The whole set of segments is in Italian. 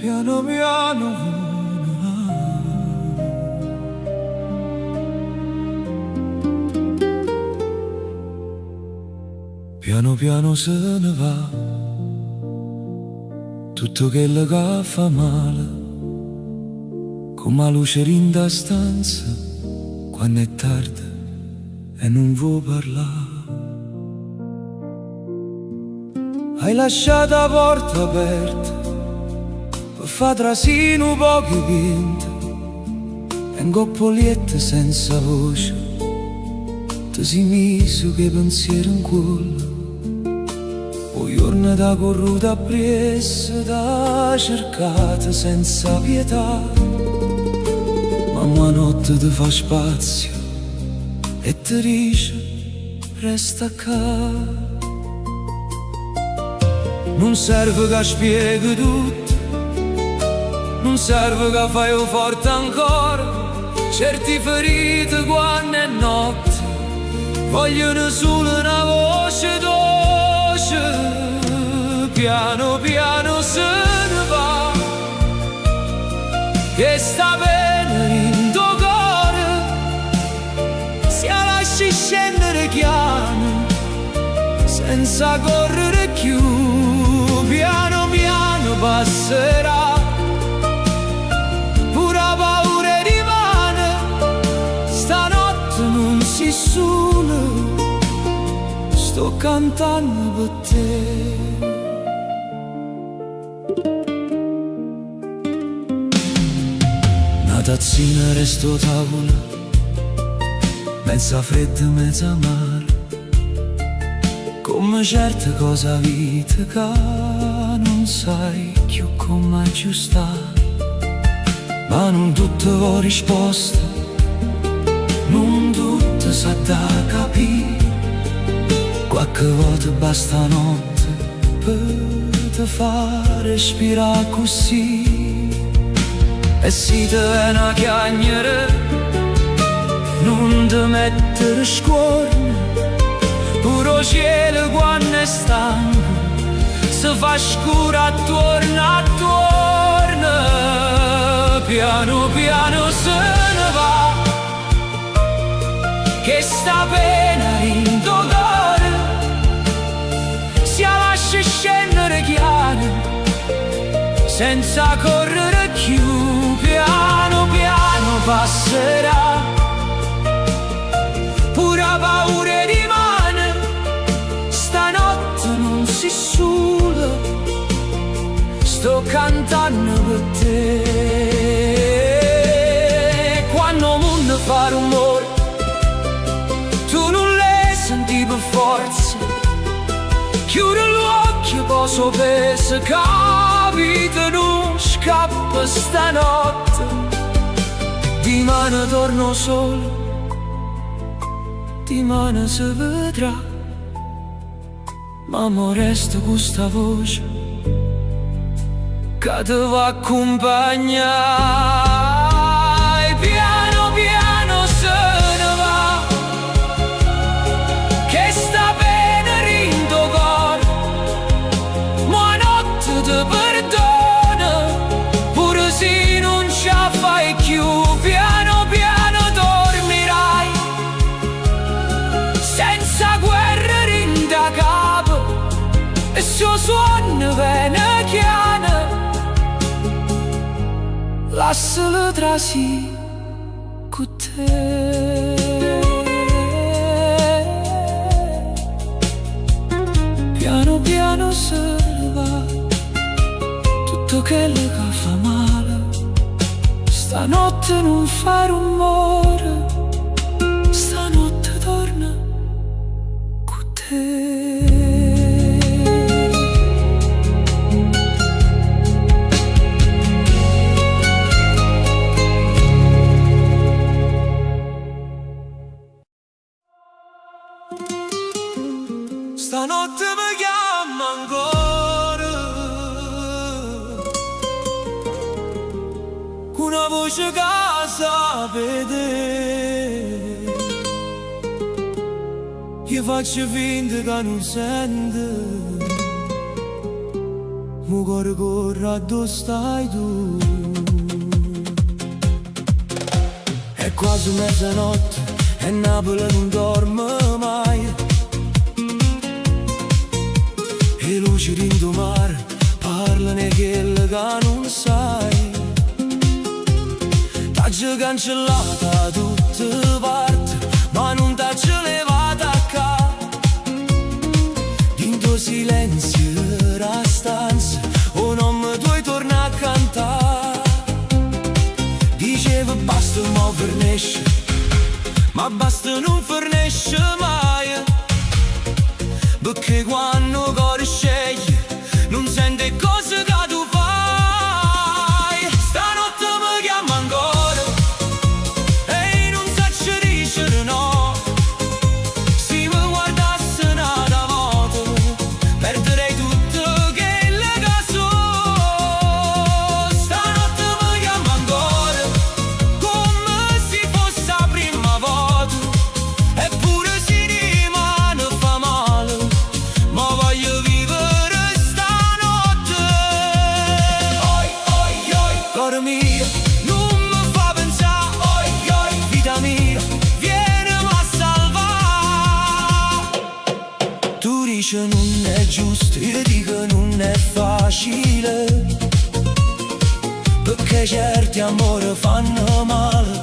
piano piano. Piano piano se ne va tutto quello che fa male, come la luce in da stanza quando è tardi e non vuoi parlare. Hai lasciato la porta aperta per far trasino pochi pinti e un coppolietto senza voce ti sei messo che pensiero in cuore. Poi giorni da corruta appresso da cercata senza pietà, ma notte ti fa spazio e ti dice resta qua. Non serve che spieghi tutto, non serve che fai forte ancora. Certi feriti quando è notte vogliono solo una voce dolce. Piano piano se ne va, che sta bene in tuo cuore. Se la lasci scendere piano, senza correre più. Piano piano passerà, pure la paura rimane. Stanotte non si solo, sto cantando per te. Una tazzina resto tavola, mezza fredda, mezza amara, come certe cose a vita che non sai più come aggiustare. Ma non tutte ho risposte, non tutte sa da capire. Qualche volta basta notte per te far respirare così. E se te viene a chiagnere, non ti mettere scuorne. Puro cielo quando è stanco si fa scuro attorno, attorno. Piano piano se ne va, che sta pena in tuo cuore. Si lascia scendere chiaro, senza correre più. Piano piano passerà, pure la paura rimane. Stanotte non si suda, sto cantando per te. Quando il mondo fa rumore, tu non le senti per forza. Chiudi l'occhio, posso pensa, capita, non scappa stanotte. Dimani torno solo, dimani si vedrà. Ma mo resto con sta voce che ti va a accompagnare. Piano piano se ne va, che sta bene in tuo cuore. Ma notte ti perdona, pure se non ce la fai più. Piano piano dormirai, senza guerra in da capo. E se il suono viene chiaro, lascialo trasi con te. Piano piano se ne va tutto quello che fa male. Stanotte non fa rumore, stanotte torna con te. Stanotte mi chiama ancora, con una voce che sapete. Io faccio finta che non sente, mu corre dove stai tu. È quasi mezzanotte e Napoli non dorme mai, e luci rindo mare parlano quello che non sai. T'ha cancellata da tutte parti, ma non t'ha levata a capo. Dinto silenzio la stanza, o non mi vuoi tornare a cantare. Diceva basta mo fornisce, ma basta non fornisce mai, perché quando cuore sceglie non sente cose che tu fai. Stanotte mi chiama ancora e non saccio dicere no. Se mi guardasse una volta perderei tutto quello che so. Stanotte mi chiama ancora come se fosse la prima volta, eppure si rimane fa male, ma voglio vivere stanotte. Oi, oi, oi, cuore mio, non mi fa pensare. Oi, oi, vita mia, vieni a salvare. Tu dici non è giusto, io dico non è facile, perché certi amori fanno male,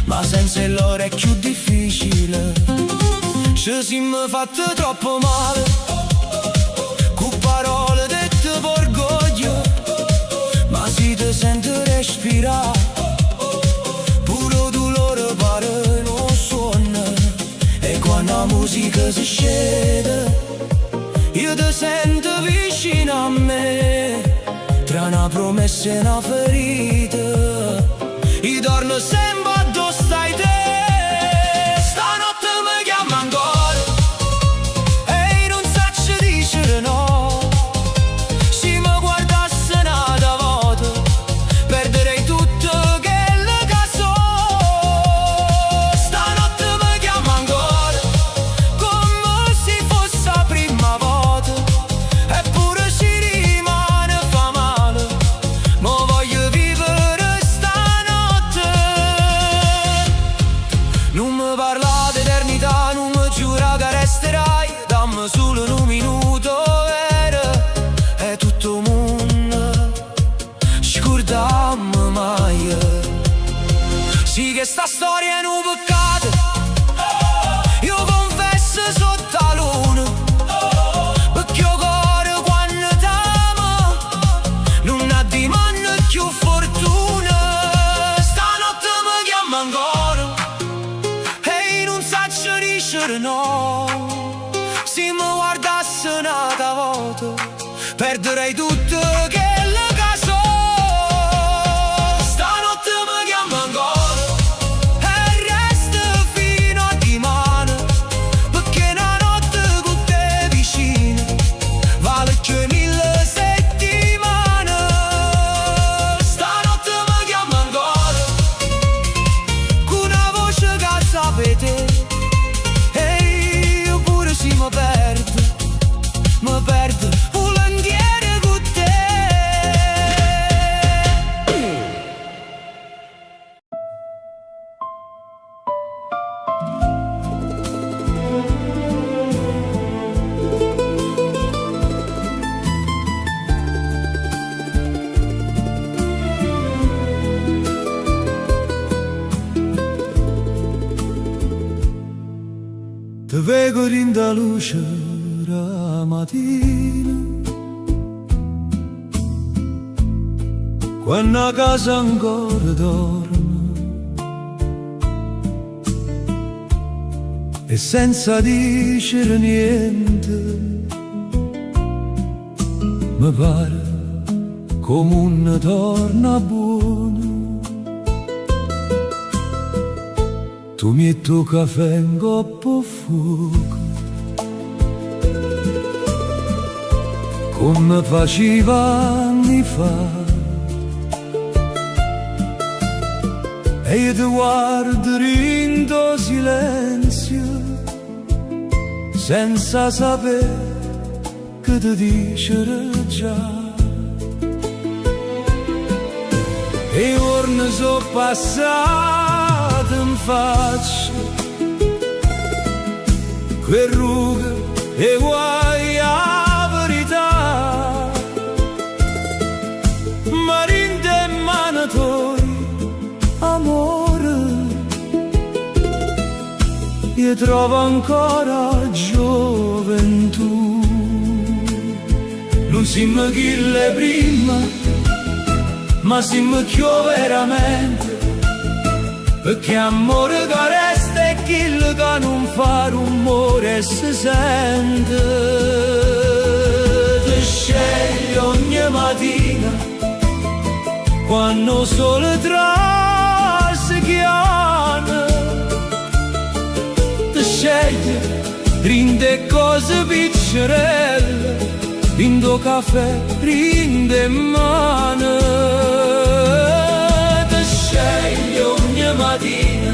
ma senza loro è più difficile. Ci siamo fatti troppo male, con parole dette per orgoglio, ma si ti sente respirare, puro dolore pare non suona. E quando la musica si scende, io ti sento vicino a me, tra una promessa e una ferita, io torno sempre a dove stai te. Stanotte mi chiama ancora e non saccio dicere no. Se mi guardasse una volta perderei tutto quello che so. Stanotte mi chiama ancora come se fosse la prima volta, eppure si rimane fa male, ma voglio vivere stanotte. Non mi parla d'eternità, non mi giura che resterai, dammi solo un minuto vero, è tutto un mondo, scordammi mai. Sì che sta storia è un peccato, io confesso sotto la luna, perché il cuore quando t'ama non ha di mano più fortuna. Stanotte mi chiama ancora e non saccio dicere no. Se mi guardasse una volta perderei tutto quello che so. Stanotte mi chiama ancora e resto fino a dimane, perché una notte con te vicino vale che 1000 settimane. Stanotte mi chiama ancora con una voce che sapete, e io pure si mi perdo volentieri con te. Te vedo in da luce la mattina, quando a casa ancora dorme, e senza dicere niente mi pare come un torna buono. Tu metti il caffè in coppa fuoco, come faceva anni fa, e io ti guardo in tuo silenzio, senza sapere che ti dicere già. e giorni sono passati in faccia, quel rughe e guai a verità, ma rinde mano tuoi, amore, io trovo ancora gioventù. Non siamo chi le prima, ma siamo più veramente, perché amore che resta è quello che non fa rumore e si sente. Ti scegli ogni mattina, quando sole traschiana, ti scegli, rinde cose piccerelle, rindo caffè, rinde mano. Ti scegli ogni mattina,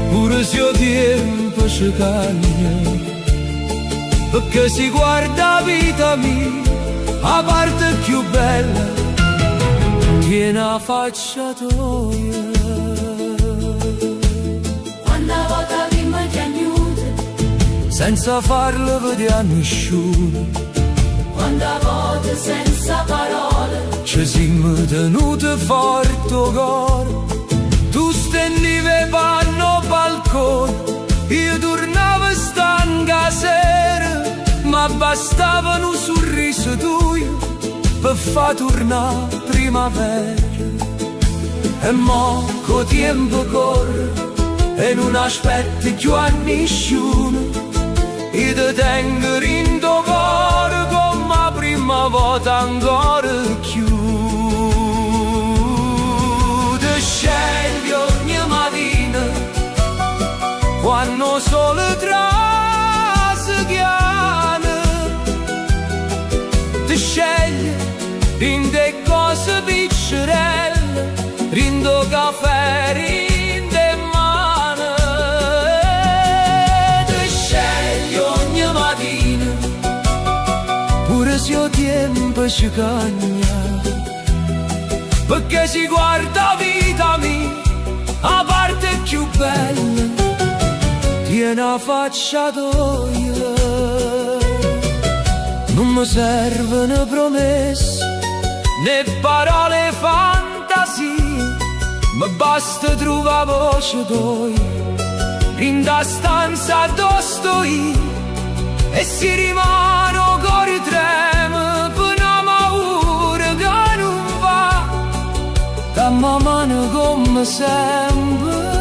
pure se il tempo ci cambia, perché si guarda vita mia, la parte più bella, tiene la faccia tua. Quando volta prima ti aiuta, senza farlo vedere a nessuno, quando volte senza parole, ci siamo tenuti forte cuore. Tu stendivi panno balcone, io tornavo stanca sera, ma bastava un sorriso tuo per far tornare primavera. E mo' col tempo corre e non aspetti più a nessuno, io ti tengo in tuo cuore come la prima volta ancora più. Ti scegli ogni mattina, quando sole traschiana, ti scegli, rinde cose piccerelle, rindo caffè, rinde mano. Ti scegli ogni mattina, pure se il tempo ci cagna, perché si guarda vita mia, la parte più bella, tiene la faccia tua. Non mi servono promesse né parole fantasie, ma basta trovare voce tua in da stanza dove sto io, e si rimane cuore trema per una paura che non va, da mano come sempre,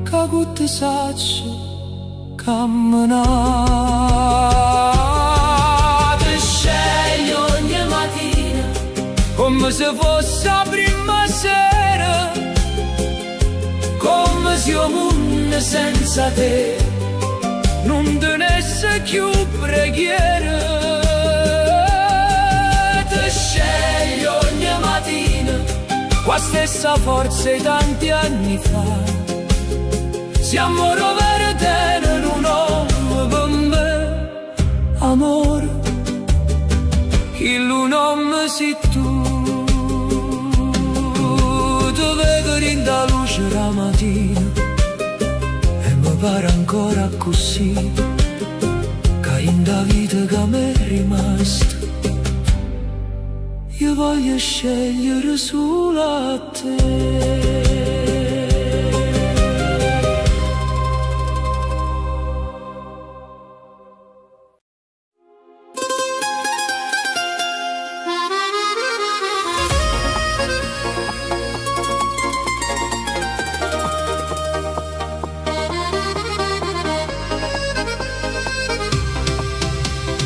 che tutti sacci camminare. Ti scegli ogni mattina, come se fosse la prima sera, come se il mondo senza te non tenesse più preghiera. Ti scegli ogni mattina, con la stessa forza di tanti anni fa, siamo rovere tenere un uomo per me, amore, chi un uomo sei tu. Ti vedo in da luce la mattina e mi pare ancora così, che in da vita che mi è rimasta, io voglio scegliere solo a te.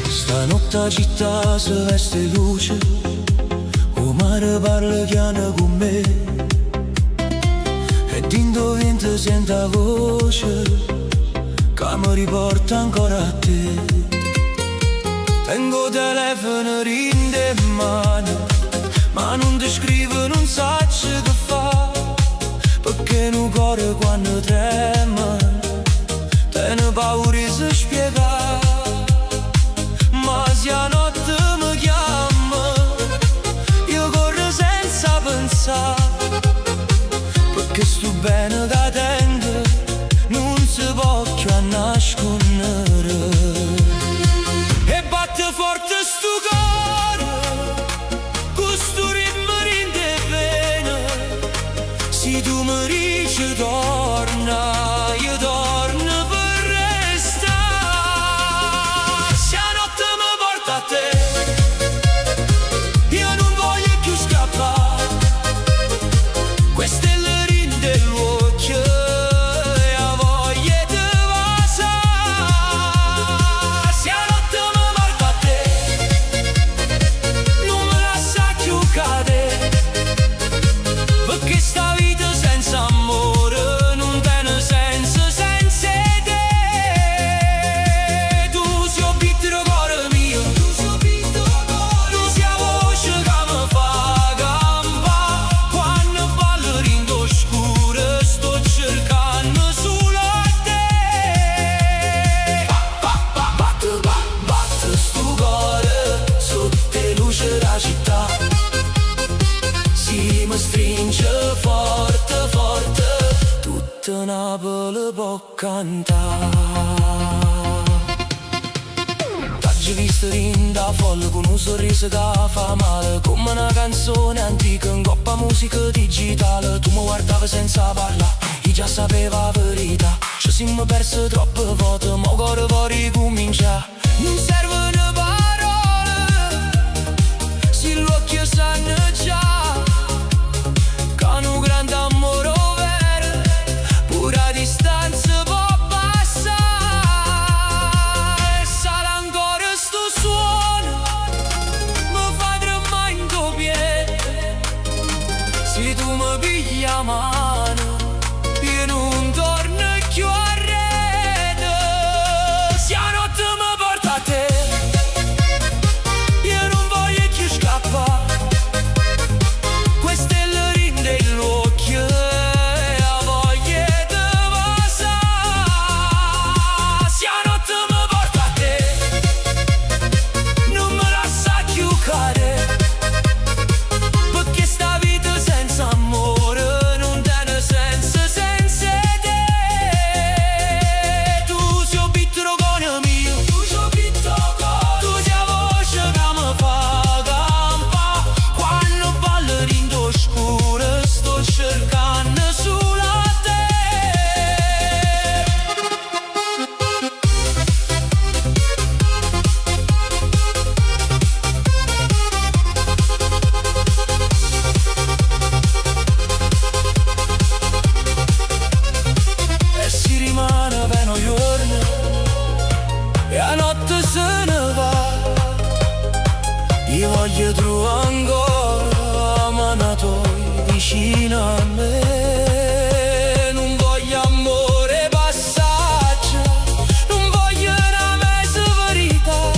Stanotte la città si veste luce, il mare parla piano con me, e dentro vento sento la voce che mi riporta ancora a te. Tengo telefono in mano, ma non ti scrivo, non so che fa, perché un cuore quando trema tiene paura di spiegare. Ma se la notte mi chiama, io Napoli può cantare. T'hai visto rinda folle con un sorriso che fa male, come una canzone antica in coppa musica digitale. Tu mi guardavi senza parlare, io già sapeva la verità. Ci siamo persi troppe volte, ma ora vuoi ricominciare. Non servono parole, se gli occhi sanno già che un grande amore vero, pure a distanza può passare. E sarà ancora sto suono, mi fa tremare in tuo piede. Se tu mi pigli la mano, io non torno più arredo. Se la notte mi porta a te, io non voglio più scappare. Queste le rinde l'occhio e la voglia di passare. Se la notte mi porta a te, non mi lascia più cadere, perché sta vita senza amore non tiene senso senza te. Tu sei un pittro con mio, tu sei un pittro con, tu sei la voce che mi fa campare. Quando ballo rindo scuro sto cercando solo te. E si rimane per un giorno e la notte se ne va. Io voglio trovare ancora, ma non tu vicino a me. Non voglio amore passaggio, non voglio una mezza verità.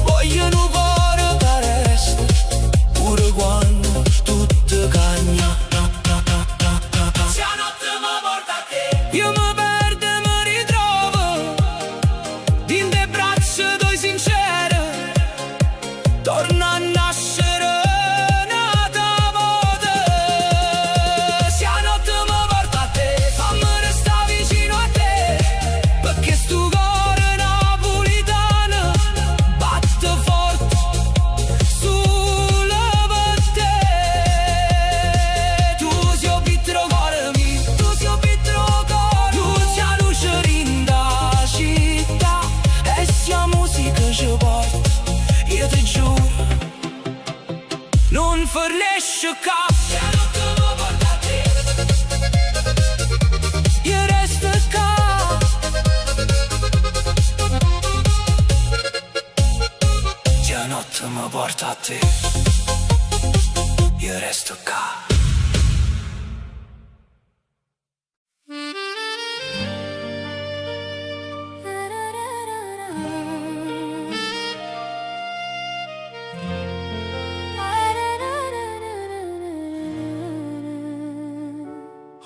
Voglio un cuore che resta, pure quando tutto cagna. Se la notte mi porta a te, io mi perdo e mi ritrovo in te braccia tue sincere. Torna a nascere nata voce. Se la notte mi porta a te, fammi restare vicino a te, perché sto cuore napolitano batte forte sulle per te. Tu sei un pittro cuore mio, tu sei un pittro cuore, tu sei la luce rinda città e sia musica ci porta. Io ti giuro, non fornisce cap. Se la notte mi porta a te, io resto qua. Se la notte mi porta a te, io resto qua.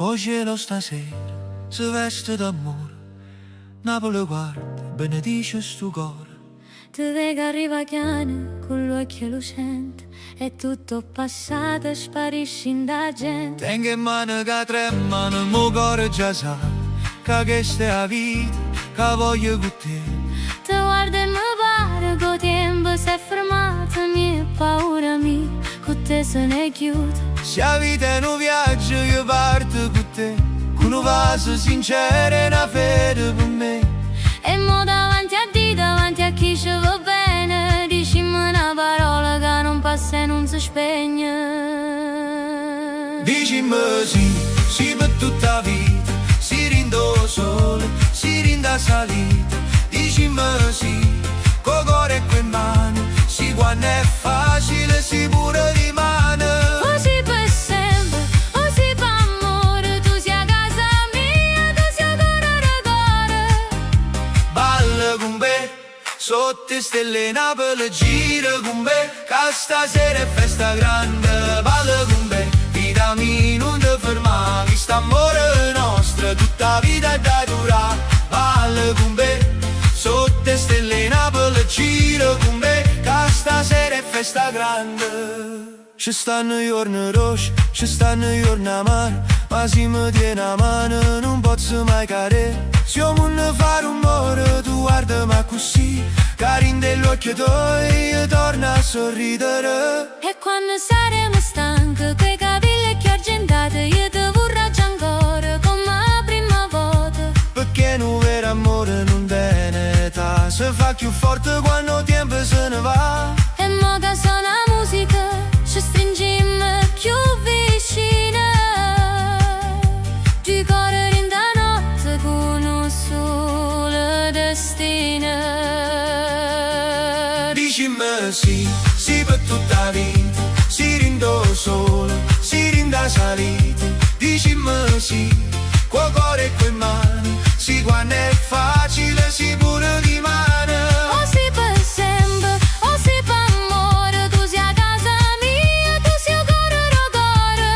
O cielo stasera si veste d'amore, Napoli guarda, benedice sto cuore. Ti vedo arriva chiane con l'occhio lucente e tutto passato sparisci in da gente. Tengo in mano che tremano, il mio cuore già sa che questa è la vita, che voglio con te. Ti guardo e mi pare che il tempo si è fermato, mia paura mia, con te se ne chiude. Se la vita è un viaggio io parto con te, con un vaso sincero e una fede per me. E mo davanti a Dio, davanti a chi ci va bene, dicimi una parola che non passa e non si spegne. Dicimi sì, sì per tutta la vita, si rindo sole, si rinda salita. Dicimi sì, co cuore e quei mani, sì quando è facile, si pure rimane. Così per sempre, così per amore, tu sia casa mia, tu sia cuore da cuore. Balla con me, sotto stelle Napoli gira con me, che stasera è festa grande. Balla con me, vita mia non ti ferma, questo amore nostro tutta la vita è da durare. Balla con me, sotto stelle Napoli gira con me, che stasera è festa grande. Ci stanno giorni roșii, ci stanno giorni amari, ma se mi tieni a mano non posso mai cadere. Siamo un fare rumore, tu guardami così, carin dell'occhio tuoi, io torno a sorridere. E quando saremo stanchi, quei capelli che argentati, io ti vorrò già ancora come la prima volta. Perché un vero amore non tiene età, si fa più forte quando il tempo se ne va. E mo che suona musica, ci stringiamo più vicine. Due cuori in da notte con un solo destino. Dicimi sì, sì per tutta la vita, si rindo solo, si rinda salita. Dicimi sì, col cuore e coi mani, sì quando è facile, si pure di mano. O si per sempre, o si per amore, tu sei a casa mia, tu sei il cuore da cuore.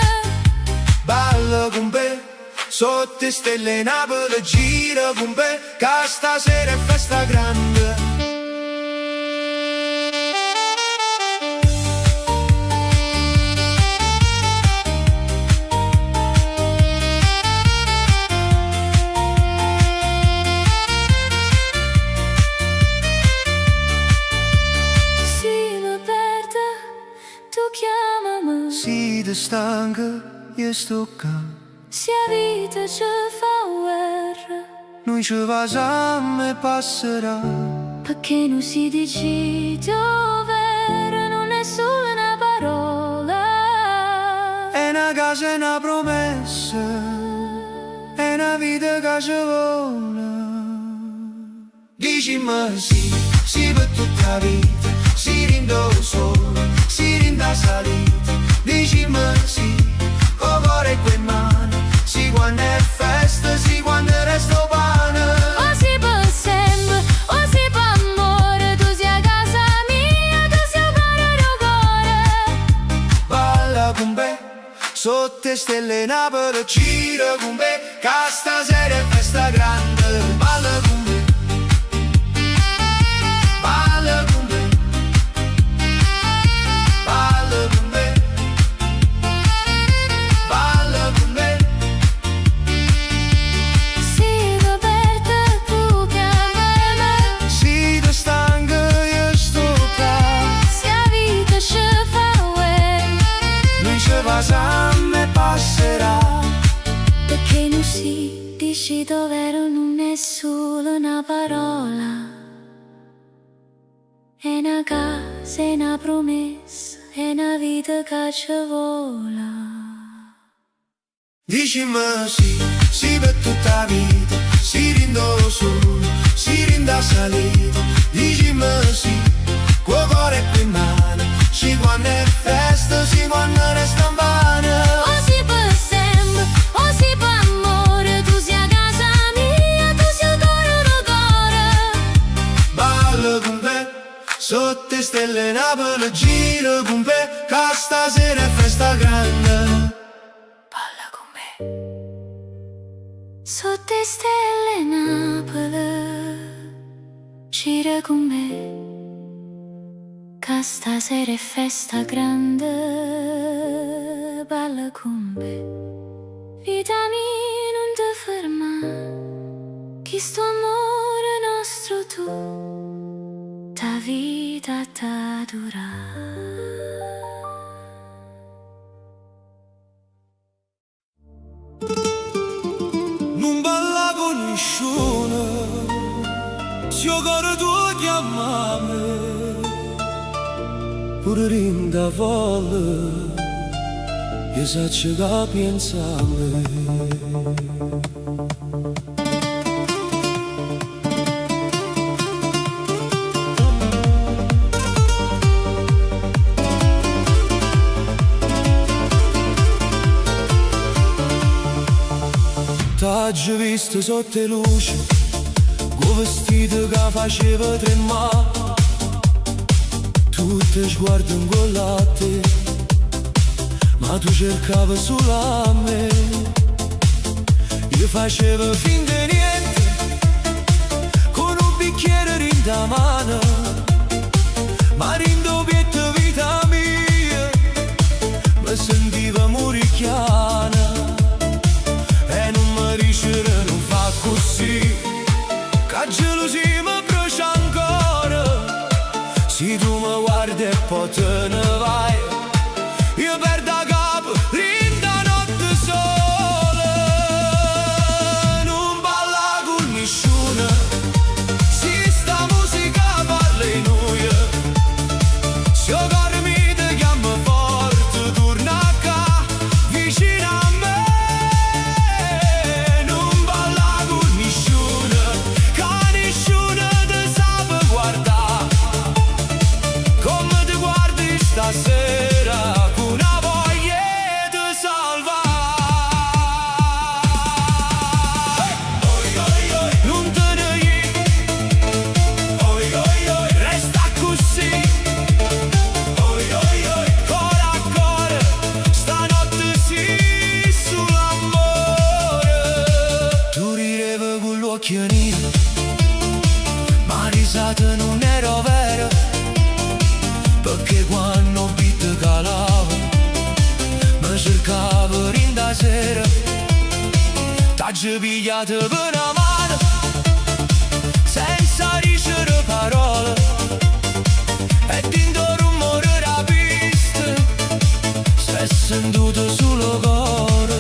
Balla con me, sotto stelle Napoli, gira con me, che stasera è festa grande. Si ti stanca, io sto qua. Se la vita ci fa guerra, Noi ci facciamo e passerà. perché non si decide ovvero, non è solo una parola. È una casa, è una promessa, è una vita che ci vola. Dicimi sì, sì per tutta la vita, si rindo solo, si rinda salita. Dicimi sì, con cuore e quei mani, sì quando è festa, sì quando resto pane. O si per sempre, o si per amore, tu sei a casa mia, tu sei il cuore da cuore. Balla con me, sotto stelle Napoli, gira con me, che stasera è festa grande. Balla con me, balla con me, balla con me, balla con me. Si aperta tu chiamami, Si ti stanca io sto qua, se la vita ci fa guerra, noi ci facciamo e passerà. perché non si decide ovvero, non è solo una parola. È una casa, è una promessa, è una vita che ci vola. Dicimi sì, sì per tutta la vita, si rindo solo, si rinda salita. Dicimi sì, col cuore e coi mani, sì quando è festa, sì quando resta in vano. O si per sempre, o si per amore, tu sei a casa mia, tu sei il cuore da cuore. Balla con me, sotto stelle Napoli, gira con me, che stasera è festa grande. Balla con me, sotto stelle Napoli, gira con me, che stasera è festa grande. Balla con me, vita mia non ti ferma, che sto amore nostro tu, ta vita ta dura. Non balla con nessuno, se io cuore tu chiamami, pure rinda volle, io so che pensa a me. T'ho visto sotto le luci, con vestito che faceva tremare, tutti sguardi ingollati, ma tu cercavi solo a me. Io facevo finta di niente, con un bicchiere in mano, ma rindo pietto vita mia, chiana e non mi riuscire non fa così, che gelosia mi brucia ancora. Se tu mi guardi e poi te ne vai, io perdo a capo in da notte sola. Non balla con nessuno, se sta musica parla in noi. Se io corro mi ti chiamo forte, torna qua vicino a me. Non balla con nessuno, che nessuno ti sa guardare come ti guardi stasera, con una voglia di salvare. Non te ne resta così. Core a core, stanotte sì, sull'amore. Tu ridevi con gli occhi neri, ma risata non era vera, perché quando beat calava mi cercavo in da sera. T'hai pigliato per una mano senza dicere parole, e dentro rumore da pista si è sentito solo cuore.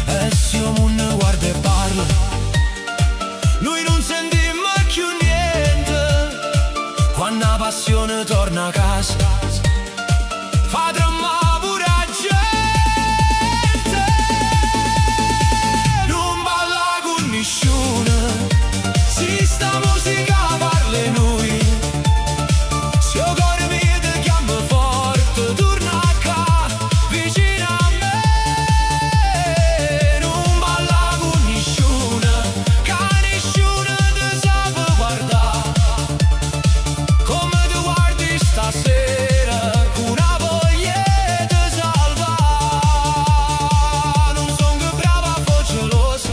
E se io non ne guarda e parla, noi non sentimmo più niente. Quando la passione torna a casa, fa tremare pure la gente. Non balla con nessuno, se sta musica parla in noi. Se io corro mi ti chiamo forte, torna qua vicino a me. Non balla con nessuno, che nessuno ti sa guardare come ti guardi stasera, con una voglia di salvare. Non son che brava a fare geloso,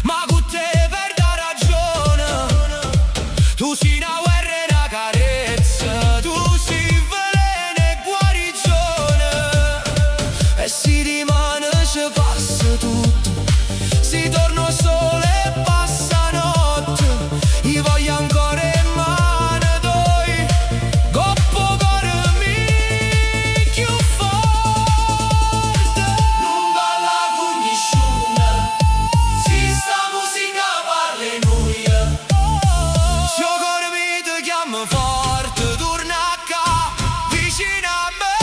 ma con te perdo ragione. Tu sei una guerra e una carezza, tu sei veleno e guarigione. E si rimane ci passa tutto, si torna sole e passa notte. Io voglio ancora in mano toi, coppo cuore mi più forte. Non balla con nessuno, se sta musica parla in noi. Se io cuore mi ti chiamo forte, torna qua vicino a me.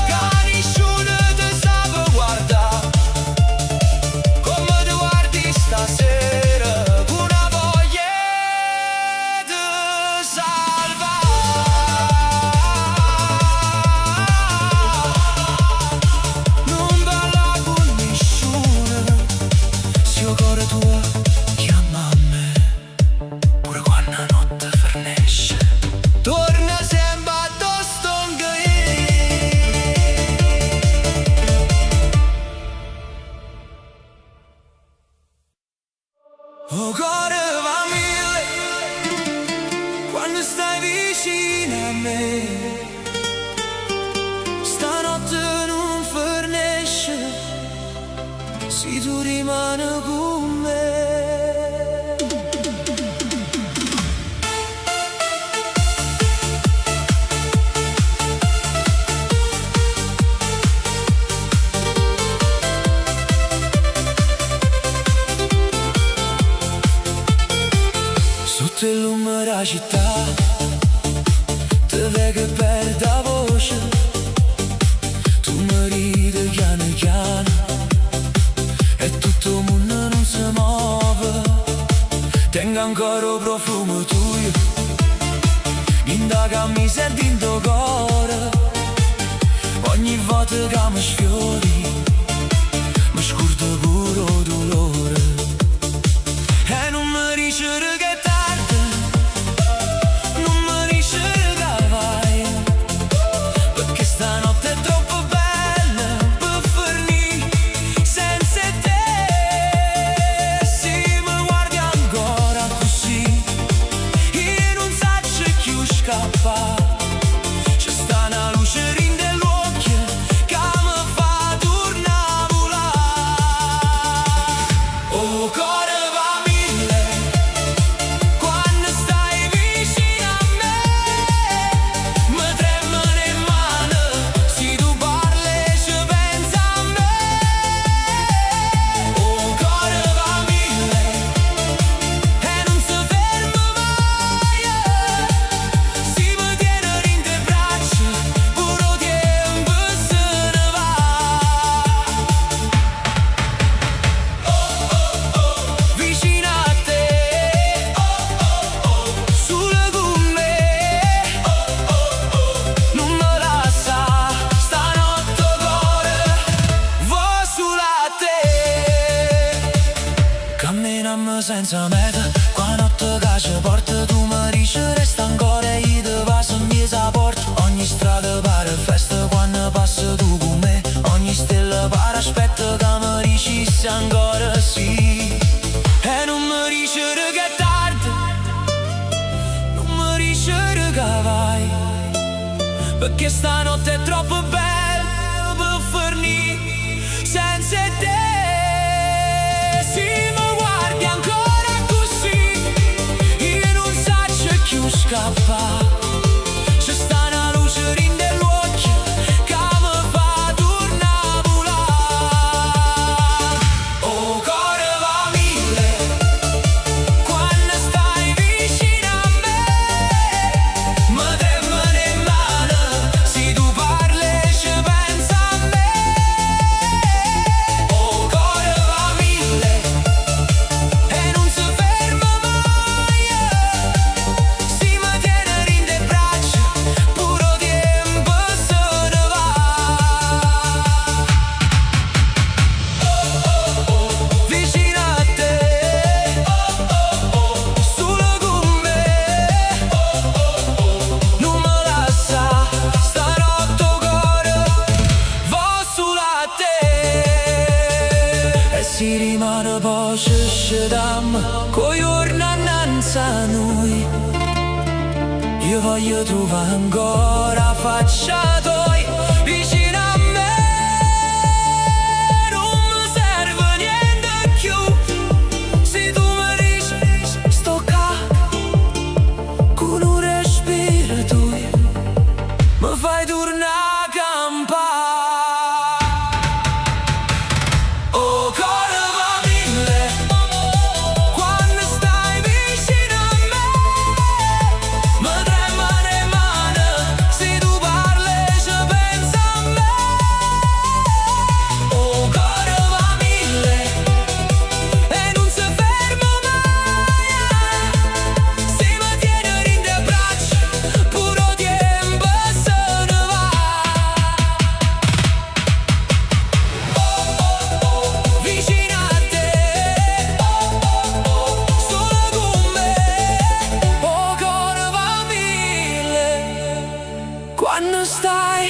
Che nessuno ti sa guardare come ti guardi stasera, con una voglia di salvare. Non balla con nessuno, se io cuore tua chiama a me, pure quando la notte fernesce, torna sempre addosso anche oh, cuore va mille quando stai vicino a me. Stanotte non fernesce, se tu rimani con me. Sotto il lume della città te vedo che perdo la voce. Tu mi ridi piano piano e tutto il mondo non si muove. Tengo ancora il profumo tuo, inda mi senti in tuo cuore. Ogni volta che mi sfiori mi scordo pure il dolore. E non mi dici che è tardi, non mi dici che vai, perché stanotte è troppo bella per finire senza te. Se mi guardi ancora così, io non so più scappare. trama senza meta. Quando te caccia porta tu mi dici resta ancora e io te passo in mezzo porta. Ogni strada pare festa quando passa tu con me. Ogni stella pare aspetta che mi dici se ancora sì. E non mi dici che è tardi, non mi dici che vai, perché stanotte è troppo bella per finire senza te. Se mi guardi ancora così, io non so più scappare. C'è sta una luce in dell'occhio che mi fa tornare a volare. Oh, cuore va mille quando stai vicino a me. Mi tremano le mani se tu parli e ci pensi a me. Oh, cuore va mille e non si ferma mai. Si mi tiene in le braccia, puro tempo se ne va. Vicino a te, solo con me. Non mi lascia stanotte cuore, va solo a te. E si rimane poi ci dammo coi giorni annanzi a noi. Io voglio trovare ancora faccia tua vicino a me. Non mi serve niente più se tu mi dici sto qua con un respiro tu mi fai tornare a campare. Oh, cuore va mille quando stai vicino a me. Mi tremano le mani se tu parli e ci pensi a me. Oh, cuore va mille e non si ferma mai. Se mi tieni in le braccia, puro tempo se ne va. Vicino a te, solo con me. Oh, cuore va mille quando stai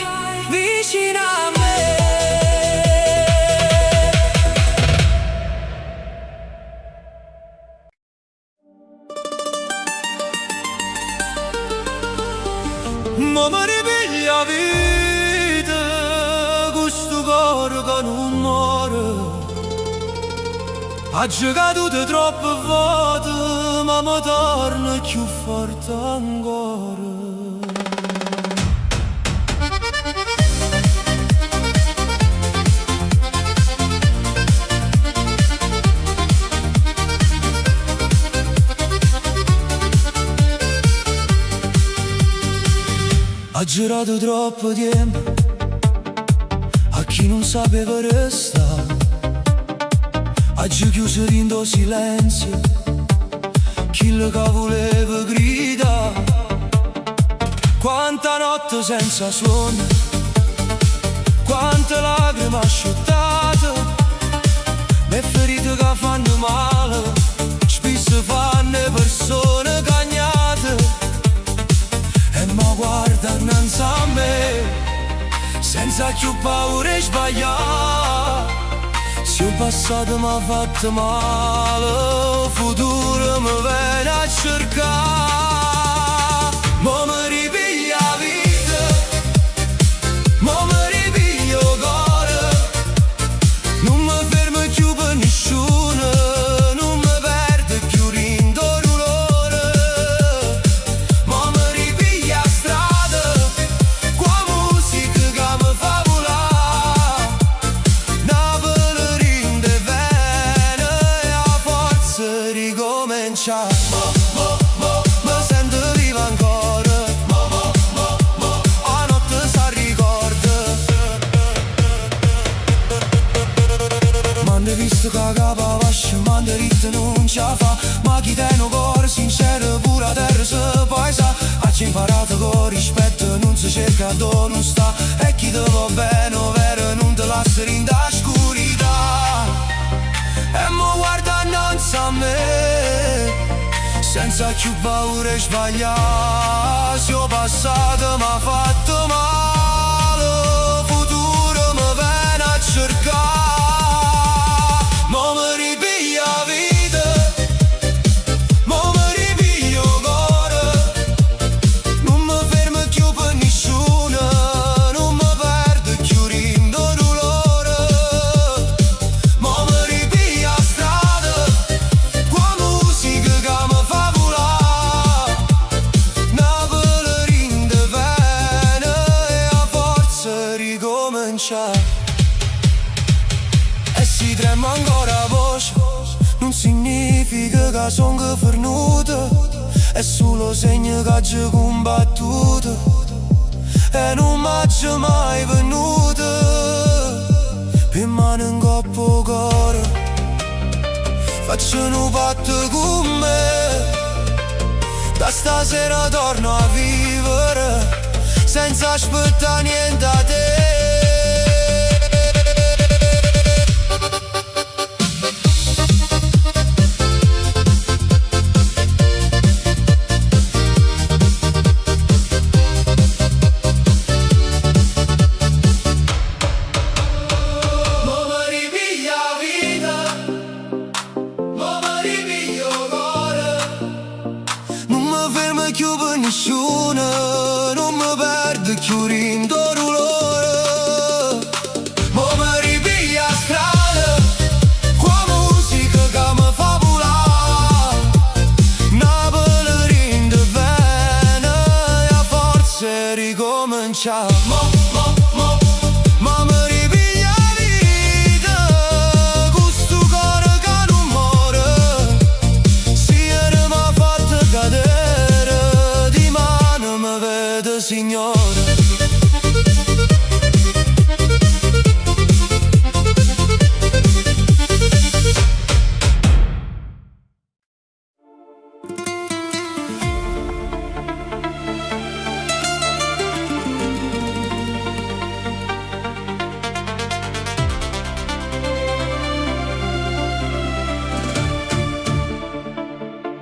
vicino a me. Ma mi ripiglia vita questo cuore che non muore. Ha giocato di troppe volte ma mi torna più forte ancora. Ha girato troppo tempo a chi non sapeva restare. Ha chiuso dentro silenzio chi che voleva gridare. Quanta notte senza suono, quante lacrime asciuttate, le ferite che fanno male, spesso fanno persone cagnate. E mi guarda innanzi a me, senza più paura di sbagliare. Se il passato mi ha fatto male, il futuro mi viene a cercare. Mo mi ripiglia la vita, mo mi ripiglia il cuore. Non mi fermo più per nessuno, non mi perdo più rintorno l'ora. Mo mi ripiglia la strada, qua musica che mi fa volare. Napoli rinde bene e a forza ricominciare. Mi sento vivo ancora, a notte si ricorda. M'hanno visto che capo vascia, m'hanno detto non ce la fa. Ma chi tiene un cuore sincero pure a terra se poi sa. Ci imparato con rispetto, non si cerca dove non sta. E chi ti va bene, vero, non te lascia in da oscurità. E mo guarda innanzi a me, Senza più paura e sbagliare, se ho passato m'ha fatto male, futuro mi viene a cercare. Mo mi ripiglia vita, mo mi ripiglio cuore, non mi fermo più per nessuno, non mi perdo più rindo dolore. Mo mi ripiglia strada, qua musica che mi fa volare, una ballerina di vena e a forza ricominciare. E si trema ancora la voce, non significa che sono fornuta, è solo segno che ci combattuto e non m'è mai venuta. Per mano in coppo cuore, faccio un patto con me, da stasera torno a vivere senza aspettare niente da te. Nessuno, non mi perdo più rindo dolore. Mo mi ripiglia strada, qua musica che mi fa volare, una ballerina di vena e a forza ricominciare. Mo mi ripiglia vita, questo cuore che non muore, si era m'ha fatto cadere, signore.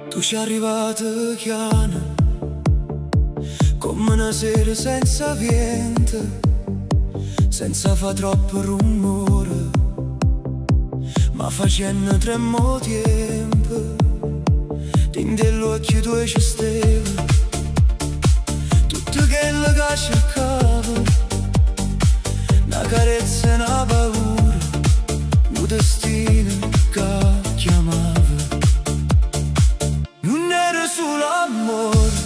Tu sei arrivato chiana come una sera senza vento, senza fa troppo rumore, ma facendo tremmo tempo. Dentell'occhio tuoi ci stava tutto quello che cercavo, una carezza e una paura, un destino che chiamava. Non era solo amore,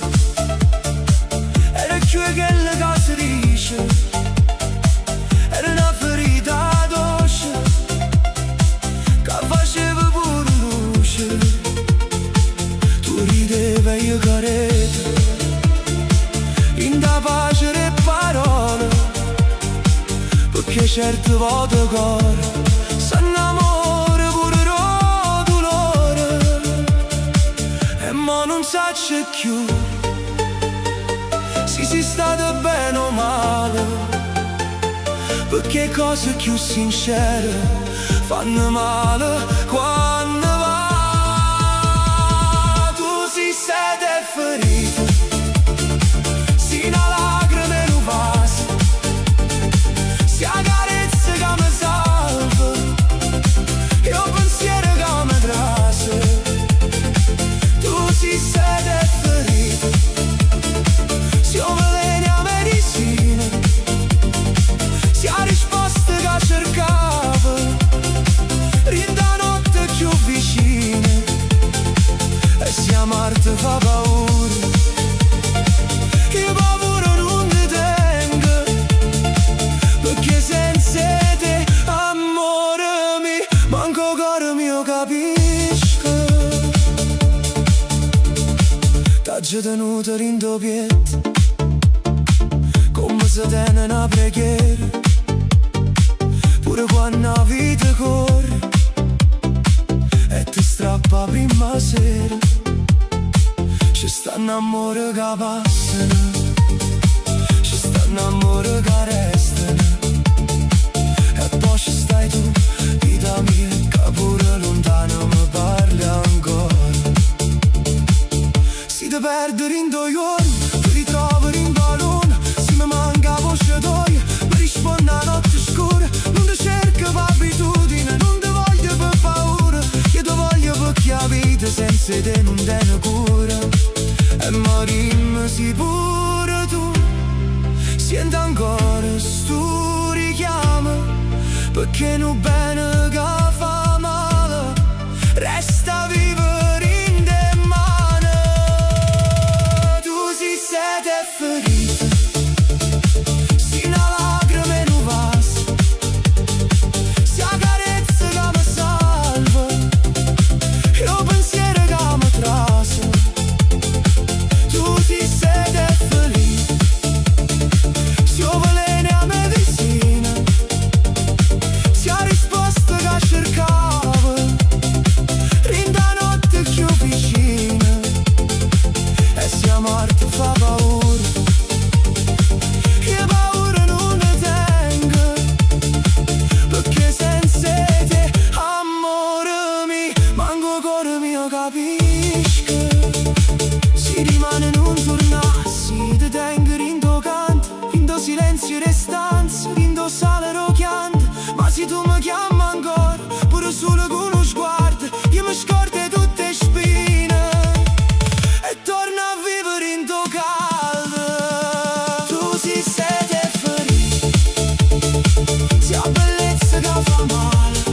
più che le cose dice, era una ferita dolce che faceva pure luce. Tu ridevi e io careta, in da pace le parole, perché certe volte cuore s'annamora pure da dolore. E mo non sa c'è più si state bene o male, perché cose più sincere fanno male quando va. Tu si siete ferito, si una lacrima in un vaso, si a carezza che mi salva, e un pensiero che mi trase. Tu si siete ferito, si avvelena medicina, si ha risposte che cercava, rinda notte più vicine, e si a Marte fa paura, che paura non ti tengo, perché senza te, amore mio, manco cuore mio capisco. T'ho tenuto rindopietto, come se tiene una preghiera, pure quando la vita corre e ti strappa prima sera. Ci stanno amore che passano, ci stanno amore che restano, e poi ci stai tu, vita mia, che pure lontano mi parli ancora. sede non tiene cura e morimmo sicuro tu. Sento ancora sto richiamo, perché non bene che fa male, resta vivere in te mano. Tu si sede ferita, si una lacrima in un vaso, si a carezza che mi salva, io pensiero che mi trasa. Tu si sede ferita, si veleno a medicina, si ha risposta che cercava, rinda notte più vicina, e se a morte fa paura, che paura non ne tengo, perché senza te, amore mio, manco cuore mio capisco. Si rimane in un tornassi, te tengo in tuo canto, in tuo silenzio restanza, in tuo sale rochiante. Ma se tu mi chiami ancora, pure solo con uno sguardo, io mi scordo tutte spine e torno a vivere in tuo caldo. Tu si sede ferita, si ha bellezza che fa male,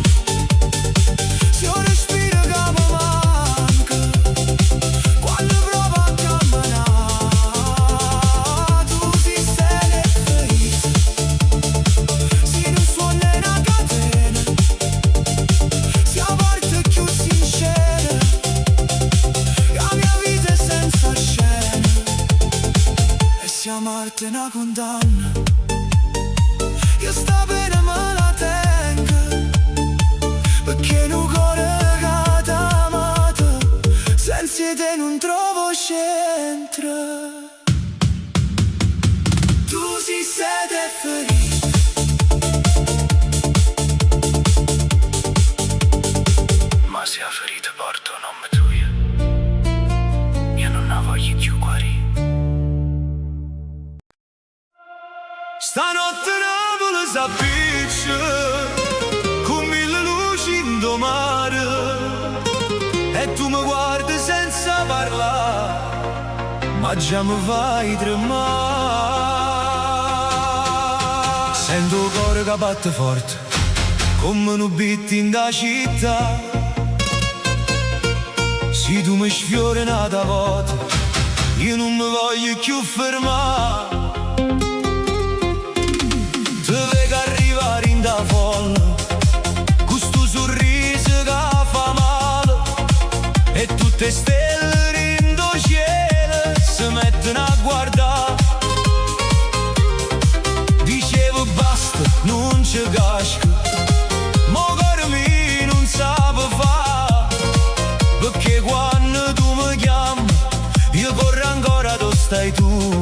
si un respiro che mi manca quando provo a camminare. Tu si sede ferita, si non suona una catena, si a parte più sincera, la mia vita è senza scena, e se a morte è una condanna, io sta bene me la tengo, perché non cuore che t'amata, senza te non trovo centro. Tu si sede ferita, ma se a ferita porto nome tuo, io non la voglio più guarire. Stanotte Napoli s'abbiccia con mille luci in do mare, e tu mi guardi senza parlare, ma già mi fai tremare. Sento il cuore che batte forte come un beat in da città. Se tu mi sfiori un'altra volta, io non mi voglio più fermare. Te vedo arrivare in da folla, con sto sorriso che fa male, e tutte stelle in do cielo si mettono a guardare. Dicevo basta, non ci casco, ma cuore mio non sape fa, perché quando tu mi chiami io corro ancora dove stai tu.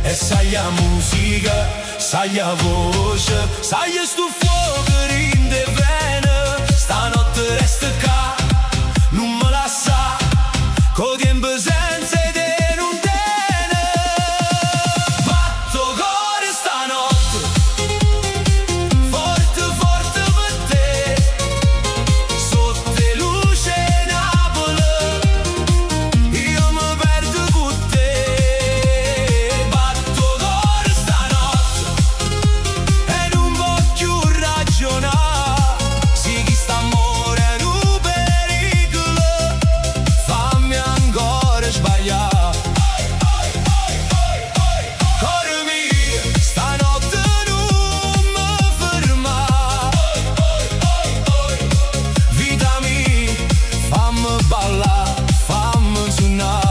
E sai la musica, sai la voce, sai sto fuoco in te vene. Stanotte resta qua, non me la sa, con tempo senza te non tiene. Batto cuore stanotte, forte forte per te, sotto luce Napoli, io mi perdo con te. Batto cuore stanotte e non voglio ragionare, sì chi sta amore è un pericolo, fammi ancora sbagliare. Cuore mio, stanotte non mi ferma, vita mia, fammi ballare, fammi suonare.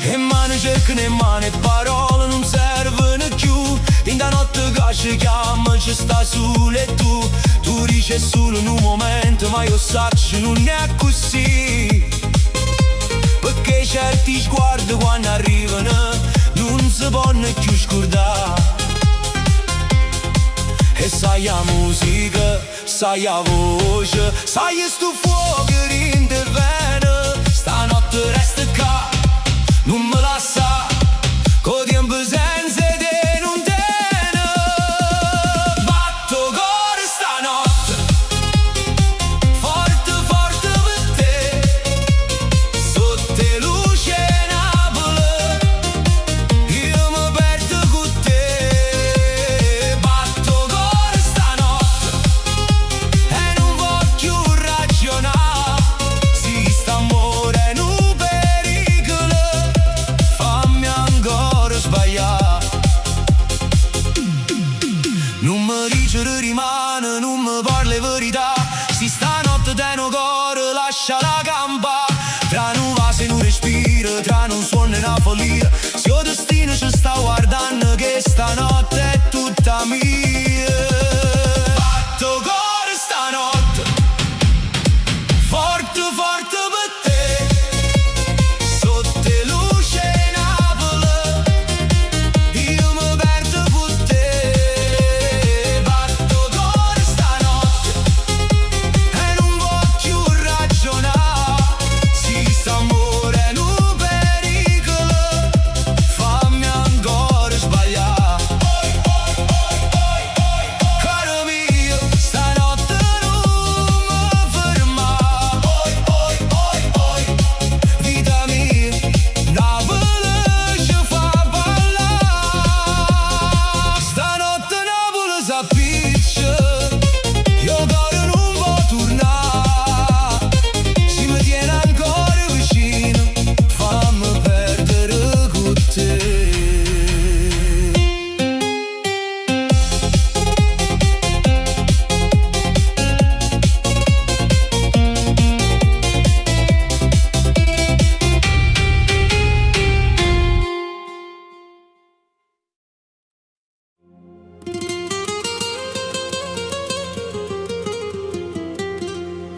E mani cercano e mani, parole non servono più, in da notte che ci chiama ci sta solo e tu. Tu dici solo in un momento, ma io saccio non è così, perché certi sguardi quando arrivano non si possono più scordare. E sai la musica, sai la voce, sai sto fuoco in te vene. Stanotte resta qua, non me la sa, con tempo senza te non tiene. Batto cuore stanotte,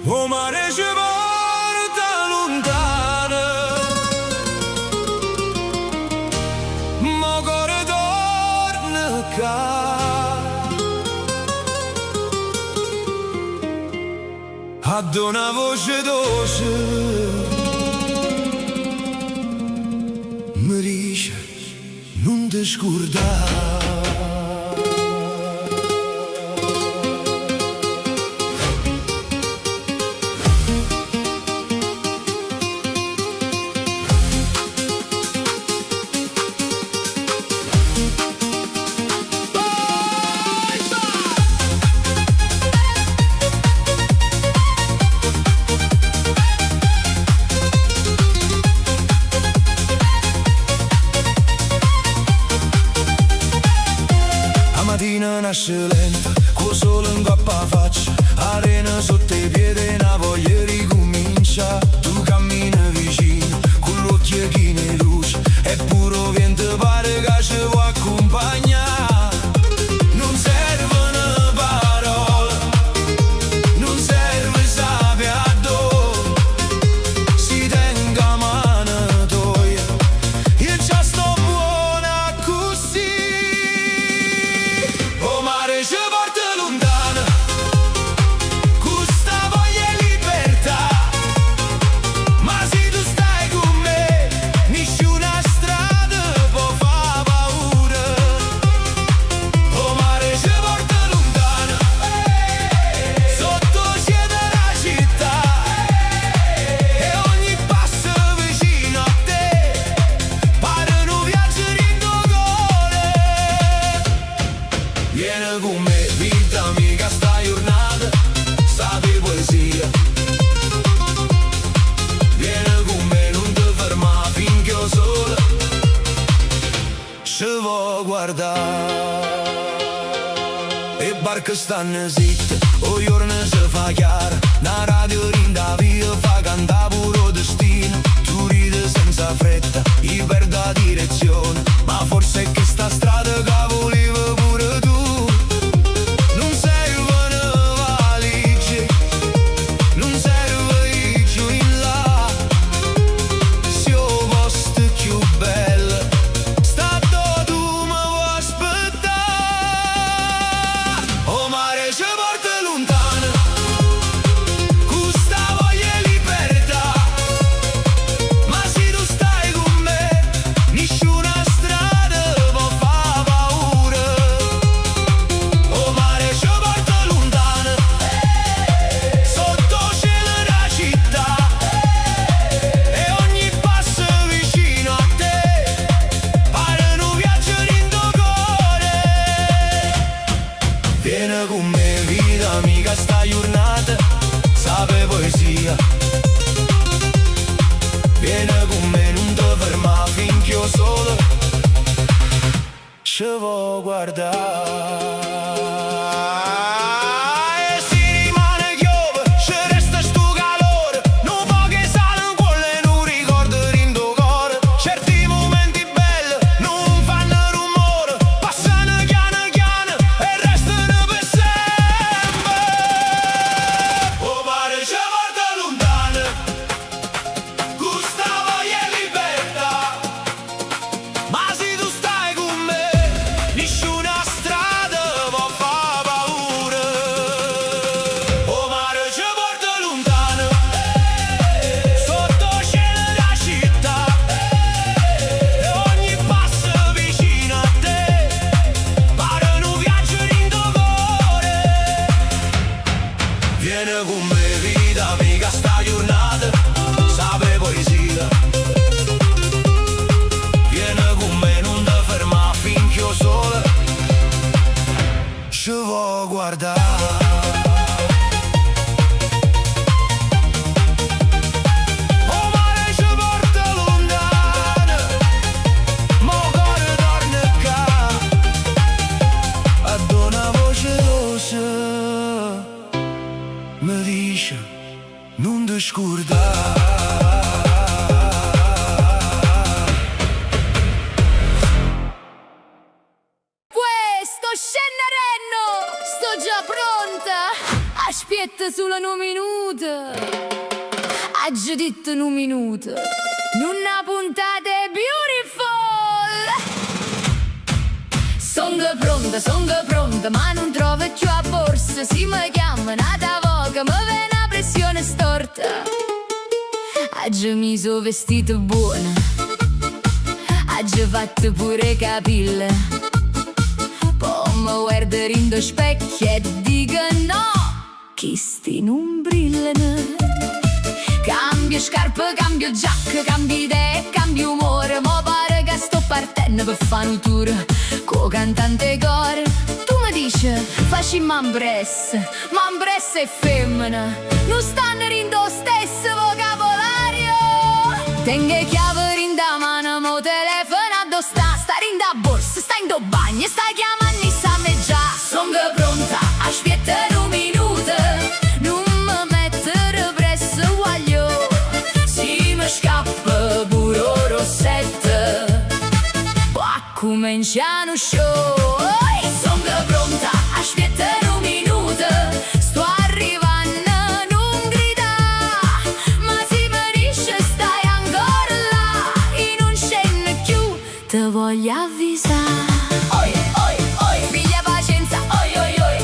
O mare ce porta lontana, ma cuore torna qua. Ad una voce dolce mi dice non ti scordare. Nasce lenta, con sole in coppa a faccia, arena sotto i piedi, una voglia ricomincia. Tu cammini vicino, con l'occhio che ne luce, e puro vento pare che ci vuoi accompagnare. Non servono parole, non serve sapere a dove, si tenga mano tua, io già sto buona così. O mare ci porta lontana, questa voglia è libertà, ma se tu stai con me, nessuna strada può far paura. O mare ci porta lontana, sotto cielo della città, e ogni passo vicino a te pare un viaggio in tuo cuore. Vieni con me, vita amica, sta giornata, sappi poesia. Vieni con me, non ti fermare finché io sola ci vuoi guardare. E barche stanno zitte, o giorno si fa chiara, una radio rinda via fa cantare puro destino. Tu ridi senza fretta, io perdo la direzione, ma forse è che sta strada che volevo pure tu. Non servono valigie, non serve il giù in là, se ho posto più bello, sta dove tu mi vuoi aspettare. O mare ci porta lontana, questa voglia è libertà, ma se tu stai con me, nessuna strada può far paura. O mare ci porta lontana, sotto cielo della città, e ogni passo vicino a te pare un viaggio in tuo cuore. Vieni con me, vita amica, sta giornata, sappi poesia. Vieni con me, non ti fermare finché io solo ci vuoi guardare. E si rimane chiove, ci resta sto calore, non può che sale in cuore, non ricordo in tuo cuore. Certi momenti belli non fanno rumore, passano chiano chiano e restano per sempre. O mare ci porta lontana, questa voglia è libertà, ma se tu stai con me, nessuna strada può far paura. O mare ci porta lontana, sotto cielo della città, e ogni passo vicino a te pare un viaggio in tuo cuore. Vieni con me, vita amica, sta giornata, sappi poesia. Vieni con me, non ti fermare finché io sola ci vuoi guardare. O mare ci porta lontana, ma cuore torna qua. Ad una voce dolce mi dice non ti scordare. Sto scenderendo, sto già pronta a aspetta solo un minuto. Oggi detto un minuto. Una puntata è beautiful. Sono pronta, ma non trovo più a borsa. Si mi chiama nata voga, mi viene la pressione storta. Oggi mi sono vestito buona, oggi ho fatto pure capille. Poi mi guardo in lo specchio e dico no, che sti non brillano. Cambio scarpe, cambio giacca, cambio idee, cambio umore. Mo pare che sto partendo per fare un tour co cantante core. Tu mi dici, facci mambress è femmina, non stanno rindo stesso vocabolario. Tengo chiave in da mano, mo telefono addosso sta in da borsa, sta in do bagno, sta chiamando sa me già. Sono pronta, aspetta un minuto, non mi mettere presso guaglio. Si mi scappa pure rossetto, poi cominciare un show. Sono pronta, aspetta un minuto, sto arrivando, non grida, ma si mi dice stai ancora là e non scende più, te voglio avvisare. Oi, piglia pazienza, oi,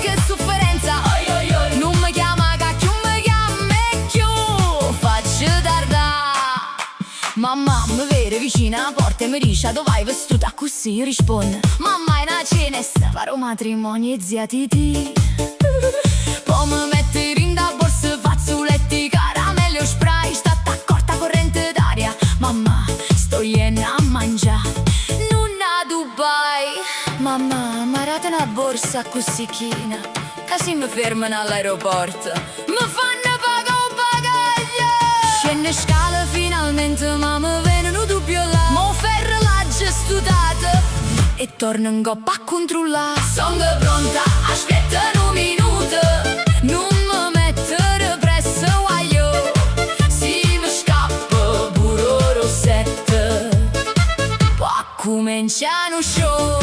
che sofferenza, oi, non mi chiama cacchio, mi chiama più, faccio tarda. Mamma mi vede vicino alla porta e mi dice dove vai vestuta così, io rispondo mamma è una cena, farò matrimonio e zia Titi. Poi mi mette in da borsa fazzoletti, caramello, spray, sta accorta corrente d'aria. Mamma, sto iena a mangiare, non a Dubai. Mamma, mi arata una borsa così china, che si mi fermano all'aeroporto, mi fanno pagare un bagaglio. Scende scala finalmente, ma mi vengono dubbio là. Mo ferro l'ha già studiato e torno in coppa a controllare. Sono pronta, aspetta un minuto, non mi mettere presso guaglio. Si mi scappa pure rossetto, poi cominciare un show.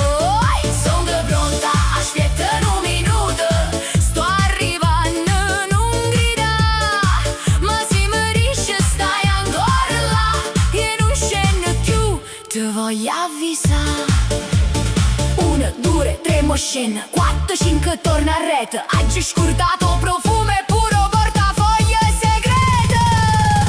Sono pronta, aspetta un minuto, sto arrivando, non grida, ma si mi dice stai ancora là e non scendo più, te voglio avvisare. 1, 2, 3 mo scende, 4, 5 torna a rete. Oggi scurtato profumo e puro portafoglio segreto.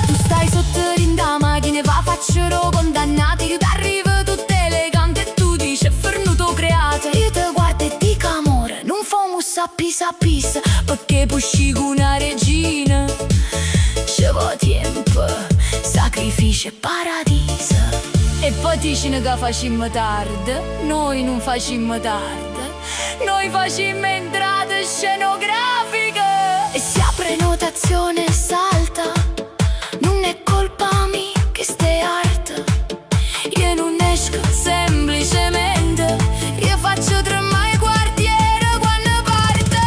Tu stai sotto l'inda macchina, va faccio condannati. Io t'arrivo tutto elegante e tu dici fernuto creato. Io te guardo e dico amore, non famo a pisa, perché pusci con una regina. Ci vuole tempo, sacrificio e paradiso. E poi dicono che facciamo tardi, noi non facciamo tardi, noi facciamo entrate scenografiche. E se a prenotazione salta, non è colpa mia che stai arte. Io non esco semplicemente, io faccio tremare il quartiere quando parte.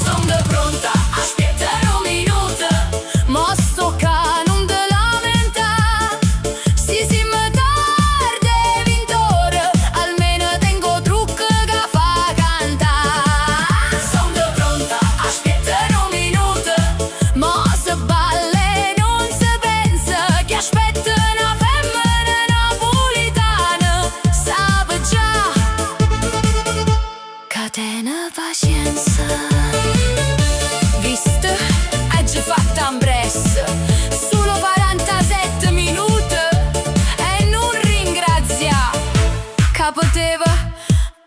Sono pronta, aspetta un minuto, mo sto ca non te lamenta. Si mi tarde vintore, almeno tengo trucco che fa cantare. Sono pronta, aspetta un minuto, mo se balle non si pensa che aspetta una femmina napolitana. Sape già, catena pazienza. Visto, oggi fatta un press, solo 47 minuti e non ringrazia, che poteva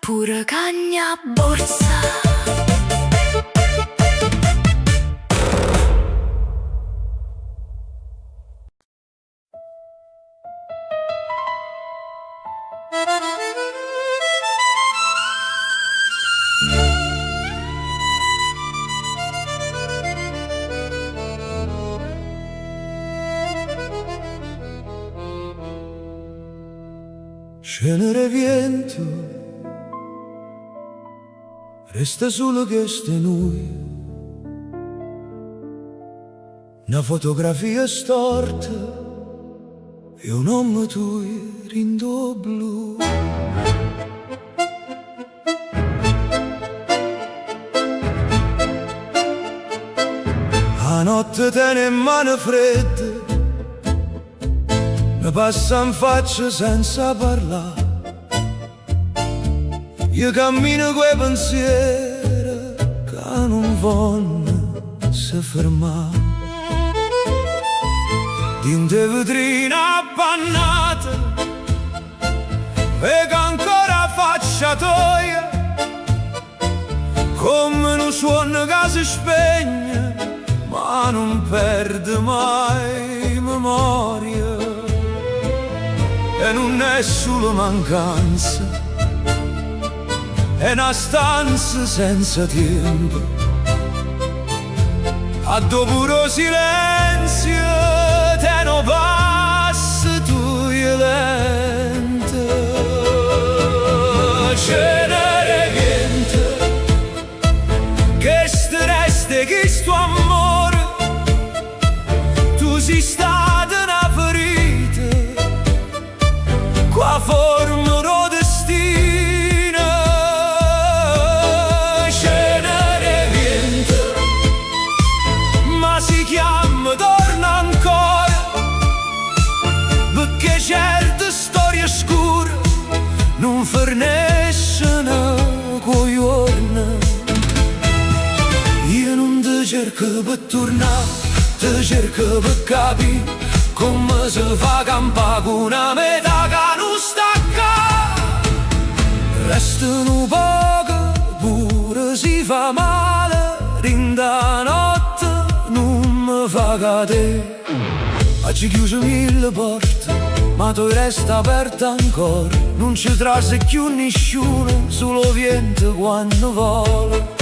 pure cagna borsa. Cenere viento, resta solo queste noi, una fotografia storta e un uomo tuo rindo blu. notte te ne mani fredde mi passa in faccia senza parlare. Io cammino coi pensieri che non vogliono si fermare. Dinte vetrina appannata vedo ancora faccia tua, come un suono che si spegne ma non perde mai memoria. E non è solo mancanza, è una stanza senza tempo, a dopo lo silenzio te no passi tu lento. Cenere niente che sti resta che sto amore, tu sei stata una ferita qua forma lo destino. Cenere niente ma si chiama torna ancora, perché certe storie scure non forniscono coi giorni. Io non ti cerco per tornare, ti cerco per capire come si fa campare con una metà che non stacca. Restano poche, pure si fa male, rinda notte non mi fa cadere. Oggi chiuso mille porte, ma tu resta aperta ancora. Non ci trase più nessuno, solo vento quando vola.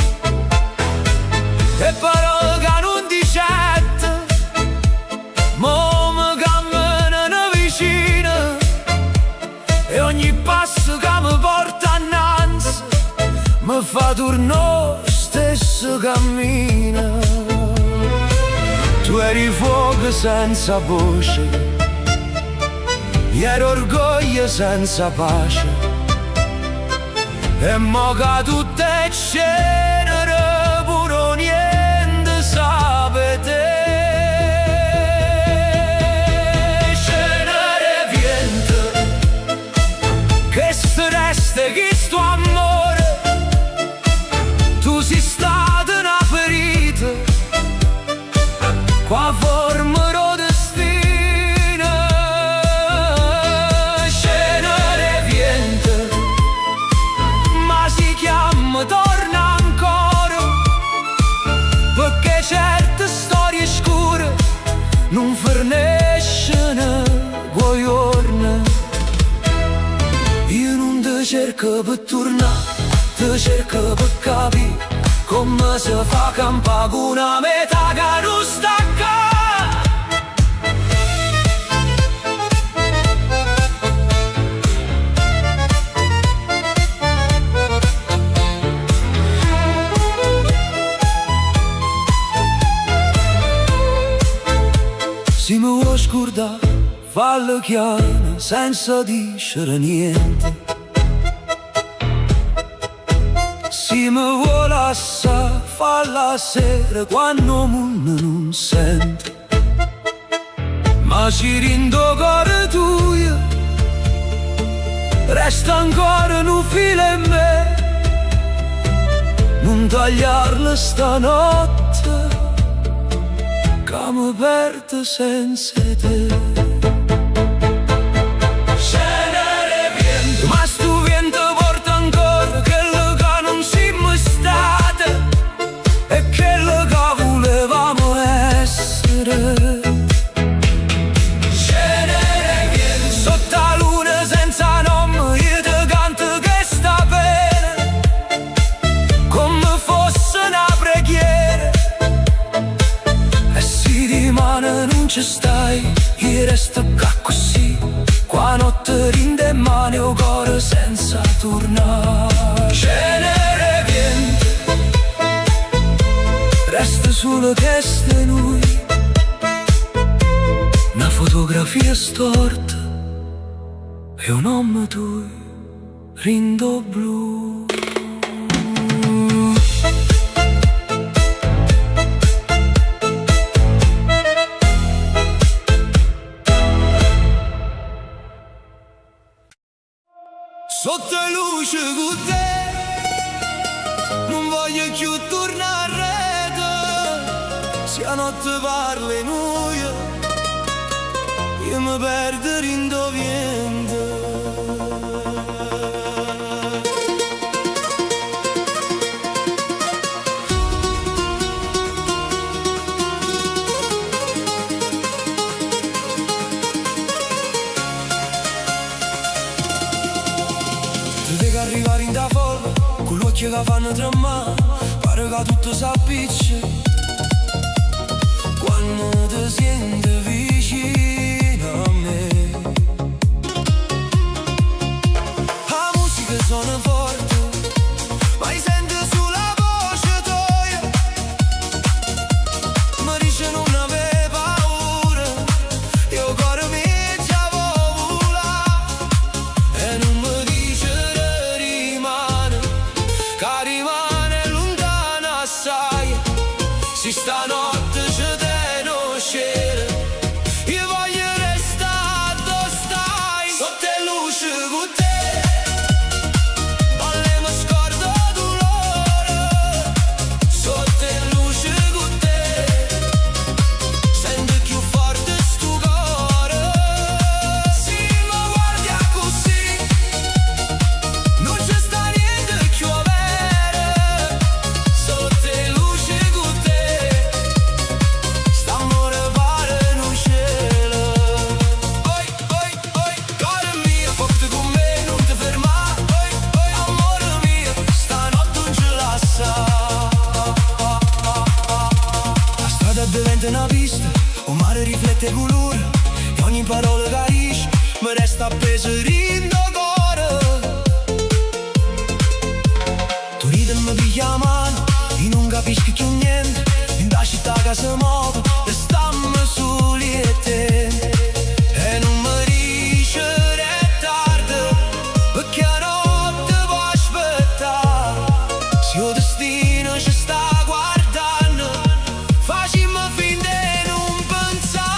E parole che non dicette, mo mi camminano vicino, e ogni passo che mi porta innanzi mi fa tornare stesso cammino. Tu eri fuoco senza voce, io ero orgoglio senza pace, e mo che tutte è cenere pure niente sapete. Cenere viente che se resta che sto amore, tu sei stata una ferita qua forma lo destino. Cenere viente ma si chiama torna ancora, perché certe storie scure non forniscono quei giorni. Io non ti cerco per tornare, ti cerco per capire come si fa campare con una metà che non stacca. Se mi vuoi scordare, fallo chiaro, senza dicere niente. Se mi vuoi lasciare, falla sera quando il mondo non sente. Ma ci rindo cuore tuo, resta ancora un filo in me. Non tagliarla stanotte, che mi perdo senza te. Cenere viento, ma sto vento porta ancora quello che non siamo stati e quello che volevamo essere. Cenere viento, sotto la luna senza nome io ti canto questa pena come fosse una preghiera. E se di mano non ci stai, io resto qua così, qua notte rinde in mani o cuore senza tornare. Cenere viento, resta solo testa e noi, una fotografia storta e un nome tuo, rindo blu. Se a notte parli nuia, io mi perdo rindoviendo. Devi arrivare in da folla, con l'occhio che fanno tremare, pare che tutto s'appiccia quando ti senti vicino a me. La musica suona forte, ma io sento sulla voce tua. Mi dice non avere paura, io cuore mi già vola. E non mi dice che rimane lontana assai. Si stanotte c'è io voglio restare dove stai, sotto le luci con te. Balle mi scordo dolore, sotto le luci con te. Sento più forte sto cuore. Se mi guardi così, non c'è sta niente più vero. Sotto le luci con te. St'amore pare un cielo. Oi, oi, oi, cuore mio, forte con me, non ti fermare. Oi, oi, amore mio, stanotte non ce la sa. La strada diventa una pista, un mare riflette colore, e ogni parola che dici mi resta appeso in do cuore. Tu ridi e mi piglia la mano, io non capisco più niente. In da città che si muove, restammo soli e te. E non mi dice è tardi, perché la notte può aspettare. Se il destino ci sta guardando, facciamo finta di non pensare.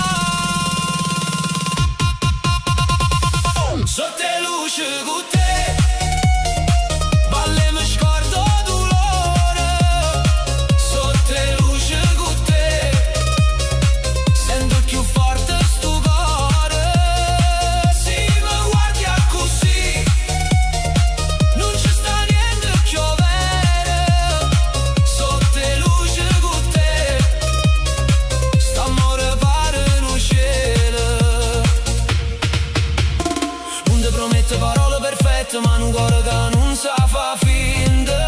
Sotto le luci con te, balle mi scordo dolore. Sotto le luci con te, sento più forte sto cuore. Se mi guardi così, non c'è sta niente più vero. Sotto le luci con te, st'amore pare un cielo. Non ti prometto parole perfette, ma un cuore che non sa fa finta.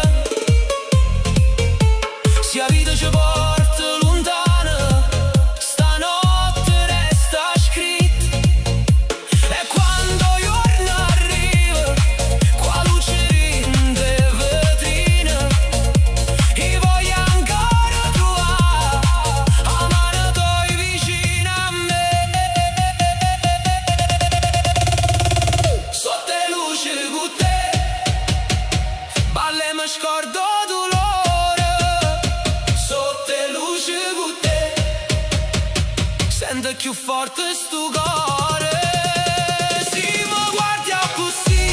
Se la vita ci porta lontana, stanotte resta scritto. E quando il giorno arriva, qua luce rinde vetrina, io voglio ancora trovare la mano tua vicina a me. Sotto le luci con te, balle mi scordo dolore. Sotto le luci con te, sento più forte sto cuore. Se mi guardi così,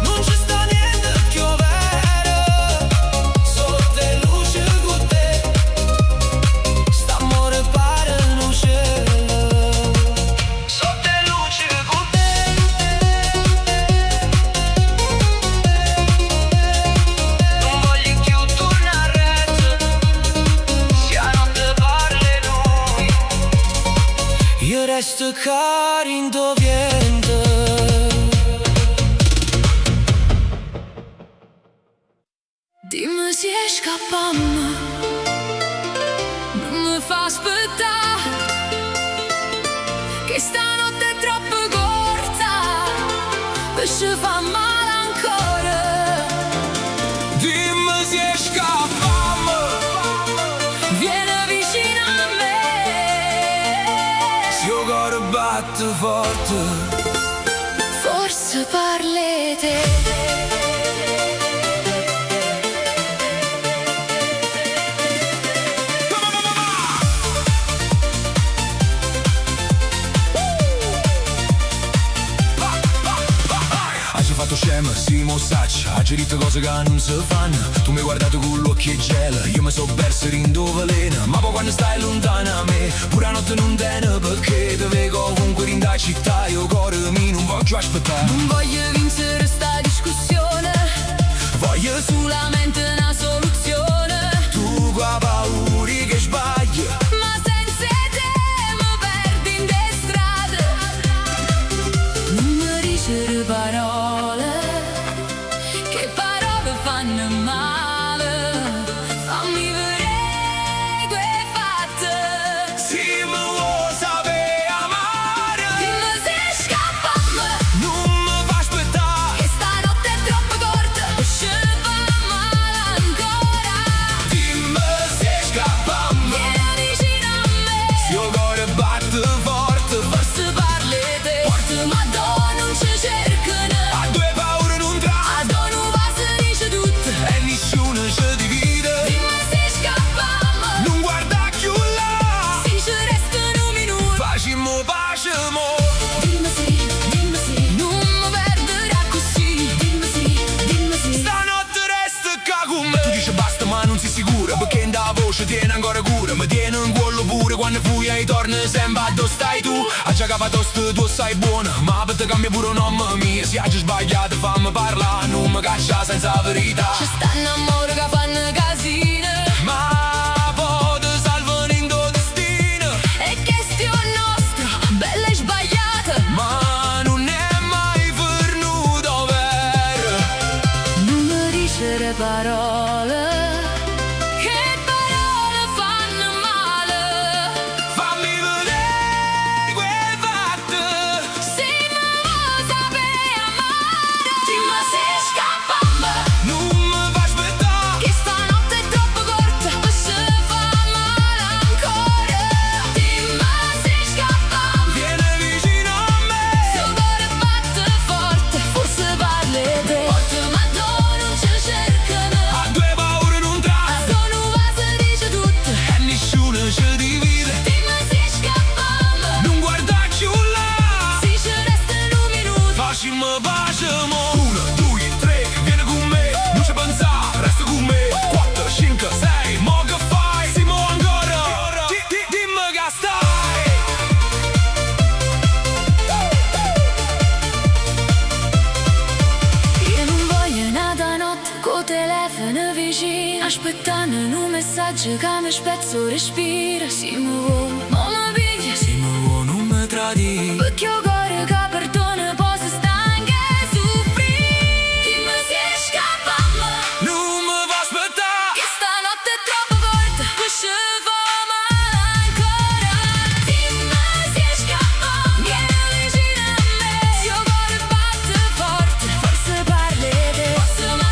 non c'è sta niente più vero. Sotto le luci con te, st'amore pare un cielo. Sotto le luci con te, non voglio più tornare a retta. Se a notte parli noi, io resto carindo vento. Dimmi se scappiamo, non mi fa aspettare, che stanotte è troppo corta per ci fa male ancora. Dimmi se scappiamo, vieni vicino a me. Se il cuore batte forte, forse parli te. Hai fatto scema, Simo Saccia, Ha detto cose che non si fanno. Tu mi hai guardato con l'occhio e gelo, io mi so perso in veleno. Ma poi quando stai lontana a me, pure la notte non tiene, perché ti vedo ovunque in da città. Io cuore mi non voglio aspettare. Non voglio vincere sta discussione, Voglio solamente una soluzione. tu qua pauri che sbagli. Ma senza te mi perdi in le strade. Non mi dicere parole, che parole fanno male. Fammi vedere quei fatti. Se mi vuoi sapere amare, Dimmi se scappa, non mi fa aspettare. che stanotte è troppo corta, o ci fa male ancora. Dimmi se scappa, Vieni vicino a me, se il cuore batte forte. forse parli te. Porta ma non ci cercano, A due paure non tra, a non va se dice tutto. e nessuno ci divide. Dimmi se scappiamo, Non guarda più là, se ci restano minuti. facciamo pace mo. Dimmi sì, non mi perderà così. Dimmi sì, Stanotte resta qua con me. Tu dici basta ma non sei sicura, perché in da voce tiene ancora cura. Mi tiene in cuore pure quando fui e torna sempre dove stai tu. A già tosto tu sai buona, ma per te cambia pure un nome mio. Se hai già sbagliato fammi parlare, non mi caccia senza verità. ci stanno amore che fanno casino. Ma poi ti salvano in tuo destino. È questione nostra, bella e sbagliata. Ma non è mai venuto vero. Non mi dicere parole, che parole fanno male. Fammi vedere quei fatti. Se mi vuoi sapere amare, dimmi se scappiamo, Non mi fa aspettare. che stanotte è troppo corta, o ci fa male ancora. Dimmi se scappiamo, Vieni vicino a me. se il cuore batte forte, forse parli te. Porta ma non ci cercano, A due paure non tra, a sono va se dice tutto. e nessuno ci divide. Dimmi se scappiamo, Non guarda più là, se ci restano minuti. facciamo pace mo. 1, 2, 3, vieni con me. Non ci pensare, resta con me. 4, 5, 6, mo che fai? Siamo ancora. Dimmi che stai. Io non voglio nada notte, co telefono vicino, aspettando un messaggio che mi spezzo il respiro. Se mi vuoi, ma mi piglia, Se mi vuoi non mi tradire. perché ho cuore che perdona, posso stanca e soffrire. Dimmi se scappiamo, Non mi fa aspettare. che stanotte è troppo corta, poi ci fa male ancora. Dimmi se scappiamo, vieni vicino a me, se il cuore batte forte, forse parli te. Forse ma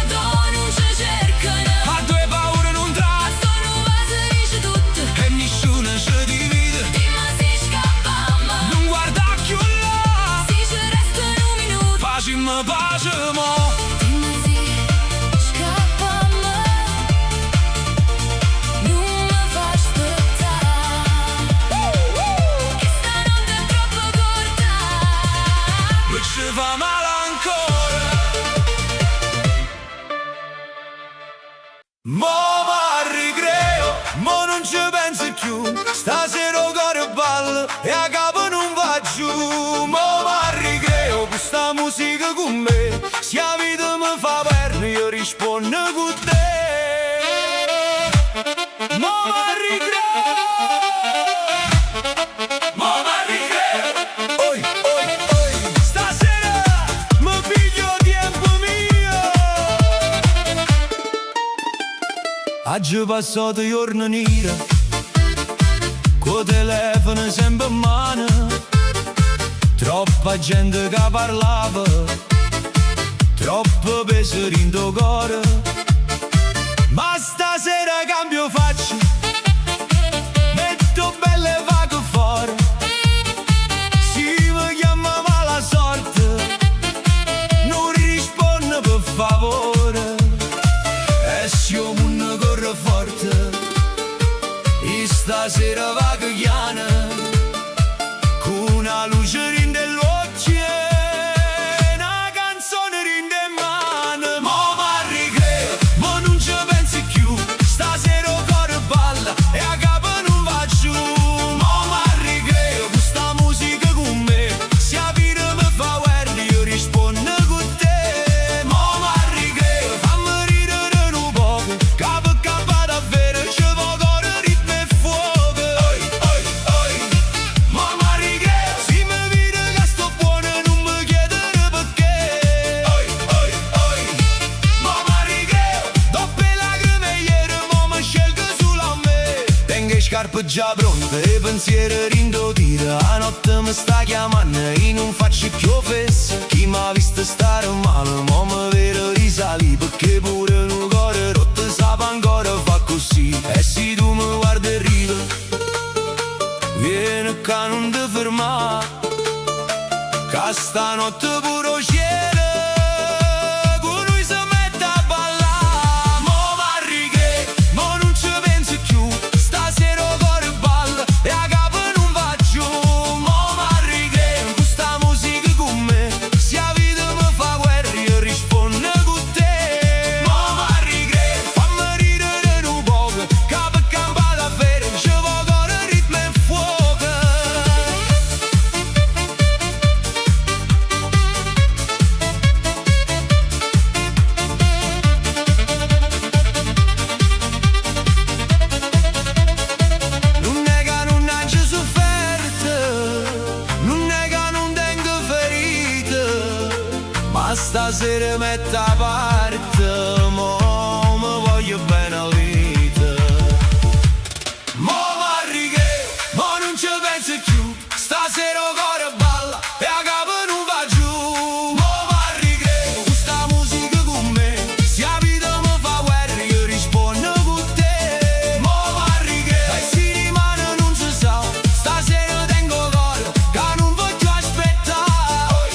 non ci cercano, A due paure non tra, a sono va se dice tutto. e nessuno ci divide. Dimmi se scappiamo, Non guarda più là, se ci restano minuti. facciamo pace mo. Dimmi se scappiamo, non mi fa aspettare, che stanotte è troppo corta. E ci fa male ancora. Mo al ricreo, mo non ci pensi più. Stasera il cuore balla e a capo non va giù. Mo al ricreo, questa musica con me. Se la vita mi fa perdere, io rispondo con te. Mo al ricreo, mo al ricreo. Oi, oi, oi. Stasera mi piglio tempo mio. Oggi passato giorno nera, col telefono sempre in mano. Troppa gente che parlava, troppo peso in tuo cuore. Ma stasera cambio faccia, metto belle vaghe fuori. Si mi chiama mala sorte, non rispondo per favore. E se io non corro forte, e stasera va che chiana, con una luce rinde l'occhio e una canzone rinde in mano. Mo scarpe già pronte e pensieri rindotire. A notte mi sta chiamando e non faccio più fessa. Chi m'ha visto stare male, mo mi vede risalì, perché pure un cuore rotto sape ancora fa così. E se tu mi guardi e ridi, vieni che non ti fermare, che stanotte pure il cielo con noi si mette a ballare. Mo m'arrighe, mo non ci pensi più, stasera il cuore balla e a capo non va giù. Mo m'arrighe, questa musica con me, se la vita mi fa guerra io rispondo con te. Mo m'arrighe, fammi ridere un poco, che per campare davvero ci vuole ritmo e fuoco. Non è che non hai sofferto, non è che non tengo ferite, ma stasera metto a parte, mo mi voglio bene la vita. Mo m'arrighe, mo non ci penso più, stasera il cuore balla e a capo non va giù. Mo m'arrighe, questa musica con me, se la vita mi fa guerra io rispondo con te. Mo m'arrighe, e si rimane non si sa, stasera tengo cuore che non voglio aspettare.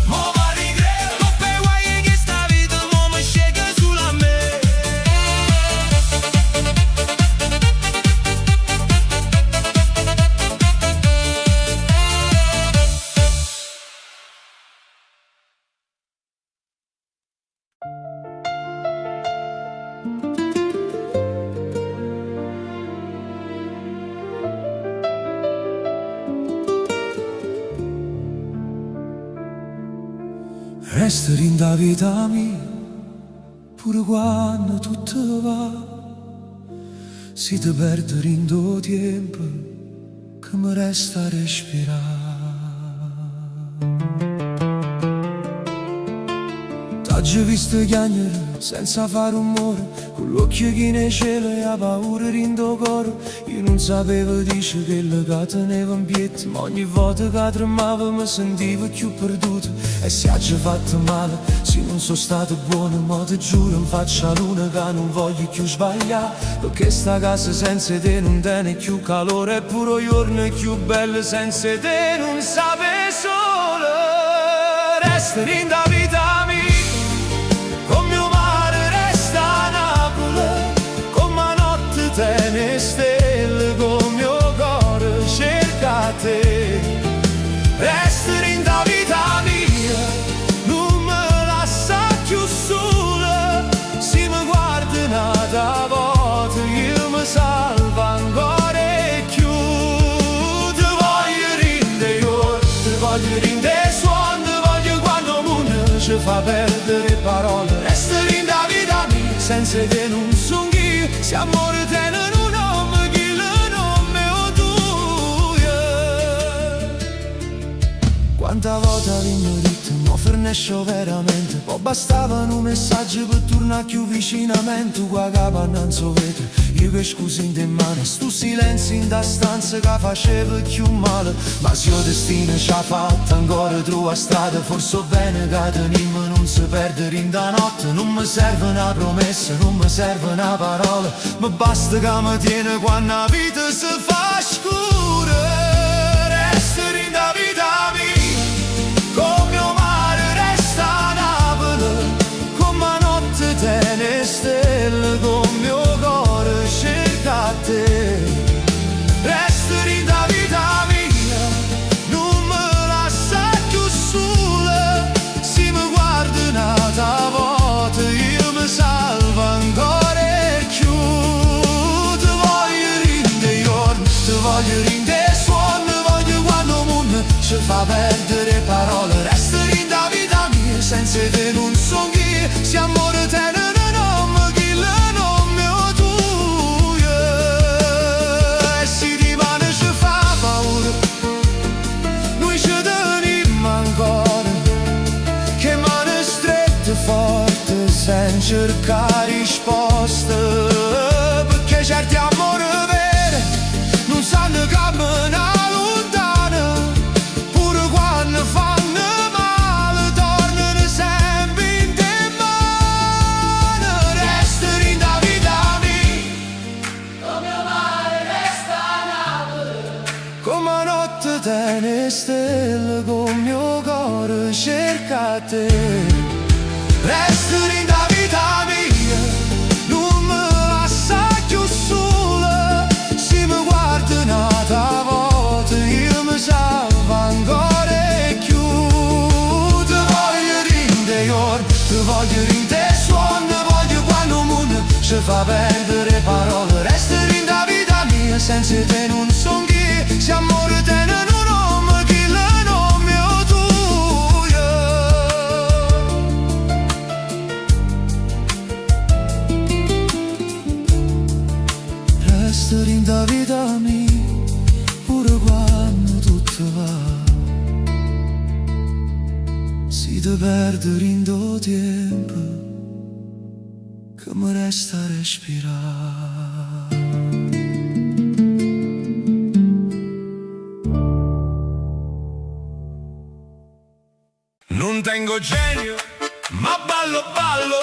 Mo m'arrighe, coppe guai che sta vita mo mi sceglie sulla me. Resta in da vita mia, pure quando tutto va. Si te perde in do tempo, che mi resta a respirare. T'ho visto piangere senza fare rumore, con l'occhio che ne cielo e la paura in do coro. Io non sapevo dice che le che tenevo in piedi, ma ogni volta che tremavo mi sentivo più perduto. E se ha già fatto male, se non sono stato buono, ma ti giuro in faccia a luna che non voglio più sbagliare. Perché sta casa senza te non tiene più calore, e pure i giorni più belli senza te non sape solo. Resta in da vita mia, con mio mare resta a Napoli, con ma notte tiene stelle, con mio cuore cerca te. Resta in da vita mia, non me lascia più sola, se mi guarda una volta io mi salvo ancora e più. Ti voglio rinde io, ti voglio rinde suono, ti voglio quando il mondo ci fa perdere parole. Resta in da vita mia, senza te non son io, se amore tiene un nome, chi il nome o tu. Quanta volta vigno detto, mo fernescio veramente, poi bastava un messaggio per tornare più vicinamente. Qua capa non so vetro, io che scusi in te mano, stu silenzio in da stanza che faceva più male. Ma se il destino ci ha fatto ancora trova strada, forse bene che tenimmo non si perdere in da notte. Non mi serve una promessa, non mi serve una parola, ma basta che mi tiene quando la vita si fa scura. Resta in da vita mia, con mio mare resta a Napoli, con ma notte tiene stelle, con mio cuore cerca te. Resta in da vita mia, non me lascia più sola, se mi guarda un'altra volta io mi salvo ancora e più. Ti voglio rinde giorno, ti voglio rinde suono, voglio quando il mondo ci fa perdere parole. Resta in da vita mia, senza te non son io, se amore tiene un nome, chi il nome o tu. E si rimane ci fa paura, noi ci teniamo ancora, che mani strette forte senza cercare risposte, perché certi amori te. Restare in da vita mia, non mi lascia più sola. Se mi guardi un'altra volta, io mi salvo ancora più. Ti voglio rindeor, ti voglio rinde suono, voglio quando il mondo ci fa perdere parole. Restare in da vita mia, senza te non son chi, se amore te non nome, chi le nome o tuo. Restare in da vita mia, pure quando tutto va. Si te perdere in do tempo che mi resta a respirare. Non tengo genio, ma ballo ballo.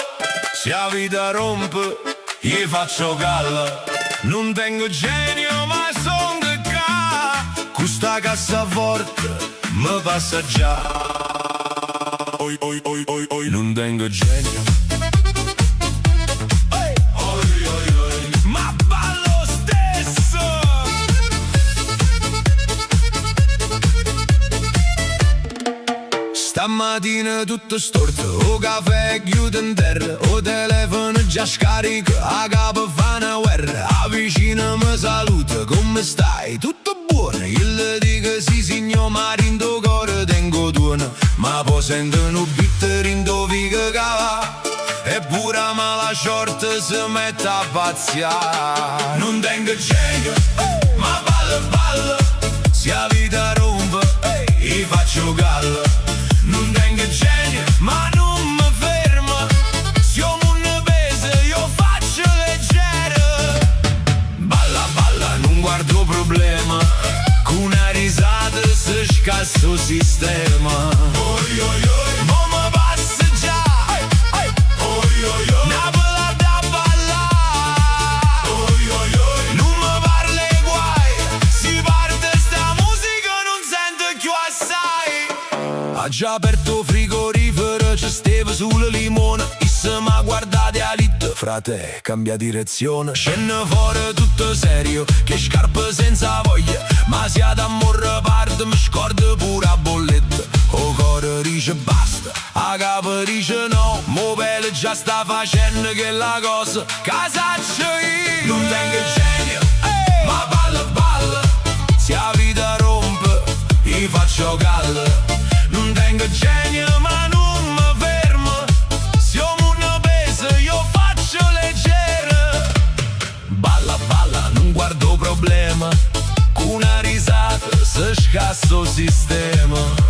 Se la vita rompe, gli faccio galla. Non tengo genio, ma son che ca. Questa cassaforte mi passa già. Oi, oi, oi, oi, oi. Non tengo genio, ma ballo stesso. Stamattina tutto storto, o caffè chiude in terra, o telefono già scarico, a capo fa una guerra. A vicino mi saluta, come stai? Tutto buono? Io le dico sì signor, ma rindo cuore tengo tuono. Ma poi sento un bitter rindo figa cava, e pure mala short si mette a pazziare. Non tengo genio, ma ballo ballo. Se la vita rompe, gli faccio galla. Non tengo genio, ma non mi fermo. Se io non peso, io faccio leggero. Balla, balla, non guardo problema. Con una risata si scassa il sistema. Oi, oi, oi, mo mi passa già. Oi, oi, oi, Napoli da ballare. Oi, oi, oi, non mi parli guai. Si parte sta musica, non sento più assai. Ha già aperto frigorifero, ci stava sulle limone. Issa m'ha guardate a lit, frate, cambia direzione. Scende fuori tutto serio, che scarpe senza voglia. Ma se ad amore parte, mi scordo pure a bolletta. O cuore dice basta, a capo dice no. Mo belle già sta facendo che la cosa casaccio io. Non tengo genio, ma ballo ballo. Se la vita rompe, gli faccio galla. Non tengo genio, ma non mi fermo. Se io non peso, io faccio leggero. Balla, balla, non guardo problema. Con una risata si scassa il sistema.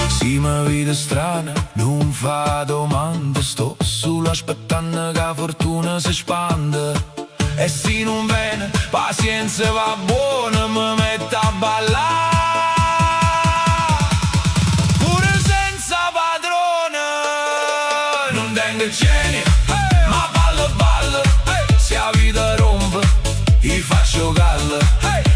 Sì, ma vita strana, non fa domande. Sto solo aspettando che la fortuna si espande. E se non viene, pazienza va buona, mi metto a ballare. Pure senza padrone. Non tengo genio, ma ballo ballo. Se la vita rompe, gli faccio galla.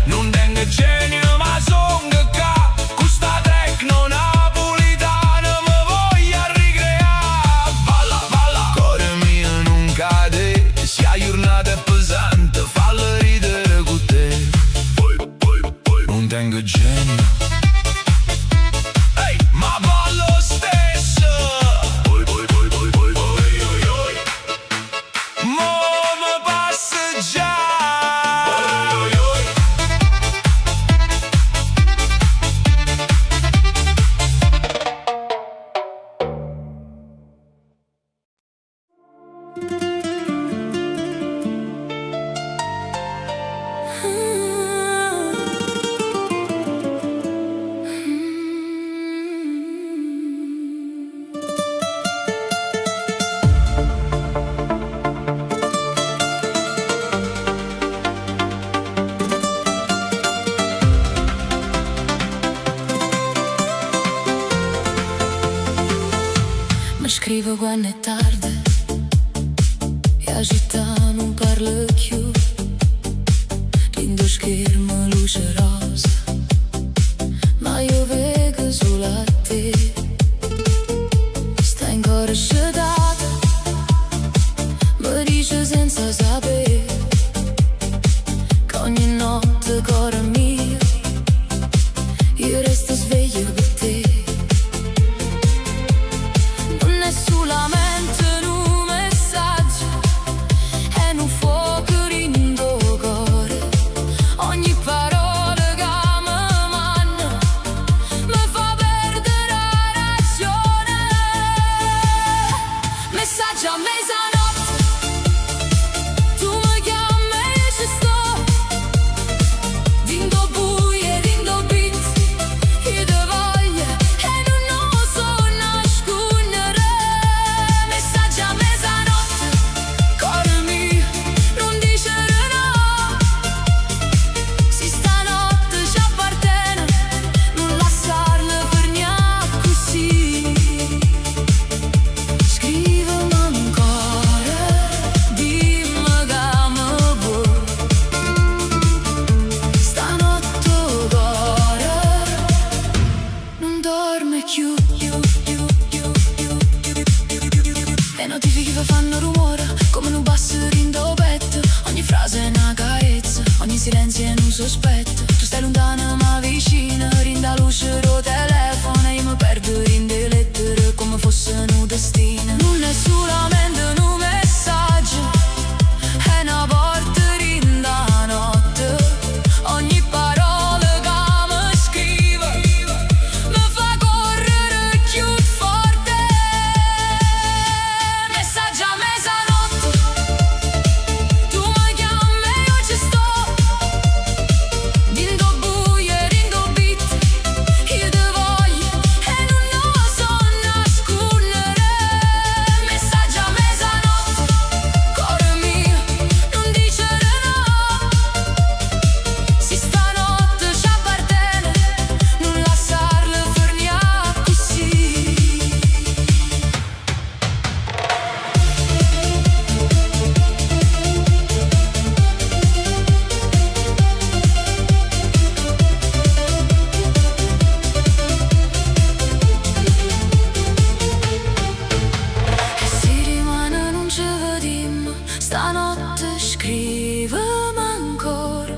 Non tengo genio, ma son che ca. Questa tecno napolitana mi voglio ricreare. Balla, balla, cuore mio non cade. Se la giornata è pesante, fallo ridere con te. Non tengo genio. agita non parla più, rindo schermo luce rosa, ma io vedo solo a te. Stai ancora sedata, mi dice senza sapere che ogni notte cuore mio io resto sveglio per te. Non è solamente un messaggio, è un fuoco in tuo cuore. Ogni parola che mi manna mi fa perdere la ragione. Messaggio a mezzanotte, tu mi chiami e ci sto. Dindo buie, dindo beat, io te voglio e non so nascondere. Messaggio a mezzanotte, cuore mio, non dicere no. Se stanotte ci appartiene, non lasciarla per niente così. Scrivimi ancora, dimmi che mi vuoi. Stanotte cuore non dorme più. Le notifiche che fanno rumore come un basso in tuo petto. Ogni frase è una carezza, ogni silenzio è un sospetto. Tu stai lontana ma vicina, rinda luce do telefono e io mi perdo in le lettere come fosse un destino. Non è solamente un messaggio, è una porta rinda notte. Ogni parola che mi scrive mi fa correre più forte. Messaggio a mezzanotte, tu mi chiami e io ci sto. Dindo buie, dindo beat, io te voglio e non so nascondere. Messaggio a mezzanotte, cuore mio, non dicere no. Se stanotte ci appartiene, non lasciarla per niente così. E se rimane non ci vediamo, stanotte scrivimi ancora.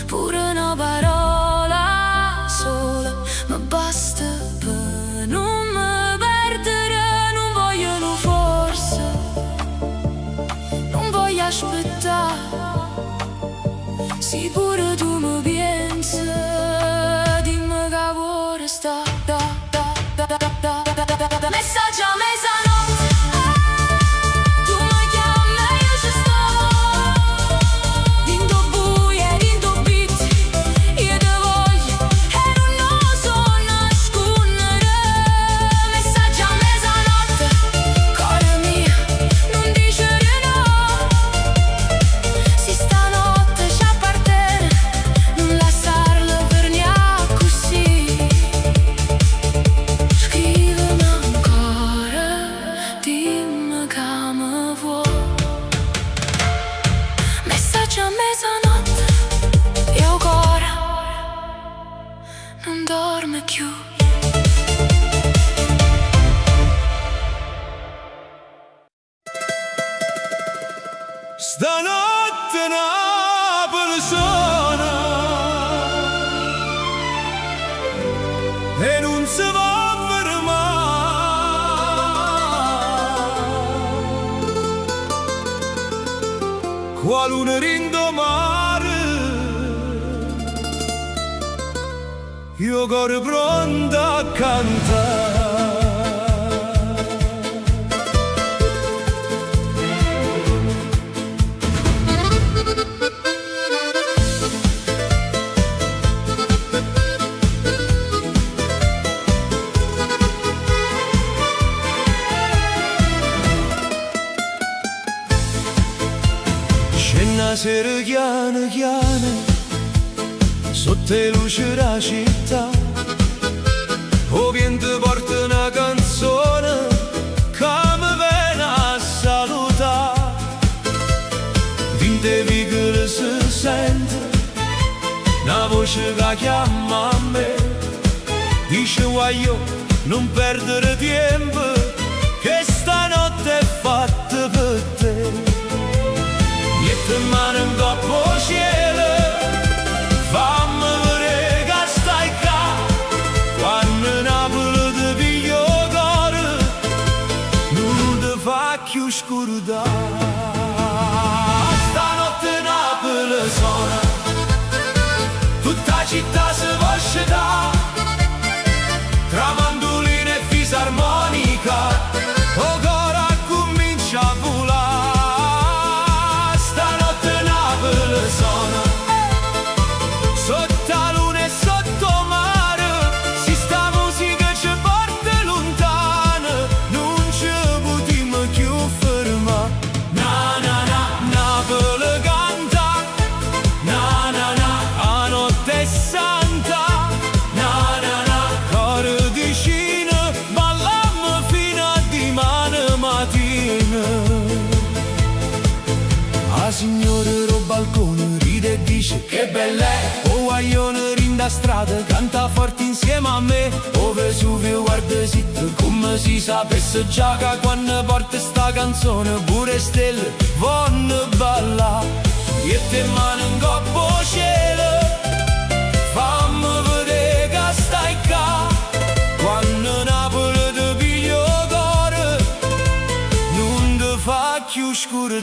Pure una parola sola mi basta per non mi perdere. Non vogliono forse, non voglio aspettare. Se pure tu mi pensi, dimmi che vuoi sta. Messaggio a mezzanotte, tu mi chiami e io ci sto. Dindo buie, dindo beat, io te voglio e non so nascondere. Messaggio a mezzanotte, cuore mio, non dicere no. Se stanotte ci appartiene, non lasciarla per niente così. Scrivimi ancora, dimmi che mi vuoi. Messaggio a mezzanotte, io cuore non dorme più. Stanotte una persona e non si va fermare. Qua luna rindomare, io cuore pronto a cantare. Scena sera chiana chiana, sotto le luci della città, o vento porta una canzone che mi viene a salutare. devi che si sente una voce che chiama a me, dice guaglio non perdere tempo che stanotte è fatta per te. Mette mano in coppa al cielo, fammi vedere che stai qua, quando Napoli ti piglio cuore non ti fa più scuro. Stanotte Napoli suona, tutta la città si va scendere, tra mandolina e fisarmonica, o cora comincia a volare. Stanotte Napoli suona, sotto la luna e sotto mare, si sta musica ci porta lontano, non ci potremo più fermare. Na na na, Napoli canta, na na na, a notte è santa, na na na, coro vicino, ballammo fino a dimani mattina. La signora ro balcone ride e dice che bella è, o guaglione rinda strada canta forte insieme a me, o Vesuvio guarda zitto come si sapesse già che quando porta sta canzone pure stelle vanno balla. E te mano in coppa al cielo, fammi vedere che stai qua, quando Napoli ti piglio cuore non ti fa più scuro.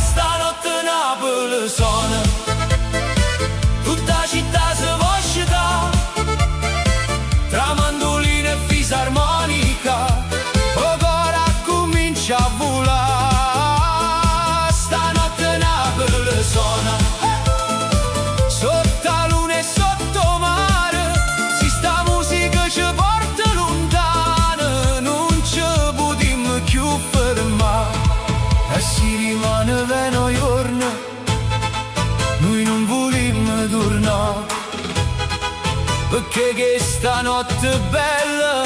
Stanotte Napoli suona, tutta la città si va scendere, tra mandolina e fisarmonica, o cora comincia a volare. Stanotte Napoli suona, sotto la luna e sotto mare, si sta musica ci porta lontano, non ci potremo più fermare. E si rimane veno giorno, noi non vogliamo tornare, perché che stanotte bella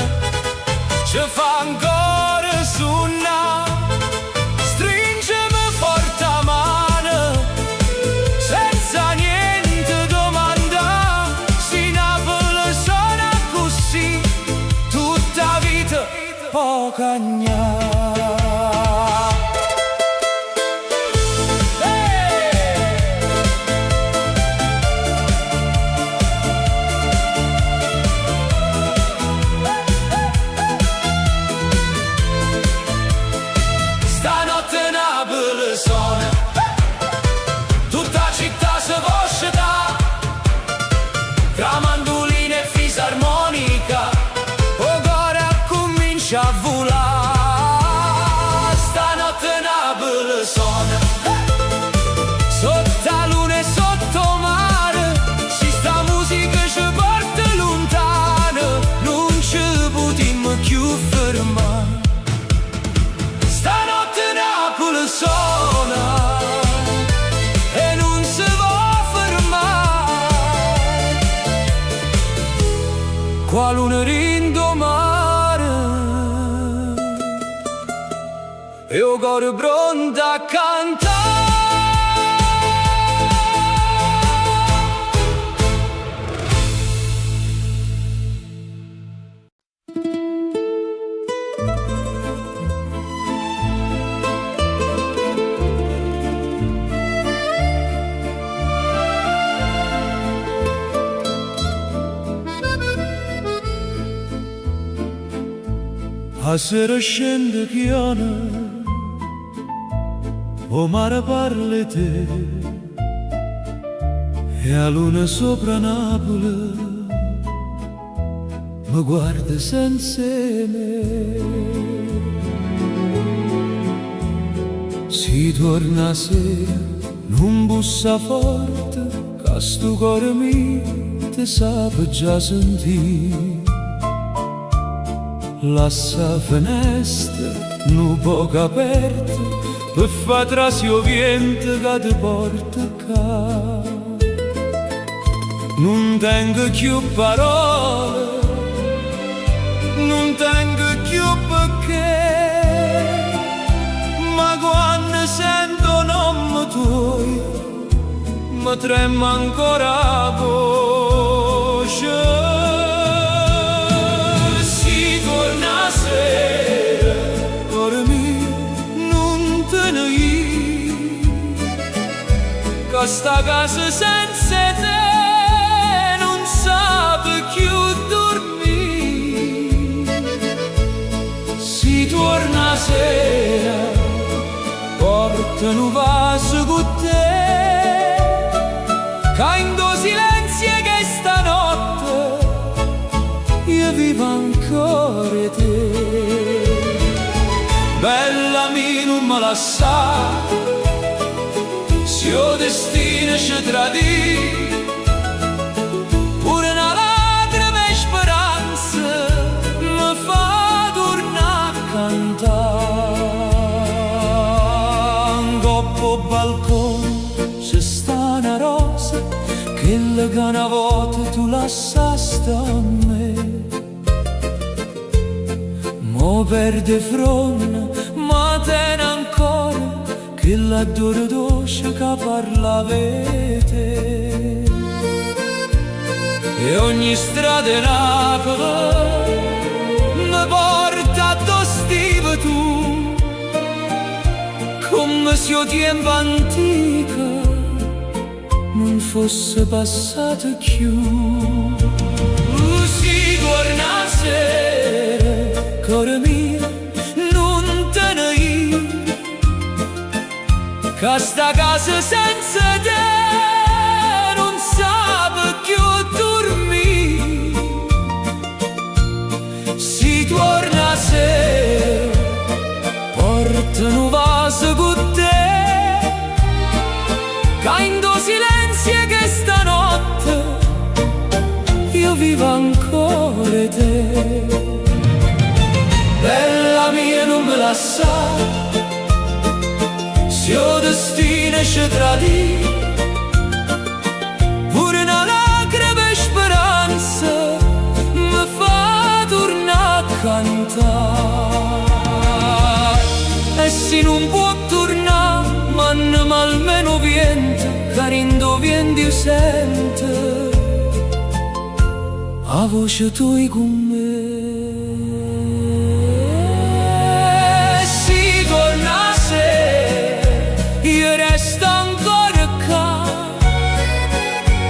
ci fa ancora suonare. Stringimi forte a mano, senza niente domanda, si Napoli suona così, tutta vita poca gnà. Stanotte Napoli suona, tutta la città si va scendere, tra mandolina e fisarmonica, o cora comincia a volare. Stanotte Napoli suona, sotto la luna e sotto mare, si sta musica ci porta lontano, non ci potremo più fermare. Stanotte Napoli suona e non si va fermare, qua luna rindomare e o cuore pronto a cantare. A sera scende piano, o mare parli te, e a luna sopra Napoli mi guarda senza me. Si torna a sera, non bussa forte, che sto cuore mio ti sape già sentire. Lassa finestra, un poco aperta, per fa trasio vento che ti porta qua. Non tengo più parole, non tengo più perché, ma quando sento mi trema ancora la voce. Si torna sera, cuore mio, non te ne ir, che sta casa senza te non sa più dormire. Si torna sera, portano vaso con te, che in do silenzio che stanotte io vivo ancora te. Bella mia non me la sa, se il destino ci tradì, pure una lacrima e speranza mi fa tornare a cantare. Coppo balcone c'è sta una rosa, quella che una volta tu lasciasti a me. Mo perde fronte, ma tiene ancora quella dura dolce che parla te. E ogni strada in Napoli mi porta dove stivi tu, come se il tempo antico non fosse passato più. Si torna sera, cuore mio, non te ne ir, che sta casa senza te non sa più dormire. Si torna sera, portano vaso con te, che in do silenzio che stanotte io vivo ancora te. Bella mia non me la sa, se il destino ci tradì, pure una lacrima e speranza mi fa tornare a cantare. E se non può tornare, ma almeno viene, carindo vieni sente a voce tua con me. Si torna sera, io resto ancora qua,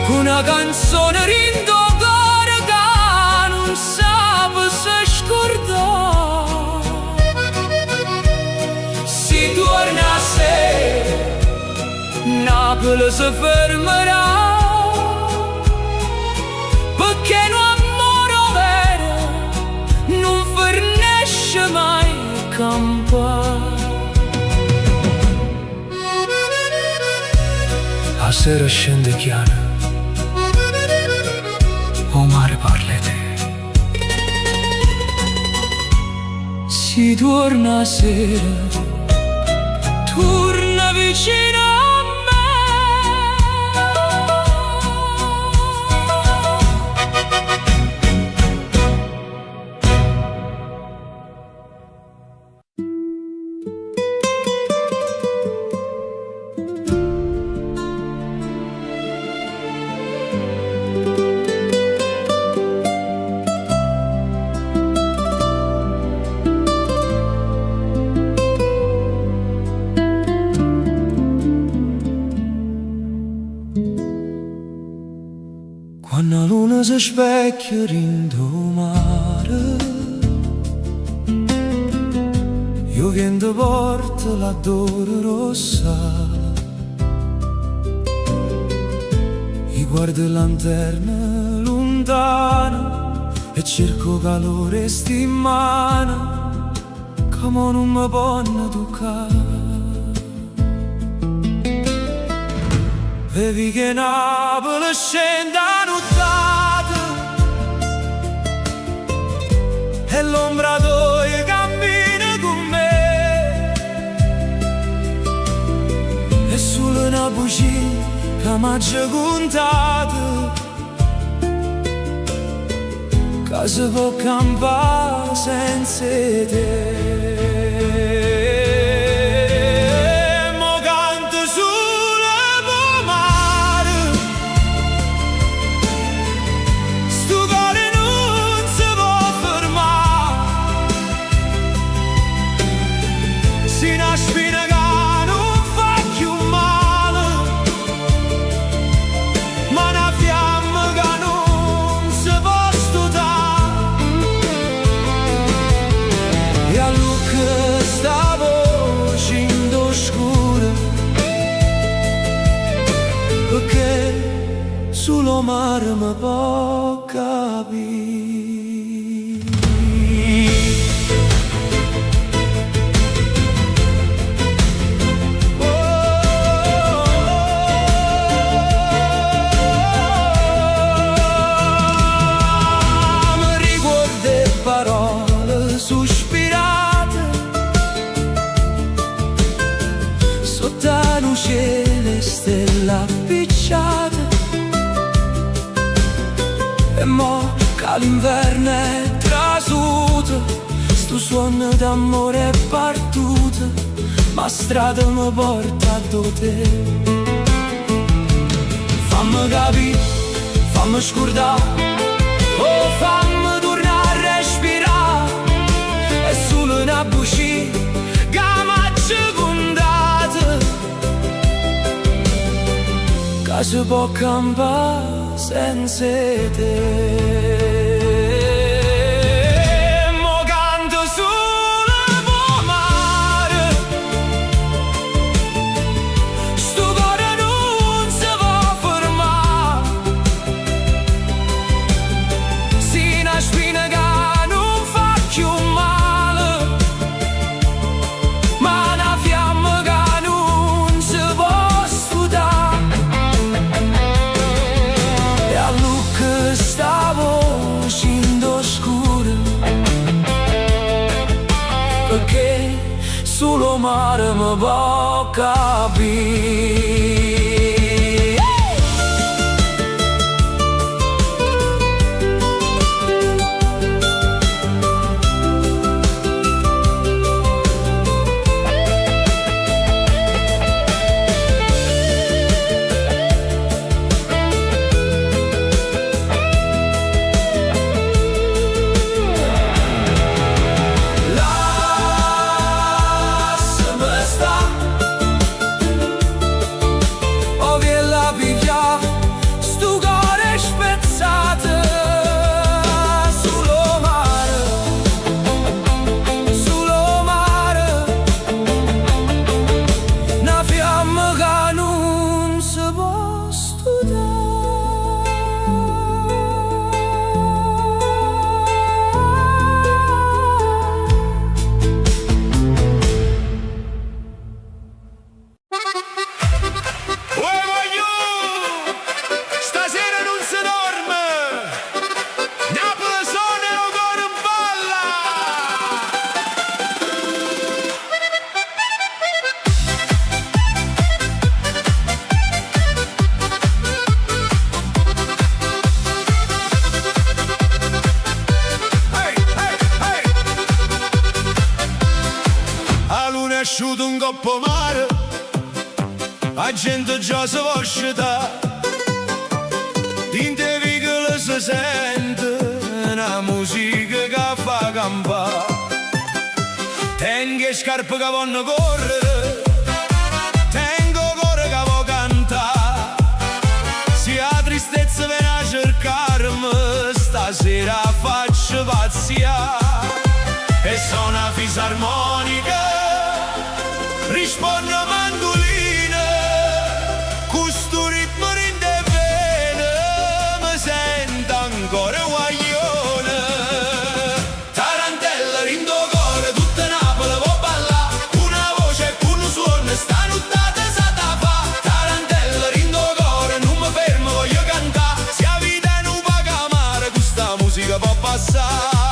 con una canzone rindo cuore che non sa se scordare. Si torna sera, Napoli si fermerà, perché un amore vero non finisce mai a campare. La sera scende chiara, o mare parla te. Si torna sera, torna vicino a me. Quando la luna si specchia rindo mare, io vento porta la dore rossa, io guardo lanterna lontana e cerco calore sti mano, come non mi può toccare. Vedi che Napoli scende a nottata e l'ombra tua cammina con me, e solo una bugia che m'ha già contata, che si può campare senza te. Mo canto sulle pomare mare mi può capire. Mi ricordo parole sospirate sotto la luce le stelle appicciate. E mo' che l'inverno è trasuto, sto suono d'amore è partito, ma strada mi porta da te. Fammi capire, fammi scordare, oh fammi tornare a respirare. È solo una buccia che m'ha circondata, che si può campare senza te. Mo canto solo per mare, sto cuore non si può fermare. Si una spina che non fa più male, ma una fiamma che non si può sfruttare. Stavo uscendo scuro, perché solo mare mi può capire. Asciutto un coppo mare, la gente già si può sciutare, dinte vicole si sente una musica che fa campare. Tengo scarpe che vanno correre, tengo cuore che può cantare. Se la tristezza viene a cercarmi, stasera faccio pazziare. E suona fisarmonica, risponde mandolina, questo ritmo rinde bene, mi sento ancora guaglione. Tarantella rindo cuore, tutta Napoli può ballare, una voce con un suono, sta nottata sa da fa. Tarantella rindo cuore, non mi fermo, voglio cantare, se la vita non va a camare, questa musica può passare.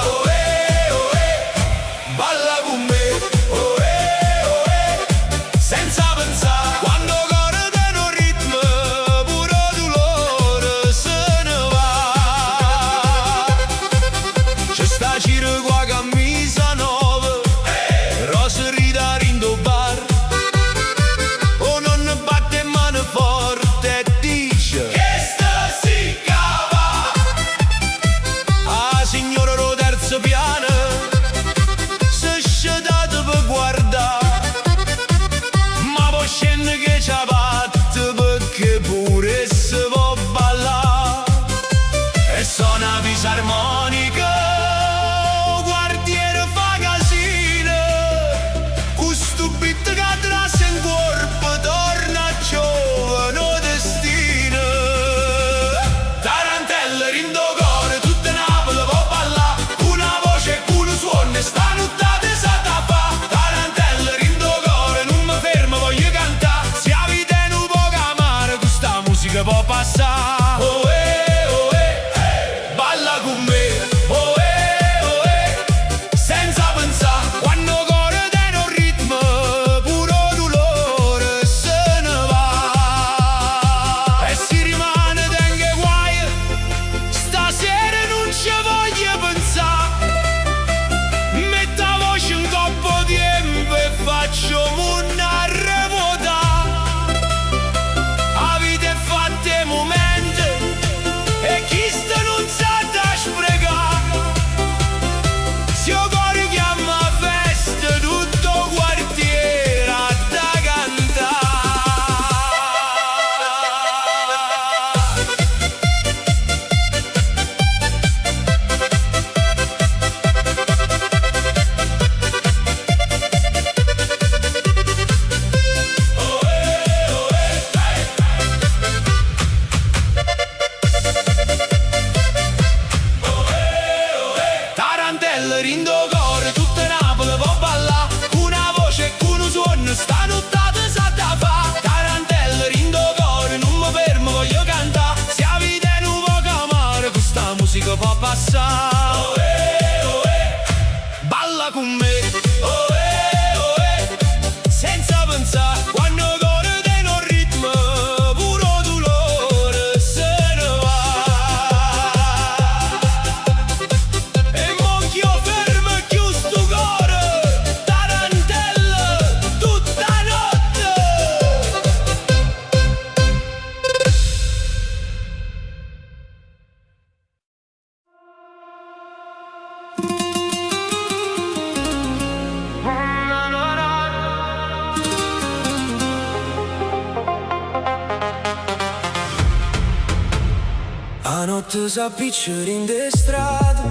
Stanotte s'appicciano in de strade,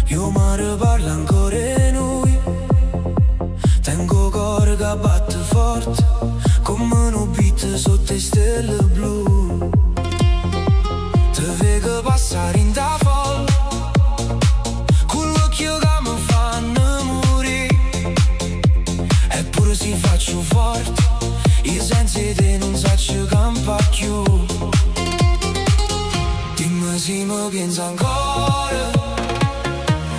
io mare parla ancora e noi. Tengo cuore che batte forte, come un beat sotto le stelle blu. Te vedo passare in da folla, con l'occhio che mi fanno morire. Eppure si faccio forte, io senza te non saccio campa più. Dimmi se mi pensa ancora,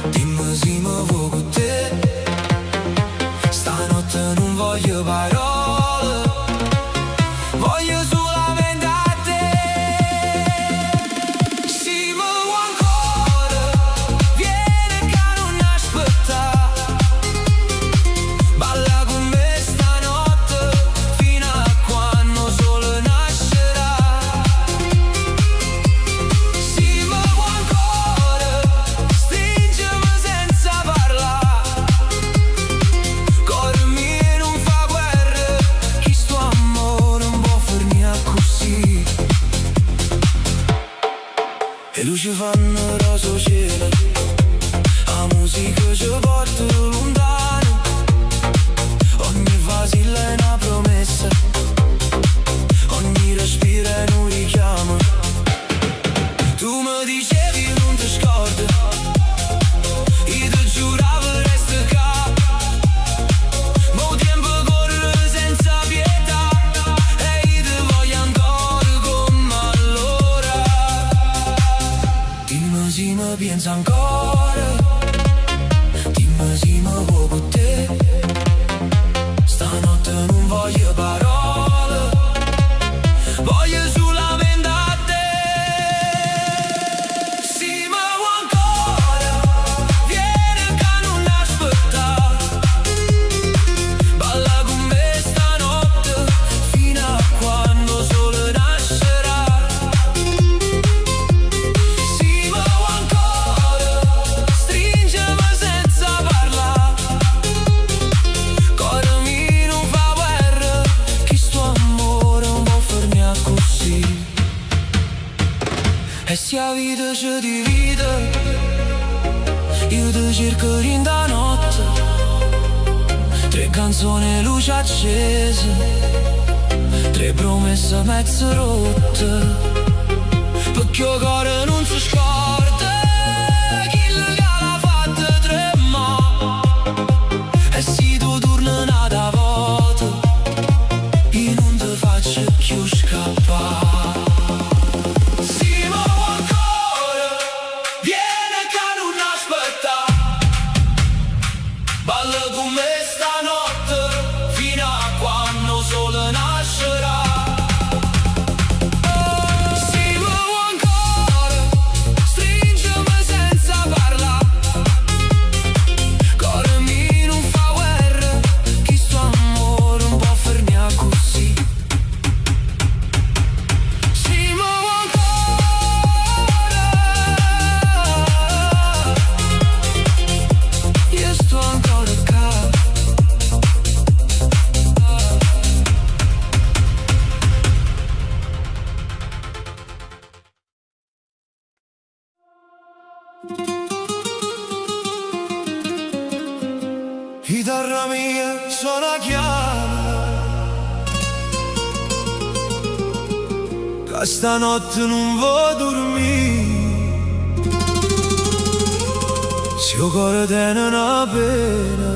dimmi se mi vuoi con te. Stanotte non voglio parole, voglio solamente a te. Se mi vuoi ancora, vieni che non aspetta. Balla con me stanotte, fino a quando il sole nascerà. Se mi vuoi ancora, stringimi senza parlare. Cuore mio non fa guerra, chi sto amore non può farmi così. E luci fanno rosa cielo, la musica ci porta lontano. Ogni vasilla è una promessa, ogni respiro è un richiamo. Tu mi dicevi non ti scordi, io ti giuravo resta qua. Mo' tempo corre senza pietà, e io ti voglio ancora come allora. Dimmi se mi pensa ancora, dimmi se mi vuoi con te. Stanotte non voglio parole, voglio solamente a te. Se mi vuoi ancora, vieni che non aspetta. Balla con me stanotte, fino a quando il sole nascerà. Se mi vuoi ancora, stringimi senza parlare. Cuore mio non fa guerra, chi sto amore non può farmi così. E se la vita ci divide, io ti cerco in da notte. Tre canzoni, luci accese, tre promesse mezzo rotte. Perché il cuore non si scorda, chi l'ha fatta tremare. E se tu torni un'altra volta, io non ti faccio più scappare. Se mi vuoi ancora, vieni che non aspetta. Balla con me stanotte, fino a quando il sole nascerà. Se mi vuoi ancora, stringimi senza parlare. Cuore mio non fa guerra, chi sto amore non può farmi così. Se mi vuoi ancora, io sto ancora qua. Chitarra mia suona chiara, che stanotte non vuoi dormire. Se il cuore tiene una pena,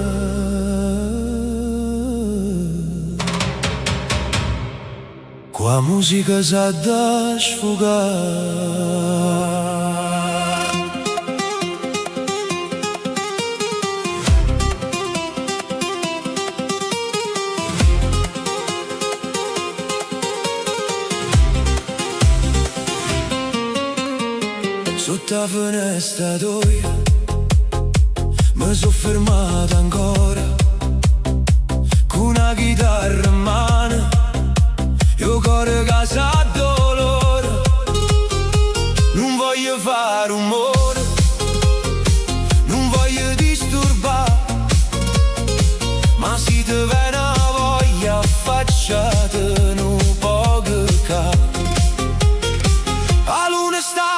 qua musica sa da sfogare. Sotto la finestra tua mi sono fermato ancora, con una chitarra in mano, io cuore che sa dolore. Non voglio fare rumore, non voglio disturbare, ma se ti viene voglia affacciate un po' che ca. A luna sta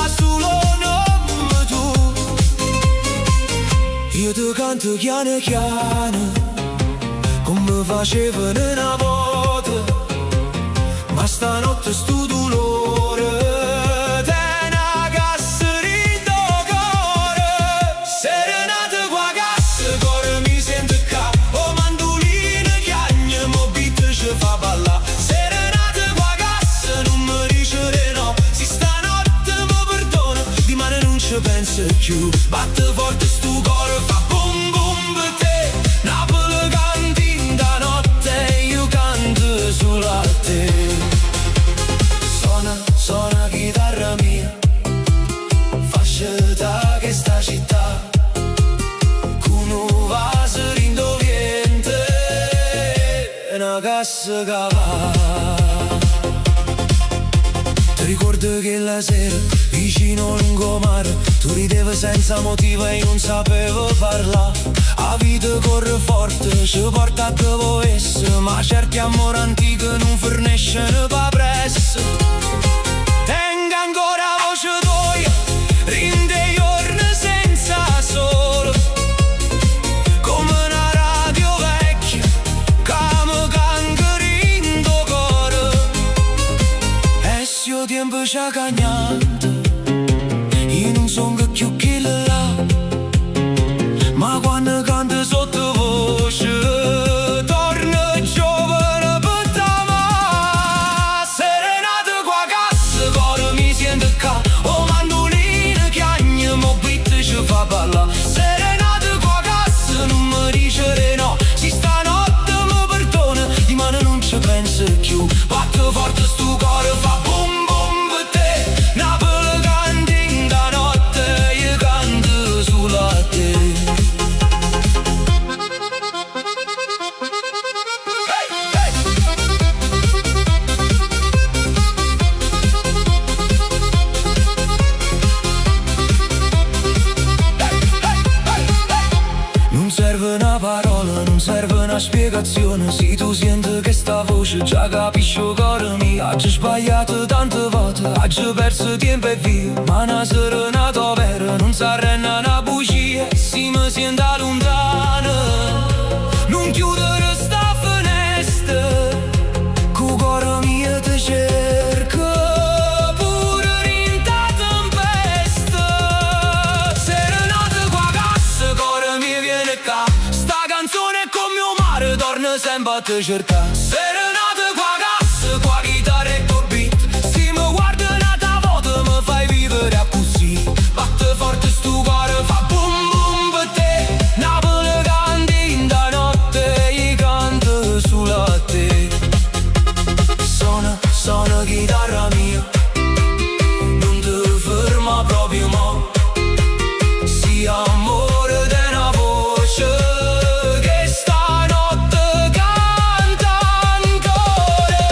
fa solo nome tu. Io ti canto piano piano, come facevano una volta, ma stanotte sto dolore te na cassa rindo cuore. Serenate qua cassa, cuore mi sente ca, o mandolino chiagna, mo beat ci fa ballare. Serenate qua cassa, non mi dice di no, si stanotte mi perdona, di mano non ci penso più. Batte forte sto cuore, fa bum bum per te, Napoli canti da notte, io canto solo a te. Suona chitarra mia, fascetta che sta città, con un vaso rindoviente e una cassa che va. Ti ricordo che la sera, vicino al lungomare, tu ridevi senza motivo e non sapevo parlare. La vita corre forte, ci porta a dove esse, ma certi amori antichi non forniscono pa presso. Tenga ancora voce tua, rinde giorni senza sole, come una radio vecchia, che mi canta rindo cuore. E se il tempo ci ha cagnato, io non sono più che là, ma quando canto sottovoce torno giovane per t'amare. Serenate qua cassa, cuore mi sente ca, o mandolino chiagna, mo beat ci fa ballare. Serenate qua cassa, non mi dice di no, si stanotte mi perdona, di mano non ci penso più. Batte forte sto cuore, fa bum bum per te, Napoli canti da notte, io canto solo a te. Non serve una parola, non serve una spiegazione, se tu senti che sta voce già capisci il cuore mio. Oggi sbagliato tante volte, oggi perso tempo e via, ma una serenata vera non s'arrenna una bugia. Se mi sento lontano, non chiudere sta finestra, cu cuore mio ti cerca, pure in ta tempesta. Serenate qua cassa, cuore mi viene ca, sta canzone è come un mare, torna sempre a te cercare. Serenate qua cassa, qua chitarra e col beat, se mi guardi un'altra volta mi fai vivere a così. Batte forte sto cuore, fa bum bum per te, Napoli canti da notte, io canto solo a te. Suona chitarra mia, non ti ferma proprio mo, si amore di una voce che stanotte canta ancora.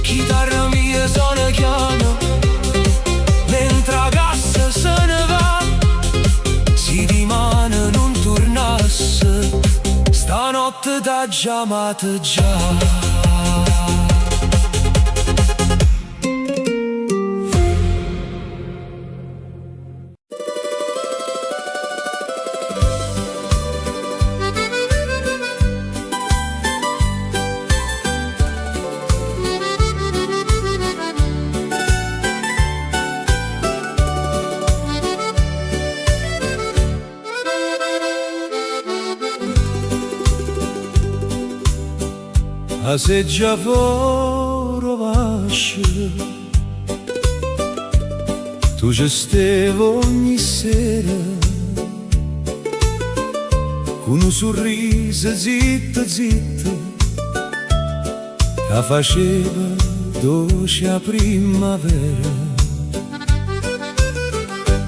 Chitarra mia suona piano, mentre la cassa se ne va, si di mano non tornasse, stanotte t'ha chiamato già. A se già provasse, tu ci stevi ogni sera, con un sorriso zitto zitto, che faceva dolce a primavera.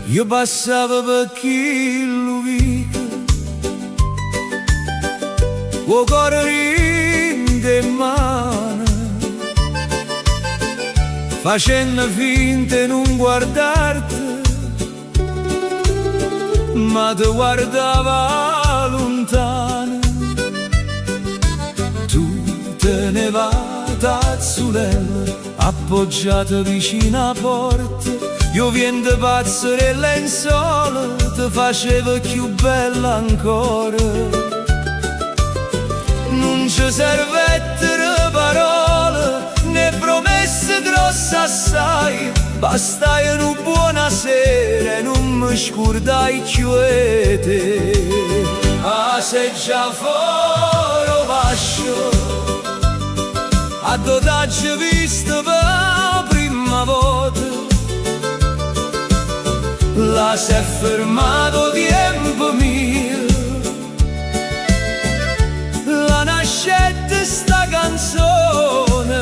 Io passavo per chi lo vide, o cuore in mano, facendo finta di non guardarti, ma ti guardava lontano. Tu te ne vai da Zulella appoggiata vicino a porta, io vien pazzo e lenzuola, ti faceva più bella ancora. Non ci servettero parole, né promesse grosse assai, bastai una buona sera e non mi scordai più e te. Ah, se già foro vascio, a dotaggio visto per la prima volta, là si è fermato tempo mio, la nascette sta canzone.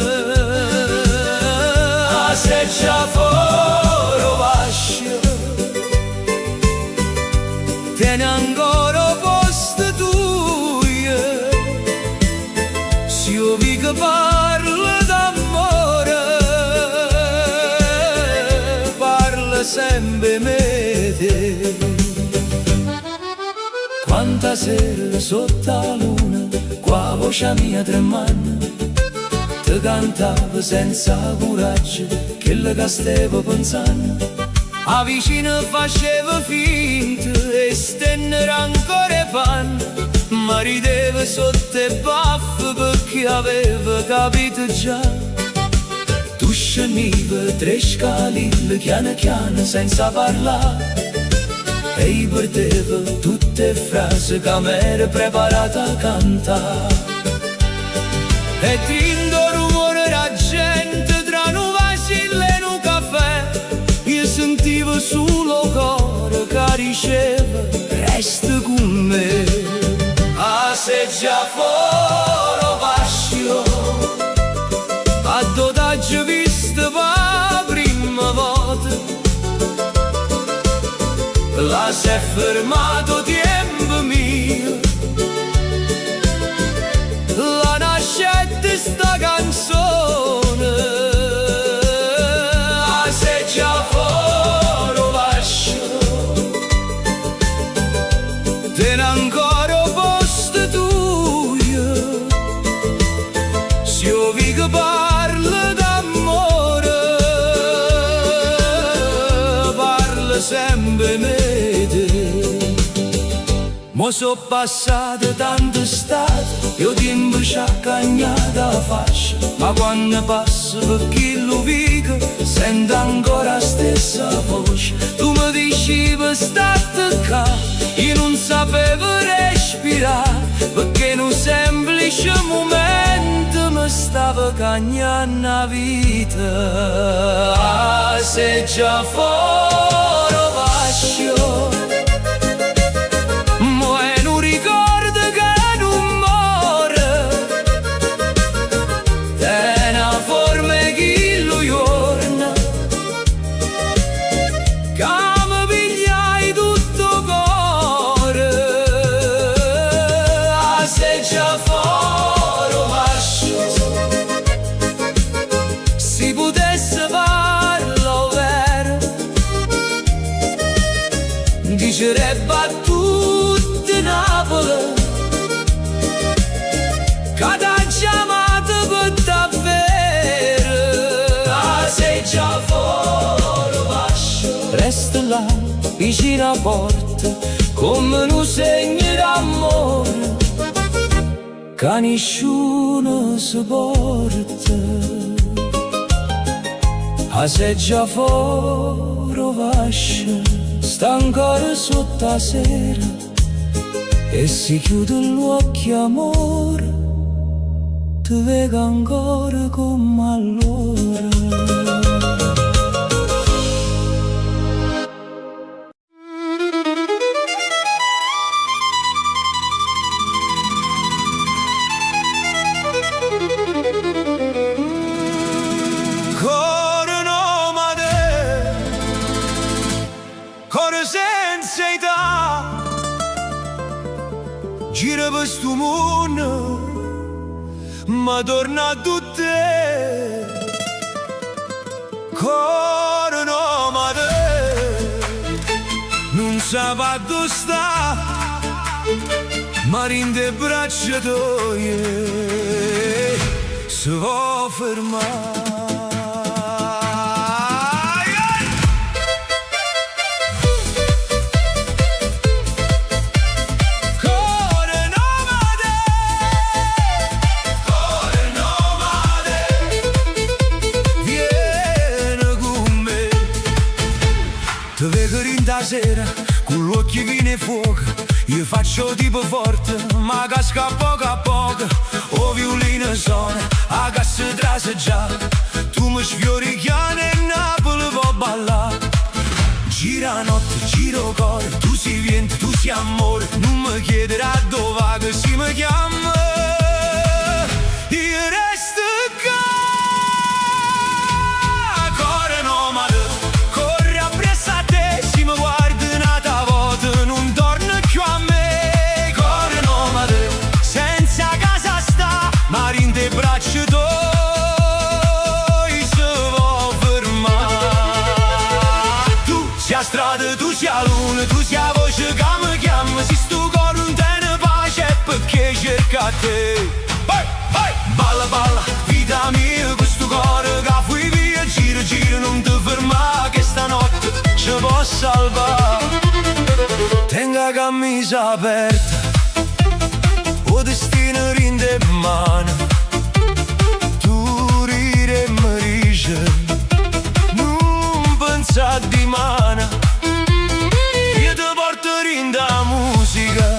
Ah, se già foro vascio, tieni ancora posto tu, se io vi che parla d'amore, parla sempre me te. Quanta sera sotto la luna, qua voce mia tremando, ti cantavo senza coraggio, quello che stavo pensando. A vicino faceva finta e stennero ancora i panni, ma rideva sotto i baffi perché aveva capito già. Tu scendiva 3 scalini piano piano senza parlare, e ripeteva tutte frasi che mi ero preparata a cantare. E dentro rumore la gente tra un vasillo e un caffè, io sentivo solo cuore che diceva resta con me. Ah, se già foro vascio, a dotaggio visto per la prima volta, là si è fermato tempo mio, la nascette sta canzone. Ah, se già foro vascio, tieni ancora posto tu, se io vi che parla d'amore, parla sempre me. Mo so passate tante stati, io tempo ci ha cagnato la faccia, ma quando passo per chi lo vive, sento ancora la stessa voce. Tu mi dici per stare qua, io non sapevo respirare, perché in un semplice momento mi stava cagnando la vita. Ah, se già foro vascio, dicerebbe a tutti Napoli che t'ha chiamato per davvero. Ah, sei già fuori vascio, resta là vicino alla porta come un segno d'amore che nessuno si porta. Ah, sei già fuori vascio, sta ancora sotto la sera e si chiude gli occhi amore, ti vedo ancora come allora. Cuore senza età, gira per sto mondo, ma torna a tutte. Cuore nomade, non sa dove sta, ma rinde braccia tue, si può fermare. stasera, con gli occhi pieni e fuoco, io faccio tipo forte, ma casca a poco. O violino suona, a cassa trase già, tu mi sfiori chiane e Napoli può ballare. Gira notte, giro cuore, tu sei vento, tu sei amore, non mi chiederà dove che si mi chiama. Io resto qua, cuore nomade, corre appresso a te, si mi guarda un'altra volta, non torna più a me. Cuore nomade, senza casa sta, ma in te braccia tuoi si può fermare. Tu sei a strada, tu sei a luna, tu sei a voce che mi chiama, se sto cuore non te ne pace perché cerca te. Balla, balla, vita mia, questo cuore che fui via, gira, gira, non ti fermare, che stanotte ci può salvare. Tenga la camisa aperta, o destino rinde in mano, tu ride e mi dice, non pensa di mana, io ti porto rinde la musica.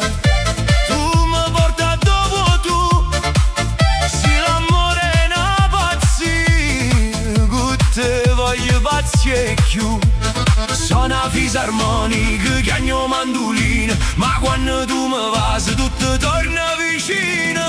Suona fisarmonica, chiagno mandolina, ma quando tu mi vas tutto torna vicino.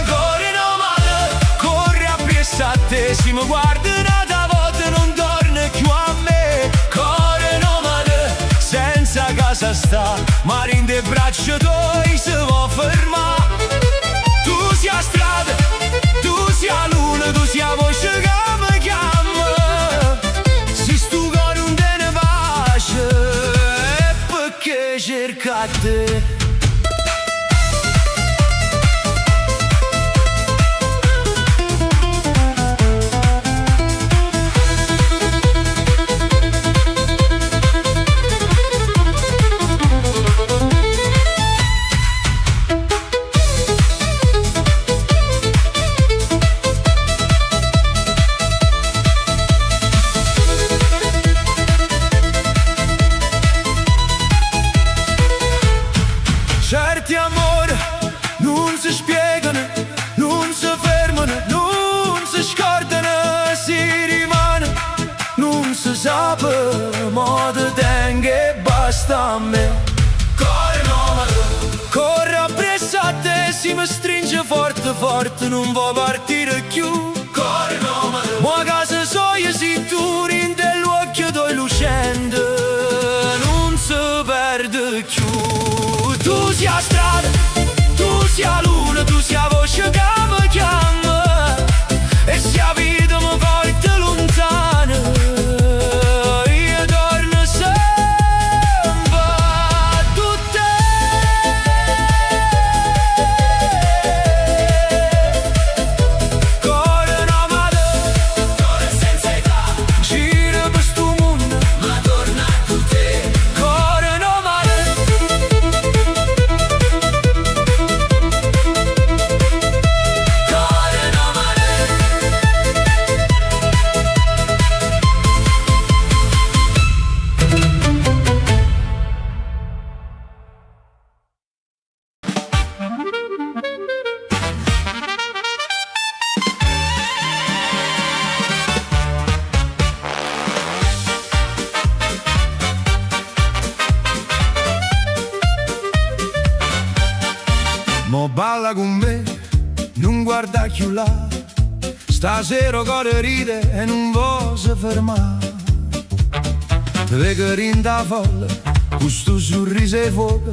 Corri nomade, corri appresso a te, se mi guarda un'altra volta non torna più a me. Corri nomade, senza casa sta, ma in te braccia tuoi si può fermare. Tu sei a strada, tu sei a luna, tu sei a voce che mi chiama. Cerca te. Certi amori non si spiegano, non si fermano, non si scordano, si rimane, non si sa modo tengo e basta a me. Corre nomade, corre appresso a te, si mi stringe forte forte, non vuoi partire più. Corre nomade, ma casa soia si tu rinde l'occhio doi lucente, non si perde più. Tu sei a strada, tu sei a luna, tu sei a voce che mi chiama, e se la vita mi porta lontana, io torno sempre a te. Cuore nomade, cuore senza età, gira per sto mondo, ma torna a te. Cuore nomade, mo balla con me, non guarda più là, stasera cuore ride e non vuoi fermare. Te vedo rinda folle, questo sorriso e fuoco,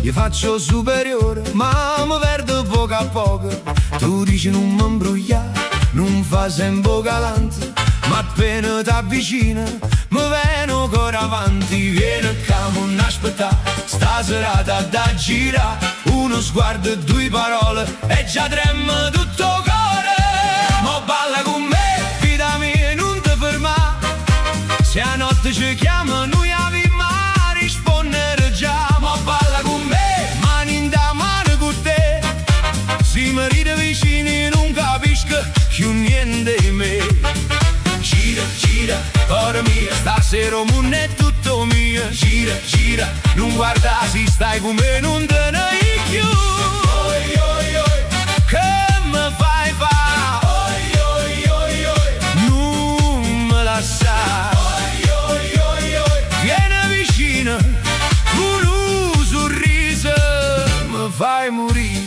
io faccio superiore, ma mi perdo poco a poco. Tu dici non mi imbrogliare, non fa sempre galante, ma appena t'avvicina mi viene ancora avanti. Vieni qua, non aspettare, sta serata da girare, uno sguardo e due parole e già trema tutto cuore. Mo balla con me, vita mia, non ti fermare, se a notte ci chiama noi avviamo a rispondere già. Mo balla con me, mani in da mano con te, si mi ride vicini non capisco più niente di me. Gira, gira, cuore mio, stasera monete gira, non guarda si stai come non te ne più. Oi oi oi, che mi fai fa? Oi oi oi oi, non me lasciare. Oi oi oi oi, vieni vicino, con un sorriso mi fai morire.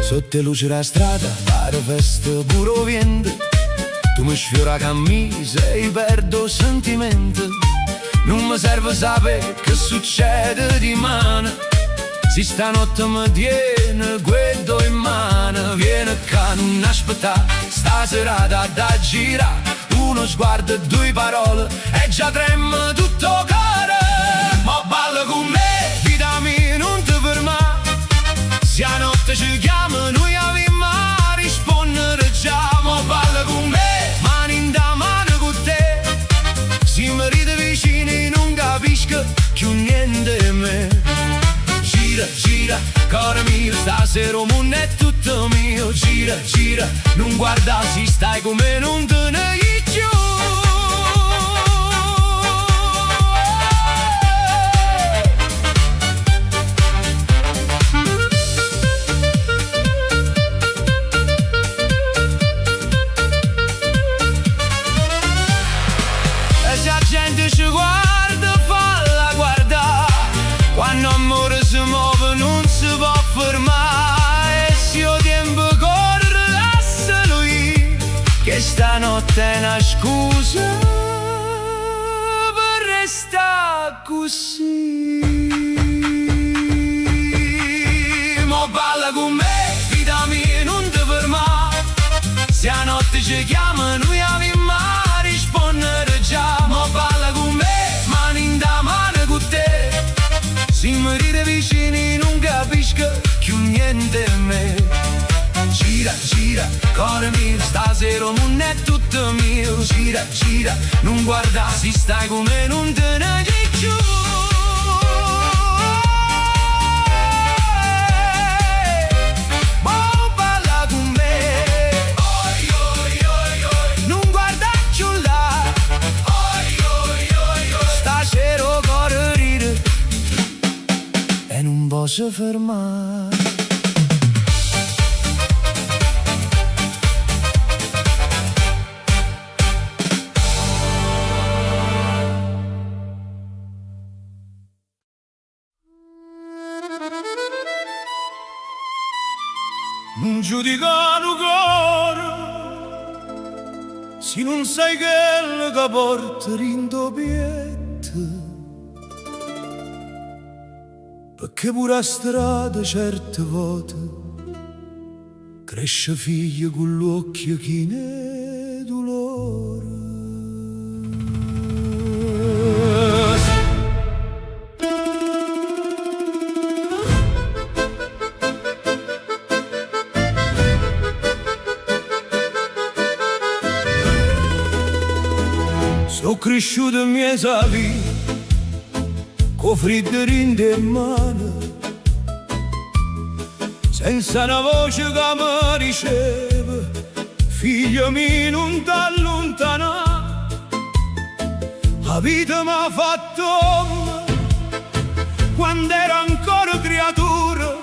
Sotto le luci della strada, pare festa pure vento. Tu mi sfiora camisa e perdo sentimento. Non mi serve sapere che succede di mano. Se stanotte mi tiene guardo in mano. Viene che non aspetta sta serata da girare. Uno sguardo e due parole e già trema tutto cuore. Ma balla con me, vita mia non ti ferma. Se a notte ci chiama noi abbiamo a rispondere già. Ma balla con me, mani in da mano con te. Se mi ride vicini non capisco più niente di me. Gira, gira, cuore mio, stasera il mondo è tutto mio. Gira, gira, non guarda se stai come non te ne più. Gente ci guarda, falla guardare. Quando amore si muove non si può fermare. E se il tempo corre lascialo ir, che stanotte è una scusa per restare così. Ma balla con me, vita mia non ti fermare. Se a notte ci chiama noi abbiamo a rispondere già. Ma balla con me, mani in da mano con te. Se mi ride vicini non capisco più niente di me. Gira, gira, cuore mio, stasera il mondo è tutto mio. Gira, gira, non guarda se stai come non te ne più. Posso fermare. Non giudicano cuore se non sai quello che porta rindobietto. Perché pure a strada certe volte cresce figlio con l'occhio che ne dolore. Sono cresciuto in mezzo vita con freddo rinde in mano, senza una voce che mi diceva figlio mio non t'allontanare. La vita mi ha fatto uomo quando ero ancora creatura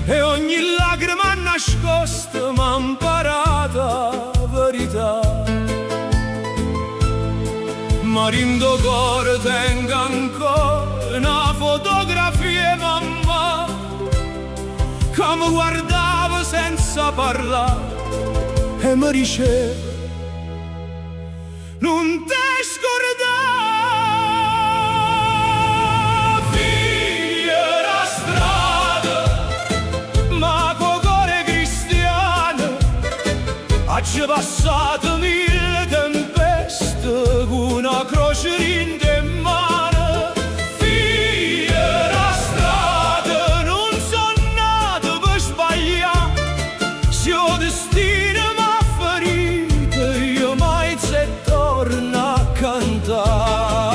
e ogni lacrima nascosta mi ha imparato la verità. Ma rindo cuore tengo ancora una fotografia di mamma che mi guardava senza parlare e mi diceva non ti scordare figlia la strada ma con cuore cristiano oggi passato mille tempeste con una croce in mano. Figlia la strada non sono nato per sbagliare, se il destino m'ha ferito io mai se torno a cantare.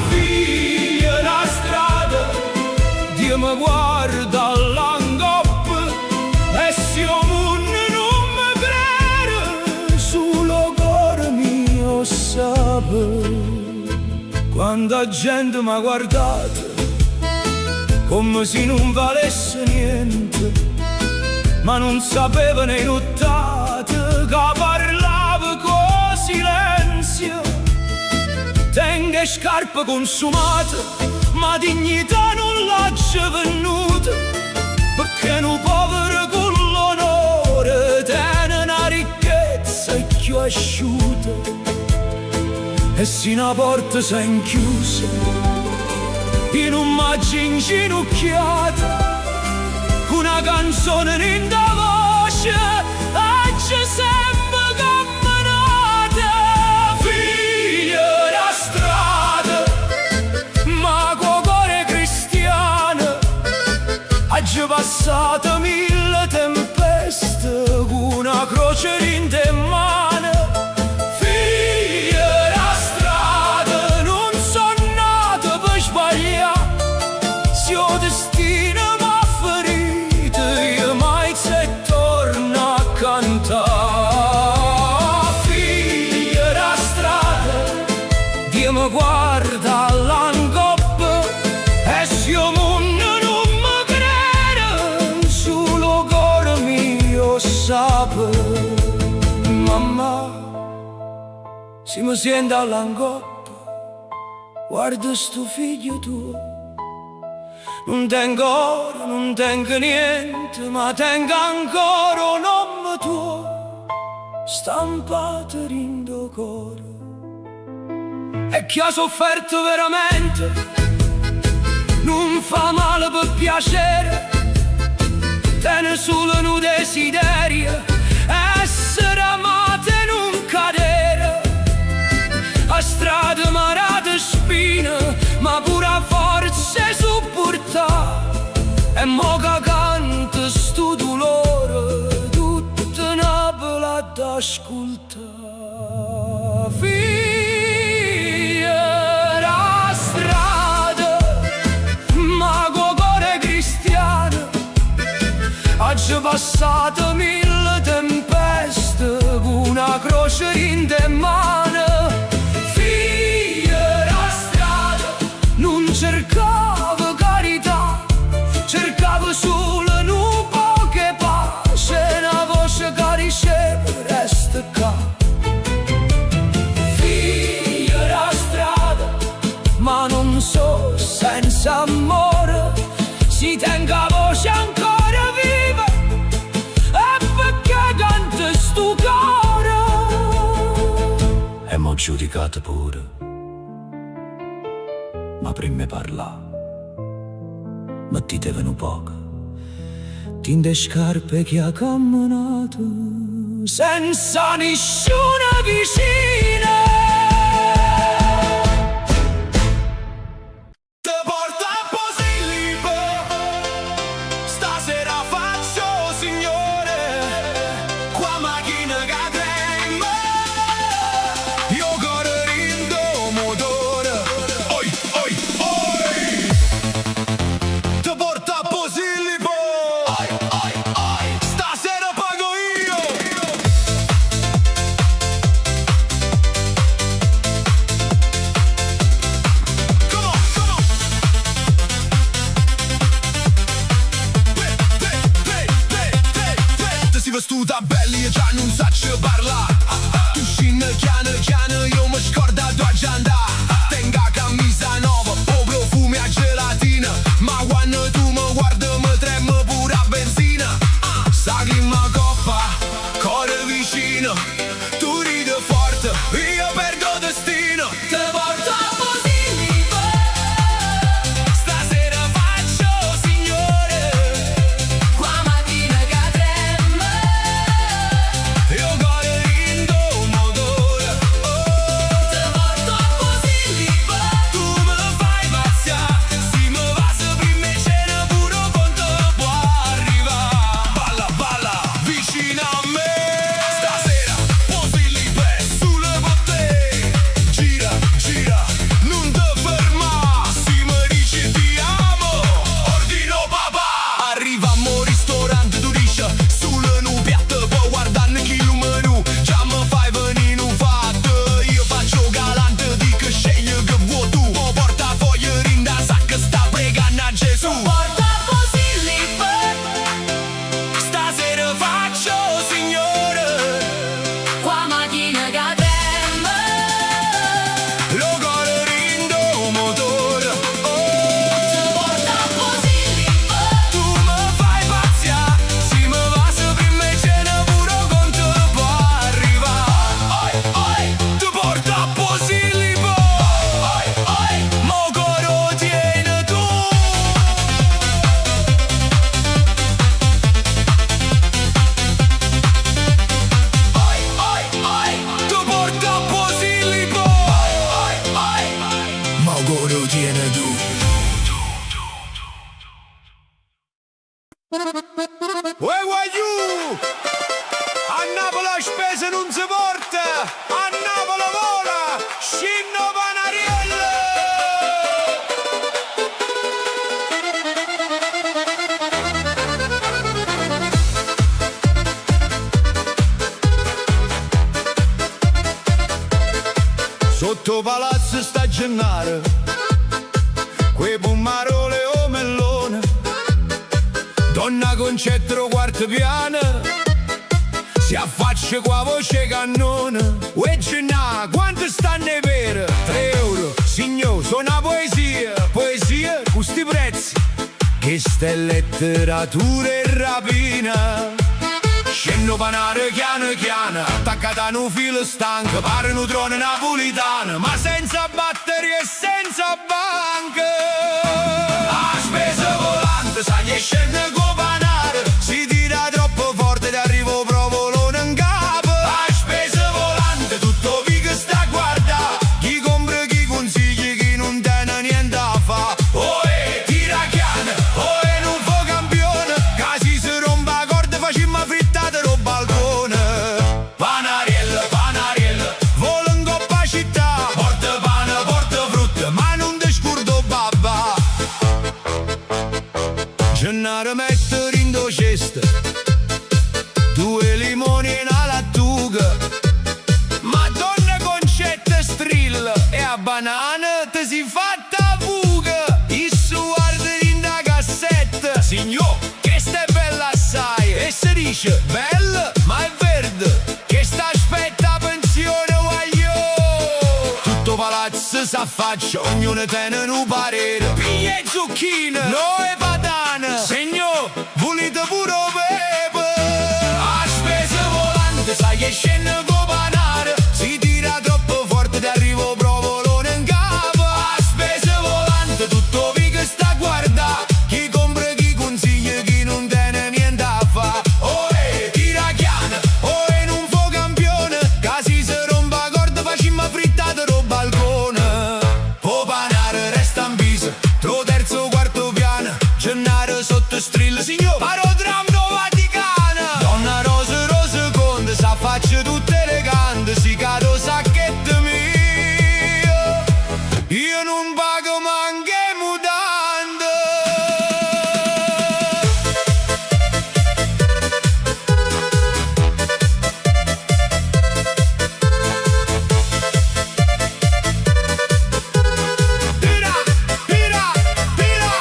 Figlia la strada Dio mi guarda all'angoppo e se il mondo non mi crede solo cuore mio sape tanta gente m'ha guardato come se non valesse niente, ma non sapevano in nottate che parlava con silenzio. Tengo scarpe consumate, ma dignità non l'ha venuta, perché un povero con l'onore tiene una ricchezza più asciutta. E se una porta si è chiusa, in un maggio inginocchiata, una canzone in da voce c'è sempre camminata. Figlia da strada, ma con cuore cristiano, oggi passata mille tempeste, con una croce in te mano. Figlia da strada, non sono nata per sbagliare, se il destino figlia da strada, Dio mi guarda all'angoppa, e se io mondo non mi crede, solo cuore mio sape. Mamma, se mi sente all'angoppa, guarda sto figlio tuo. Non tengo oro, non tengo niente, ma tengo ancora un nome tuo stampato in do cuore. E chi ha sofferto veramente non fa male per piacere, tiene solo un desiderio, essere amato e non cadere. A strada marate spine, ma pure a forza supporta. E mo che canta sto dolore, tutta Napoli ad ascolta. Figlia da strada, ma con cuore cristiano, oggi passate mille tempeste, con una croce in te mano. Non cercavo carità, cercavo solo un po' che pace, una voce che riceve resta qua. Figlia da strada, ma non so senza amore, si tenga voce ancora viva, e perché canta sto cuore. E m'ho giudicato pure, ma prima parla, mettitevene poco, tinte scarpe che ha camminato senza nessuna vicina. Te porta a Posillipo, stasera faccio signore, qua macchina che trema, io corro rindo motore. Vestuta belli e già non saccio parlare, tu scende chiano chiano, io mi scordo a già andare. Tengo a camisa nuova, o profumi a gelatina, ma quando tu mi guardi mi tremo pure a benzina. Sa che mi coppa, cuore vicino, tu ridi forte, io perdo destino. Te porto a Posillipo, stasera faccio signore, qua mattina che trema, io cuore rindo motore. Te la spesa non si porta, a Napoli vola, scinno Panariello! Sotto palazzo sta Gennaro, quei pumarole o mellone, donna con cettro quarto piano, si affaccia qua voce cannone. Uè Gennà, quanto stanno i per? 3 euro, signor, sono poesia, poesia, con sti prezzi, che sta è letteratura e rapina. Scendo panare chiano chiano, attaccata a un filo stanco, pare un trono napolitano, ma senza batterie e senza banca. A spesa volante, sai che scende con panare, si tira troppo forte ed arrivo provolone in capo. A spesa volante, tutto pico sta a guardare, chi compra, chi consigli, chi non tiene niente a fa. Oh tira chiano, oh non fa campione, casi si rompe la corda, facciamo frittata ro balcone. Panariello, Panariello, vola in coppa città, porta pane, porta frutta, ma non ti scurdo babba. Gennaro mette in do cesta, 2 limoni e una lattuga, Madonna concetta strilla e a banana ti si fatta fuga. Il guarda in da cassetta, signor, che sta è bella assai, e si dice bella ma è verde, che sta aspetta pensione guaglio. Tutto palazzo s'affaccia, ognuno tiene un parere, piglia e zucchine, no e patane, signor, volete pure pepe. A spesa volante, sai che scende con panare, si tira troppo forte ed arrivo provolone in capo. A spesa volante, tutto pico sta a guardare, chi compra, chi consiglia, chi non tiene niente a fa. Oh tira chiana, oh non fa campione, casi si rompe la corda, facciamo frittata ro balcone. Po panare resta in viso, tro terzo quarto piano, Gennaro sotto strilla, signor, paro tram do Vaticana. Donna rosa, rosa conte, s'affaccia tutta elegante, si cado sacchetto mio, io non pago manche mutande. Tira, tira, tira,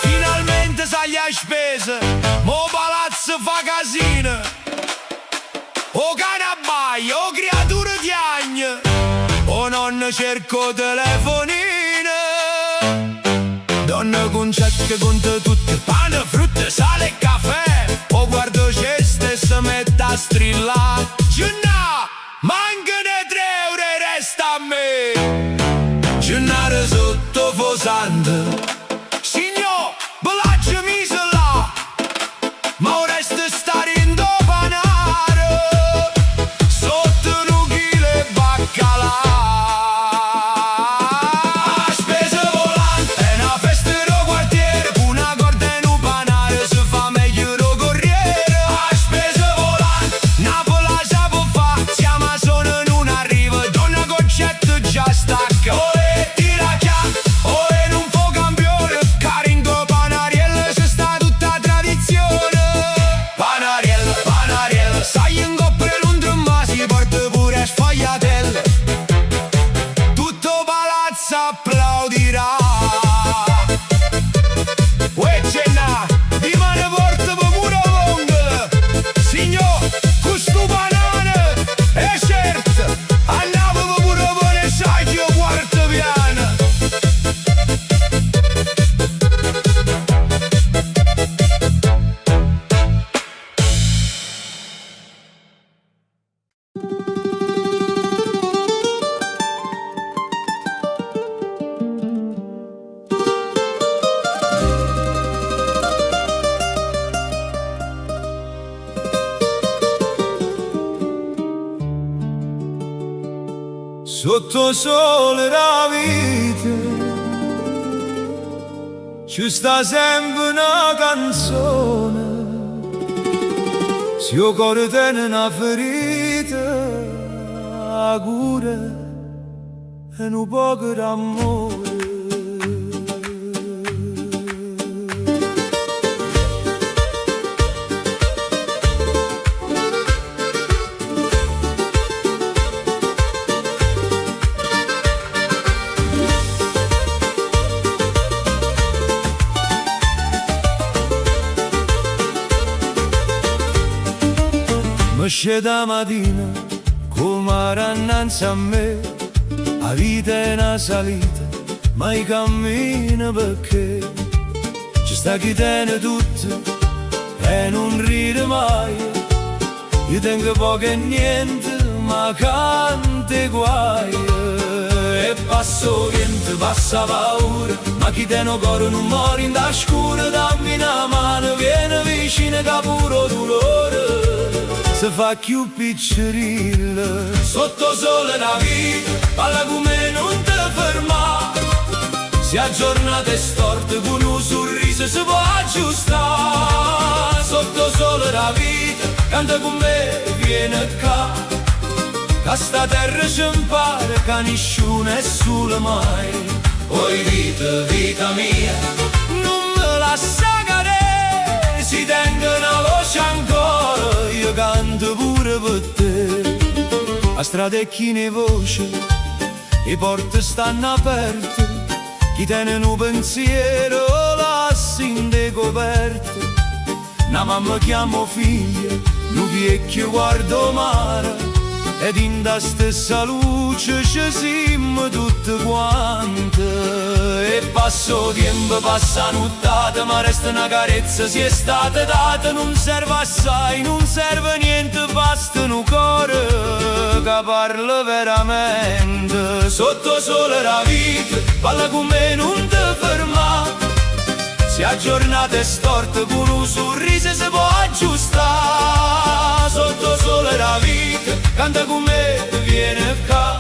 finalmente sai a spese, mo palazzo fa casino, o cane abbaia, o creatura di agno, o nonno cerco telefonine. Donna concetta conta tutto, pane, frutta, sale e caffè, o guardo ceste e si mette a strillare. Gennà, mancane 3 euro e resta a me. Gennaro sotto fosante, signor, belaccia mise là, ma ora resta stare in do panare, sotto un chilo e baccalà. A spesa volante, è una festa ro quartiere, con una corda e un panare, si fa meglio ro corriere. A spesa volante, Napoli sa può fa, siamo solo non arriva, donna concetto già stacca. Oh tira chiaro, oh non fa campione, caringo Panariello, c'è sta tutta tradizione. Panariello, Panariello, sai in coppia non ma si porta pure sfogliatelle, tutto palazzo applaudirà. Uè Gennà, di mano porta pure lunga, signor, con sto banane, e certo, andavo pure buone sacchio quarto piano. Sotto sole la vita ci sta sempre una canzone, Se io cuore tiene una ferita a cura e un poco d'amore. Mi scende mattina come era innanzi a me, la vita è una salita, ma i cammino perché ci sta chi tiene tutto e non ride mai. Io tengo poco e niente, ma cante guai. E passo niente, passa paura, ma chi tiene il cuore non muore in da scura. Dammi una mano, vieni vicino che puro dolore se fa più piccerilla. Sotto sole la vita, parla come non te ferma. Se a giornate storte con un sorriso si può aggiustare. Sotto sole la vita, canta con me, viene qua. Che sta terra ci impara che nessuno è solo mai. Oi vita, vita mia, non me lascia cadere. Si tenga una voce ancora, io canto pure per te. A strada e chi ne voce, le porte stanno aperte. Chi tiene un pensiero lascia in decoperte. Una mamma chiamo figlia, un vecchio guardo mare. Ed in da stessa luce ci siamo tutte quante. E passo tempo, passa nottata, ma resta una carezza, si è stata data. Non serve assai, non serve niente, basta un cuore che parla veramente. Sotto sole la vita, parla con me, non te ferma. Se a giornate storte con un sorriso si può aggiustare. Sotto sole la vita, canta con me, viene qua.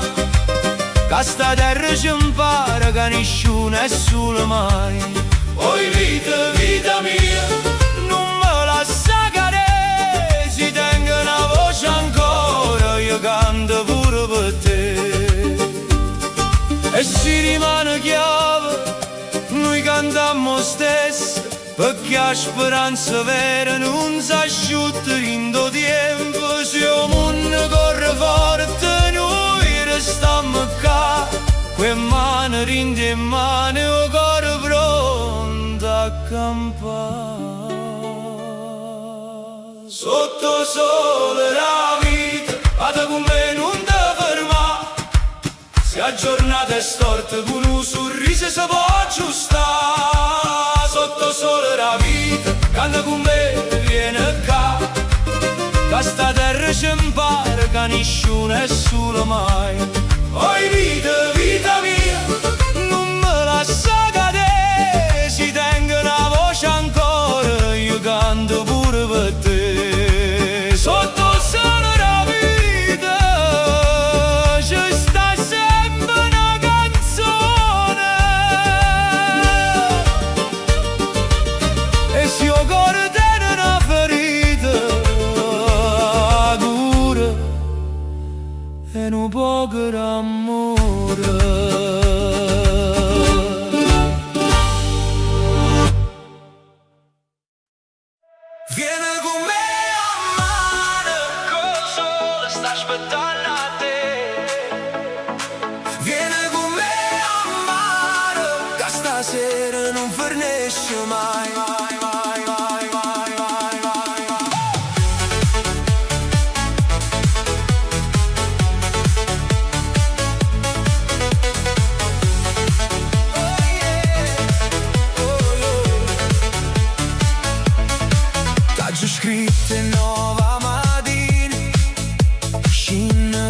Che sta terra ci impara che nessuno è solo mai. Oi vita, vita mia, non me lascia cadere. Si tenga una voce ancora, io canto pure per te. E si rimane chiave, noi cantiamo stesso, perché la speranza vera non si asciutta in do tempo. Se il mondo corre forte, noi restiamo qua, quelle mani rinde in mano, il cuore pronto a campare. Sotto sole la vita, vada con me, non te ferma. Se a giornata è storta, con un sorriso si può aggiustare. Sotto sole la vita, canta con me, viene qua. Che sta terra ci impara che nessuno è solo mai. Oi vita, vita mia, non me lascia cadere. Si tenga una voce ancora, io canto pure per te. Sotto sole la vita, ci sta sempre una canzone. E se il cuore tiene una ferita dura e un poco d'amore. Vieni con me a mare, col sole sta aspettando a te. Vieni con me a mare, che stasera non finisce mai. T'ho scritte nuova mattina, scina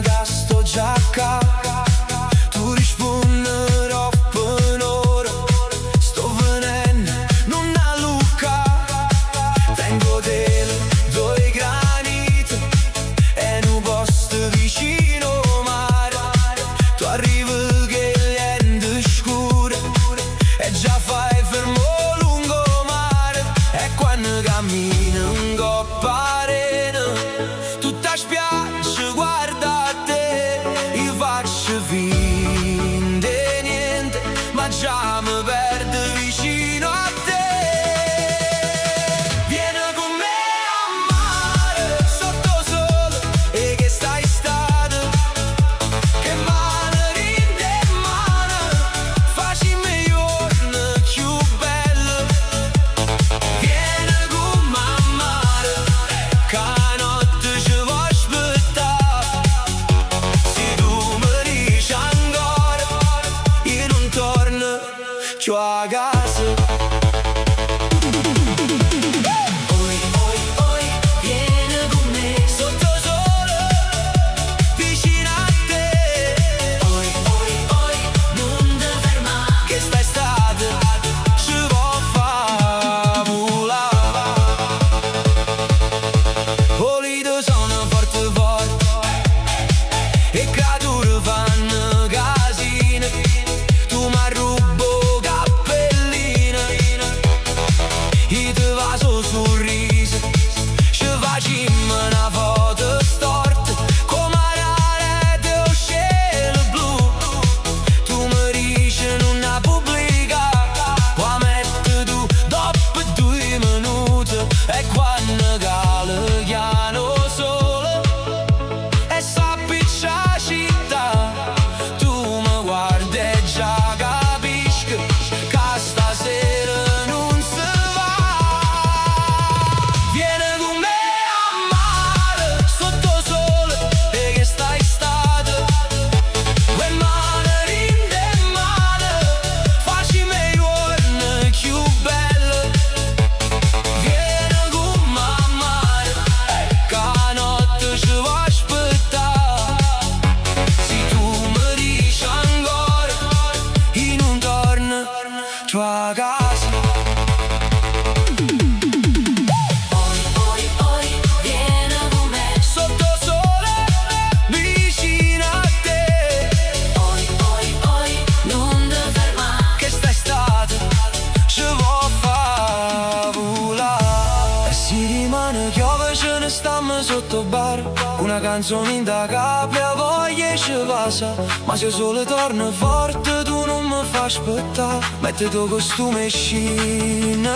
Una canzone in da capia voglia e ci passa, ma se solo torna forte tu non mi fai aspettare. Metti tuo costume e scina,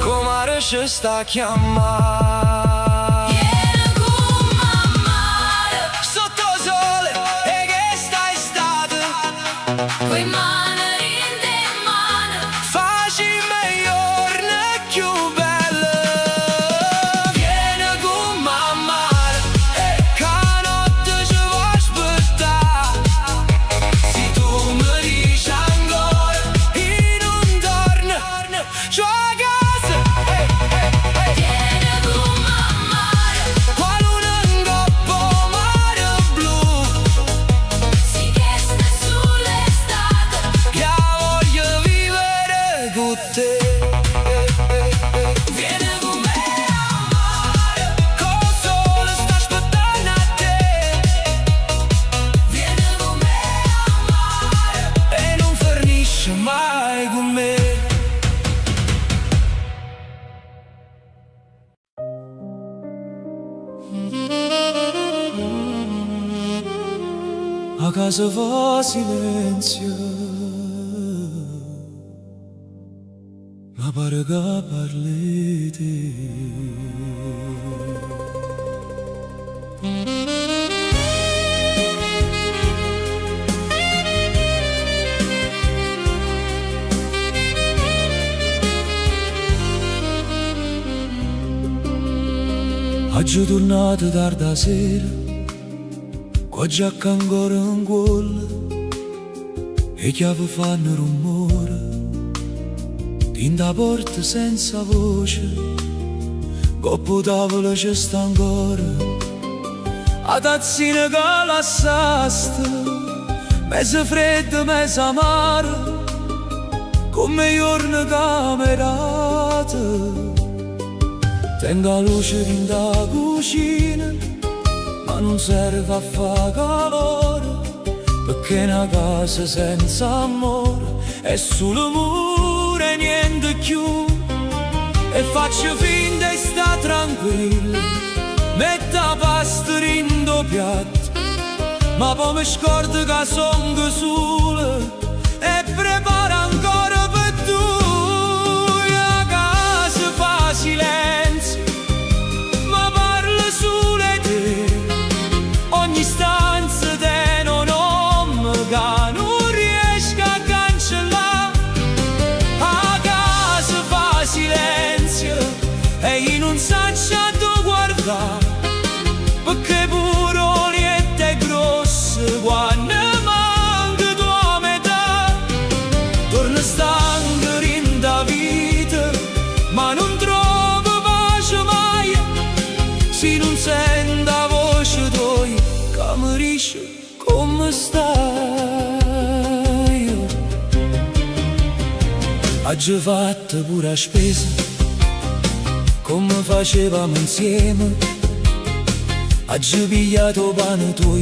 come ci sta a chiamare. Vieni con mamma, Sotto sole e che sta estate, coi mani in te mano. facimi giorni più belle. Vieni con mamma, che notte ci vuoi aspettare. Se tu mi dici ancora e non torni, c'ho a casa. Vieni con mamma, Qua luna in coppa mare blu, si che sta sull'estate. che voglio vivere con te. Vieni con me a mare, col sole sta aspettando a te. Vieni con me a mare, E non finisce mai con me. A casa fa silenzio, ma pare che parli te. Oggi tornato tarda sera, qua giacca ancora in cuore, e chiave fanno rumore, tinta porta senza voce, coppo tavola ci sta ancora, a tazzina che lasciaste, mezza fredda, mezza amara, come giorni camerate. Tengo la luce in da cucina, ma non serve a fare calore, perché una casa senza amore è solo mura e niente più. E faccio finta di sta tranquilla, metto la pasta in do piatto, ma poi mi scordo che sono sola e preparo ancora per tu. La casa fa silenzio, ma parla solo te. Ogni stanza te non nome che non riesco a cancellare. La casa fa silenzio e io non so dove guardare, perché pure Olietta è grossa quando manca tua metà. Torna stanca in da vita, ma non trovo pace mai, se non sento la voce tua che mi dice come stai. Oggi fatto pure a spesa, come facevamo insieme. Oggi pigliato pane tuo,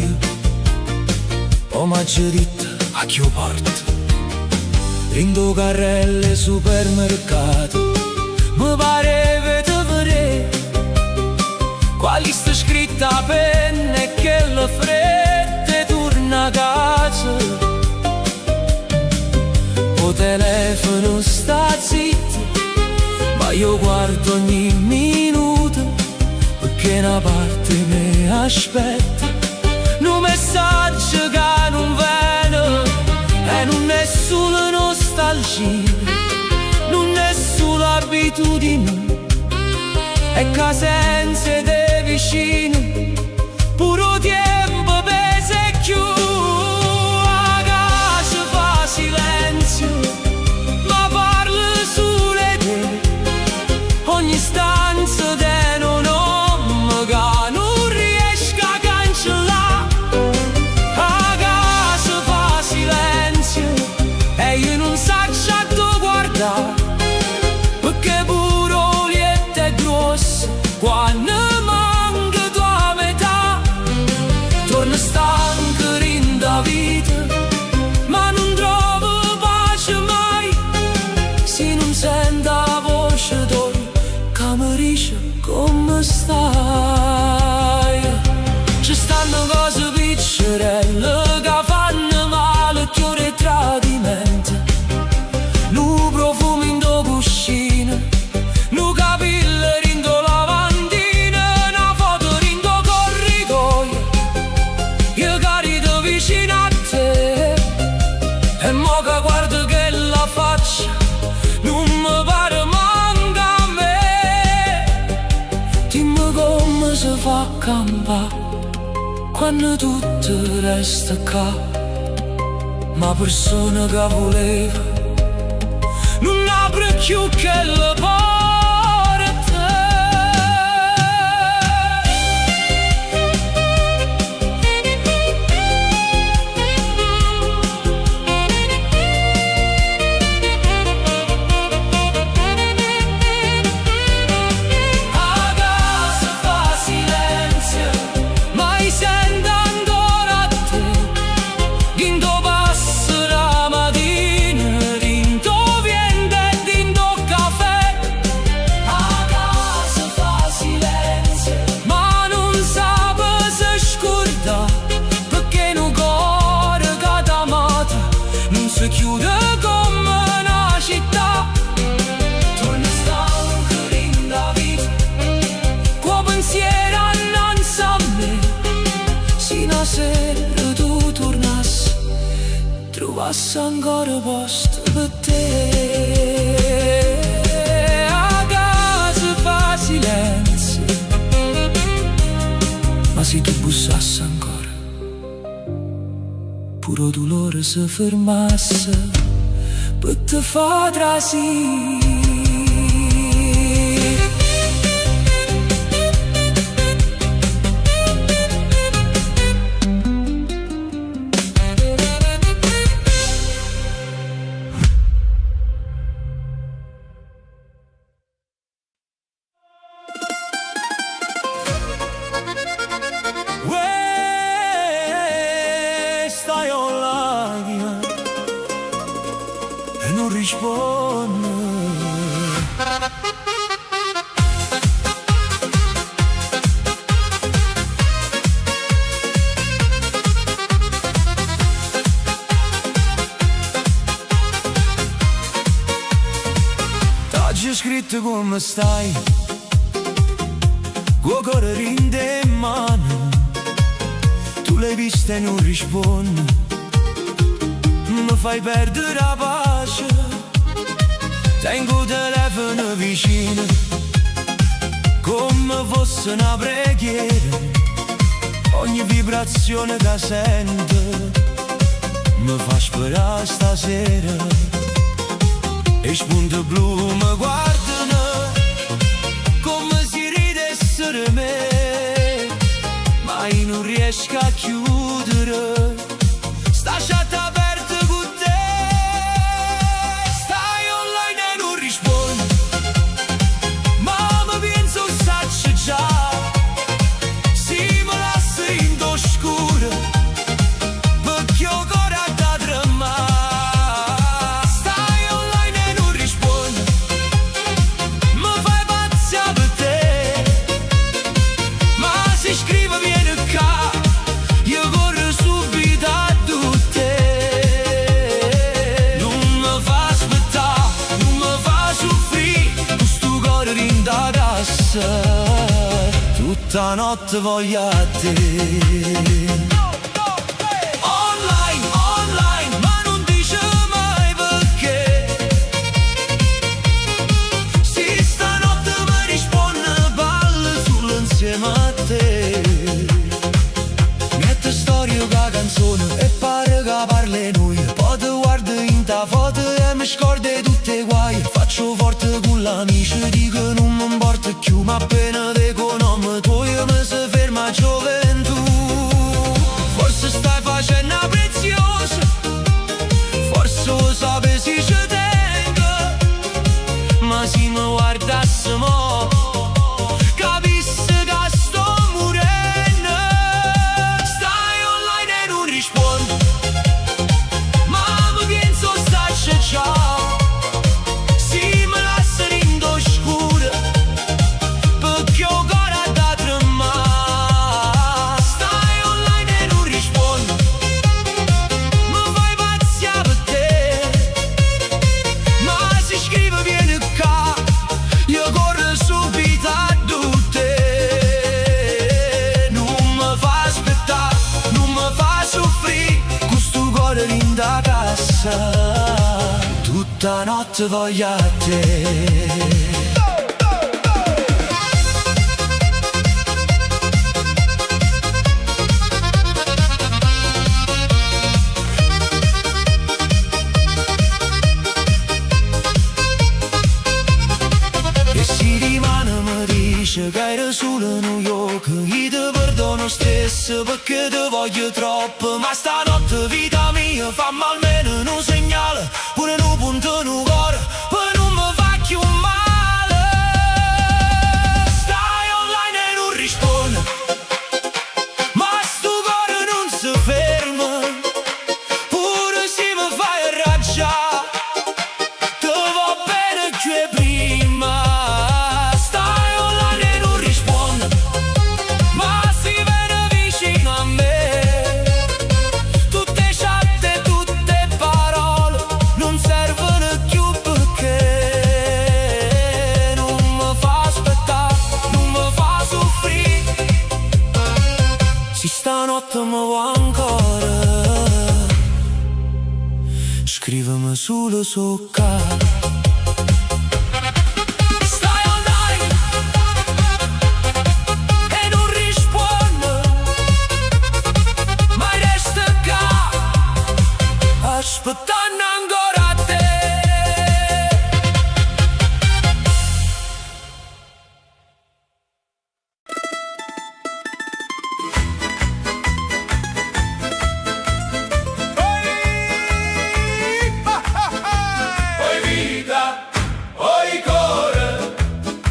poi m'ha detto a chi porta. Rindo carrelle supermercato, mi pare di vedere quali sta scritta a penna e che la fretta torna a casa. O telefono sta zitto, ma io guardo ogni minuto, perché una parte mi aspetta. Un messaggio che non viene e non è solo nostalgia, non è solo abitudine, è che senza te vicino puro tempo pesa più. La casa fa silenzio, ma parla solo te. Ogni stanza te non nome che non riesco a cancellare. La casa fa silenzio e io non so dove guardare, perché pure Olietta è grossa quando manca tua quando tutto resta qua, ma persona che voleva non apre più che la porta. Trovasse ancora posto per te. A casa fa silenzio, ma se tu bussassi ancora, puro dolore si fermasse per te fa trasì. Stai online e non risponde. T'ho scritto come stai, con cuore rinde in mano. Tu l'hai vista e non rispondi, mi fai perdere la pace. Tengo il telefono vicino, come fosse una preghiera. Ogni vibrazione che sento mi fa sperare stasera. E spunti blu mi guardano come se ridessero me, ma io non riesco a chiudere sta chat aperta con te. Stai online e non rispondi, ma mi penso sacci già. Si mi lascia in oscuro perché io cuore da tremare. Stai online e non rispondi, mi fai pazzia per te, ma se scrive viene qua, io corro subito a tutte. Non mi fa aspettare, non mi fa soffrire, questo cuore in da cassa. Tutta notte voglio a te. Online, online, ma non dice mai perché. Se stanotte mi risponde, ballo solo insieme a te. Mette storia con la canzone e pare che parli noi. Poi ti guardo in ta foto e mi scordo tutte i guai. Faccio forte con l'amici, dico non mi importa più, ma appena dico nome tuo mi si ferma gioventù. Forse stai facendo una preziosa, forse lo sape se ci tengo, ma se mi guardasse mo capisse che sto morendo. Stai online e non rispondi, ma mi penso sacci già. Si mi lascia in oscuro perché io cuore da tremare. Stai online e non rispondi, mi fai pazzia per te, ma se scrive viene qua, io corro subito a tutte. Non mi fa aspettare, non mi fa soffrire, questo cuore in da cassa. Tutta notte voglio a te. stesso perché ti voglio troppo. Ma stanotte vita mia fammi almeno un segnale, pure un punto in un cuore, poi non mi fa più male. Stai online e non rispondi, ma sto cuore non si ferma, pure se mi fai arrabbiare, ti va bene che prima. Stai online e non rispondi, ma si viene vicino a me. Tutte chatte, tutte parole non servono più perché non mi fa aspettare, non mi fa soffrire. Se stanotte mi vuoi ancora, scrivimi solo socca. Stai online e non rispondi, ma resta qua aspettando ancora te. Oi vita, oi cuore,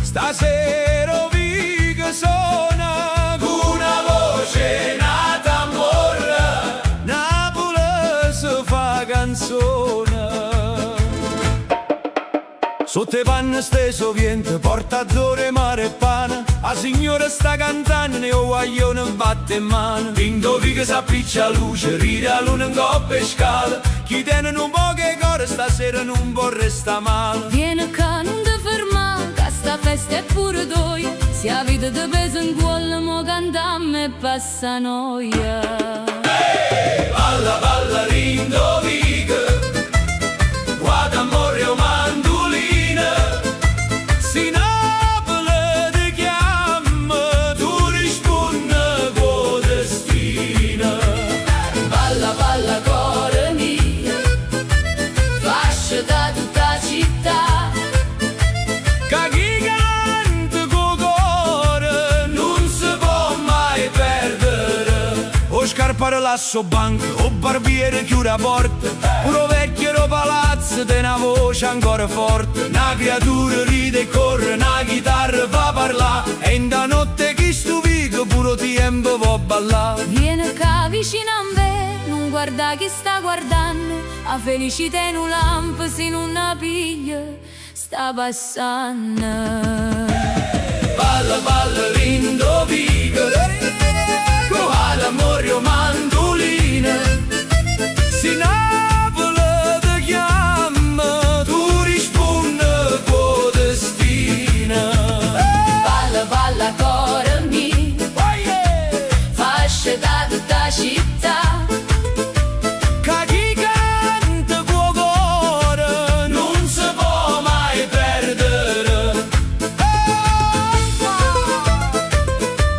stasera vi che suona con una voce nata morra, Napoli si fa canzone. Sotto i panni steso vento, porta zore, mare e pane, la signora sta cantando e o guaglione batte in mano. Vindovi che s'appiccia luce, ride a luna in coppa e scala, chi tiene un po' che cuore stasera non può resta male. Vieni qua, non ti fermare, che sta festa è pure toi. Se la vita ti pesa in cuore, mo cantammo e passa noia. Balla, balla, rindovica, guarda amore o mandolina, si Napoli ti chiama, tu rispondi con destina. Balla, balla, cuore mio, fascia da tutta città. Che chi canta col cuore non si può mai perdere. O scarpare lasso banco, o barbiere chiude la porta, pure vecchio palazzo te una voce ancora forte. Una creatura ride e corre, una chitarra fa parlare, e in da notte chi stupica pure tempo può ballare. Vieni qua vicino a me, non guarda chi sta guardando, la felicità in un lampo se non la piglia, sta passando. Balla, balla, rindovica, guarda amore o mandolina, si Napoli ti chiama, tu rispondi con destina. Balla, balla, cuore mio, fascia da tutta città. Che chi canta col cuore non si può mai perdere.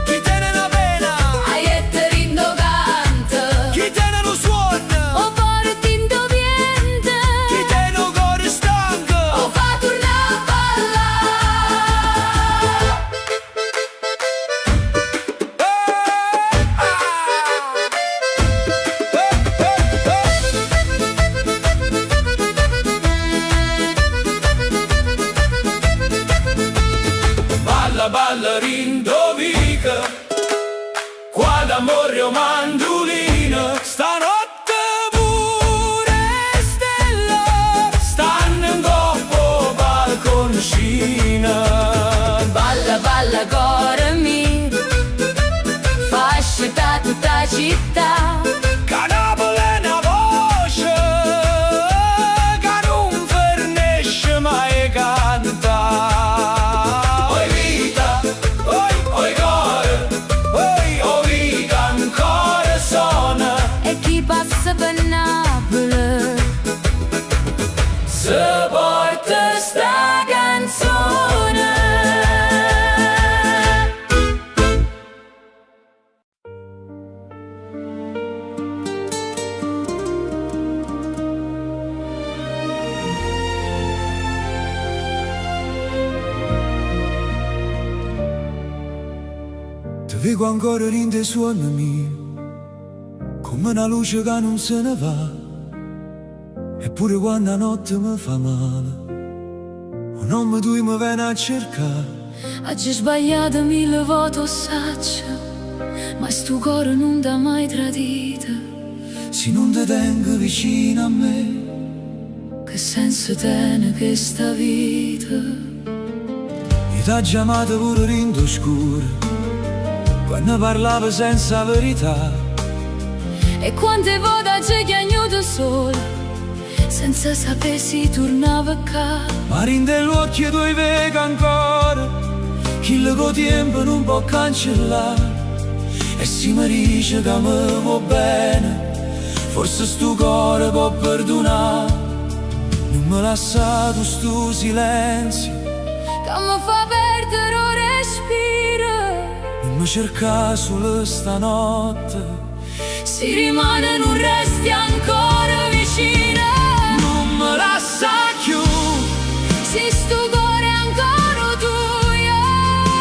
Chi tiene una pena, Aiette rindo canta, chi tiene un suono, o porti in doviente, chi tiene un cuore stanco, o fa tornare a ballare. Balla, balla, rindovica, qua d'amore o mandolina, stanotte pure stelle stanno in coppa balconcina. Balla, balla, cuore mio, fascia da tutta città. Che Napoli è una voce che non fernisce mai canta. Oi vita, oi cuore, o vita ancora suona, E chi passa per Napoli se porta sta canzone. leggo ancora rinde i suoni miei, come una luce che non se ne va. Eppure quando la notte mi fa male, un uomo tu mi viene a cercare. Oggi sbagliato mille volte saccio, ma sto cuore non t'ha mai tradito. Se non ti tengo vicino a me, Che senso tiene questa vita? io t'ho chiamato pure rindo scuro, quando parlavo senza verità. E quante volte ci chiagnuto solo, senza sapere se tornava qua. Ma rinde l'occhio tuoi vega ancora, chi lo tempo non può cancellare. E se mi dice che mi va bene, forse sto cuore può perdonare. Non mi lasciato sto silenzio, Che mi fa perdere il respiro. non mi cerca solo stanotte. Si rimane non resti ancora vicina. Non mi lascia più, Se sto cuore è ancora tuo,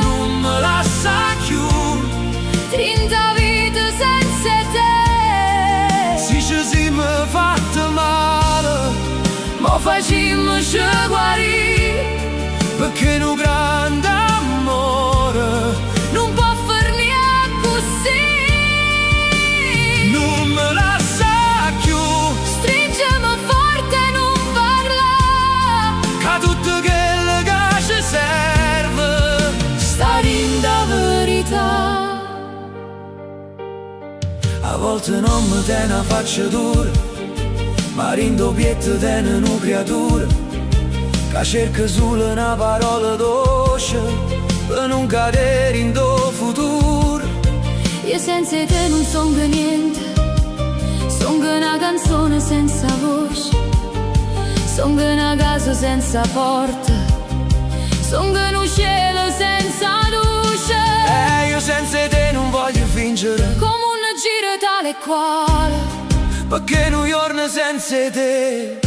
non mi lascia più. 30 vite senza te. Se ci siamo fatte male, Ma facciamoci guarire, perché un grande amore non può farmi così. non mi lascia più. Stringimi forte e non parla, Che tutto quello che ci serve stare in da verità. a volte non mi tiene a faccia dura, ma rindo pietto tiene una creatura che cerca solo una parola dolce per non cadere in do futuro. Io senza te non son che niente, son che una canzone senza voce, son che una casa senza porta, son che un cielo senza luce. Io senza te non voglio fingere, Come un giro tale e quale, perché un giorno senza te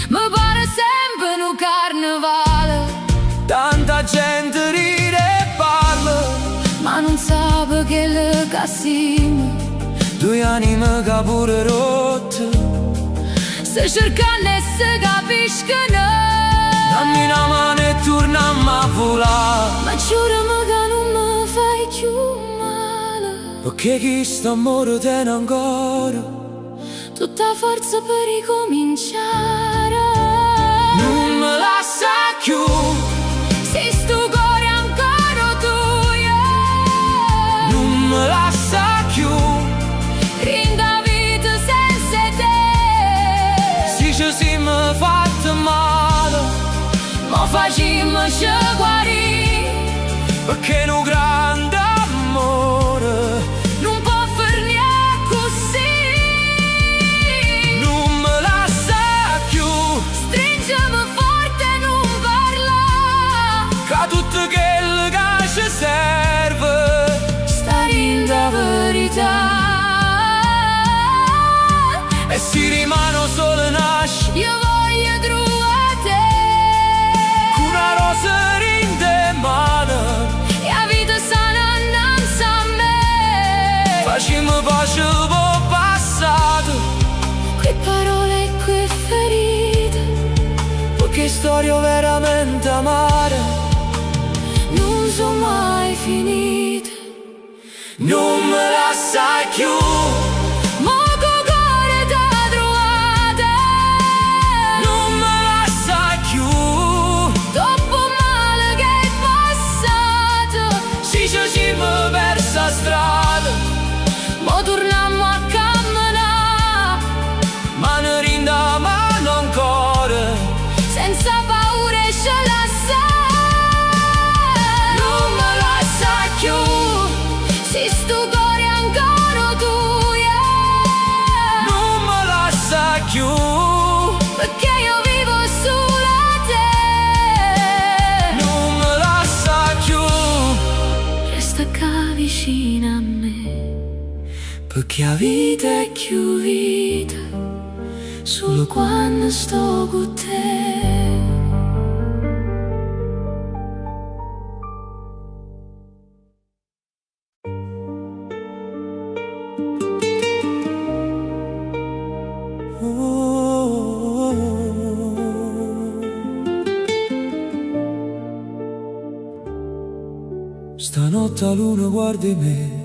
mi pare sempre un carnevale. tanta gente ride e parla, Ma non sape che le cassime, due anime che pure rotte. se cercano e se capiscono. Dammi una mano e torniamo a volare, Ma giurami che non mi fai più male. perché chi sta amore tiene ancora. Tutta forza per ricominciare. Non mi lascia più, Se sto cuore è ancora tuo, non mi lascia più. rinda vita senza te. Se ci siamo fatte male, Ma facciamoci guarire, perché un grande amore non può farmi così. non mi lascia più. Stringimi forte e non parla, Che tutto quello che ci serve stare in da verità. e si rimane solo nasce Io voglio trovare una rosa rinde mano. e la vita sana innanzi a me. Facciamo pace al passato, Que parole e que ferite perché storia veramente amare non sono mai finite. non mi lascia più. Ma che cuore t'ha trovate, Non mi lascia più, dopo male che hai passato. se ci siamo persa strada, Ma torniamo a camminare ma ne rinda mano ancora. senza paura e ce la sa. Non mi lascia più, se sto cuore è ancora tuo, Non mi lascia più, perché io vivo sulla te. non mi lascia più, Resta qua vicino a me, perché la vita vita è più vita solo quando sto con te. la luna guardi me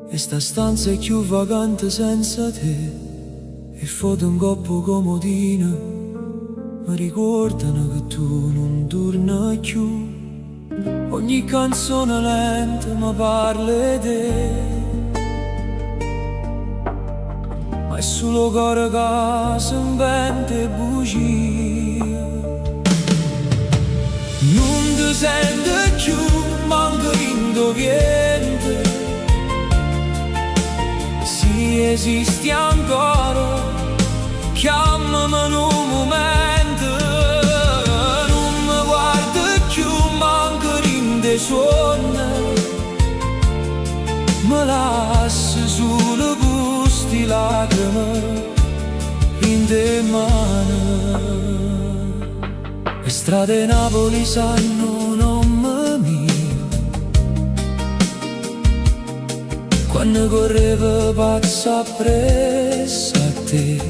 e sta stanza è più vagante senza te, e foto un coppo comodino mi ricordano che tu non torni più. Ogni canzone lenta mi parla di te, ma è solo cuore che si inventa bugie. Non ti sento più, manco indoviente, se esisti ancora, chiamami in un momento. Non mi guardi più, manco rinde suona, mi lasci solo gusti lacrime in te mani. Le strade Napoli sanno nome mio, quando correvo pazzo appresso a te.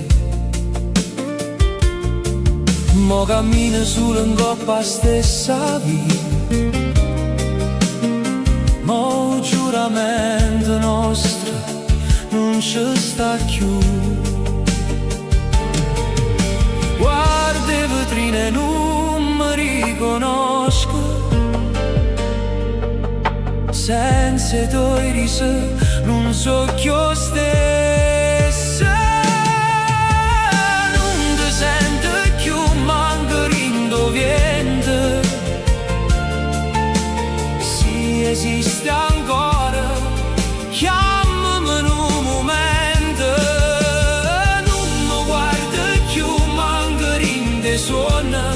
Mo cammino solo in coppa stessa via, mo il giuramento nostro non ci sta più. Guarda le vetrine, non mi riconosco, senza i tuoi risi non so più stessa. Non ti sento più, manco rindoviente, se esiste ancora, chiamami in un momento. Non mi guardi più, manco rinde suona,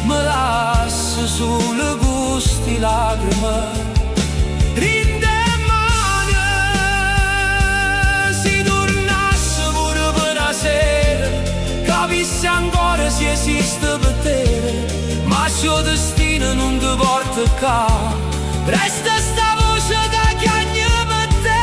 mi lasci solo gusti lacrime. Rinde mani, si tornasse pure per una sera, capissi ancora se esiste per te, ma il suo destino non ti porta qua, resta sta voce che chiagna per te.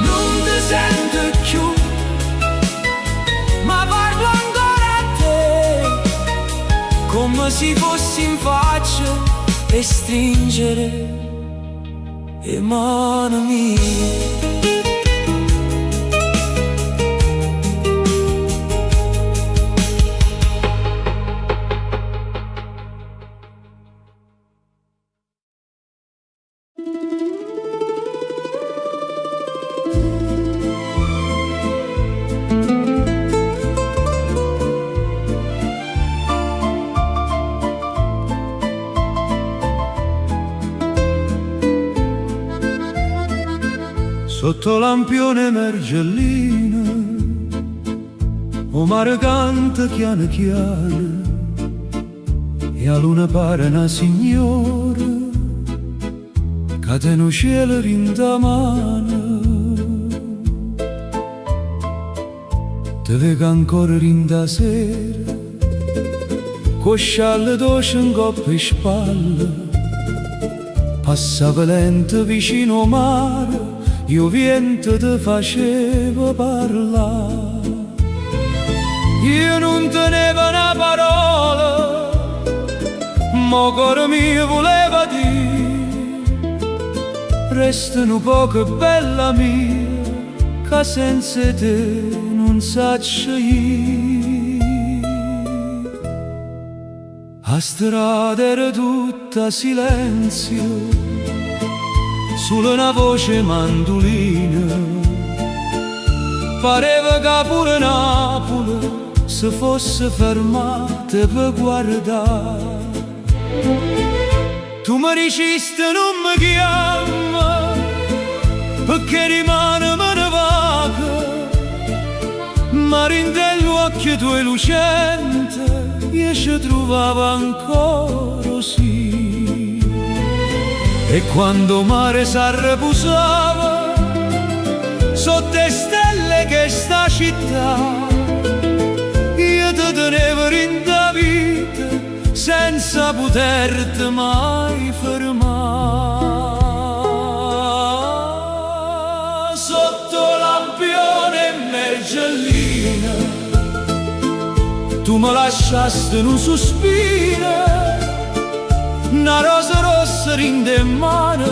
Non ti sento più, ma parlo ancora a te, come se fossi in faccia e stringere le mani mie. Sotto lampione mergellina, o mare canta chiano chiano, e a luna pare una signora, che te no cielo rinda mano. Te vega ancora rinda sera, con scialle dolce in coppa e spalle, passava lento vicino al mare, io vento ti faceva parlare. Io non tenevo una parola, ma cuore mio voleva dire, restano poche bella mia, che senza te non saccio io. La strada era tutta silenzio, solo una voce mandolina, pareva che pure Napoli si fosse fermata per guardare. Tu mi dicesti non mi chiama, perché rimane meno vaga, ma rinde gli occhi tuoi lucente, io ci trovavo ancora sì. E quando mare s'arreposava sotto le stelle che sta città, io ti tenevo in da vita senza poterti mai fermare. Mergellina, tu mi lasciasti in un sospiro, una rosa rossa rinde in mano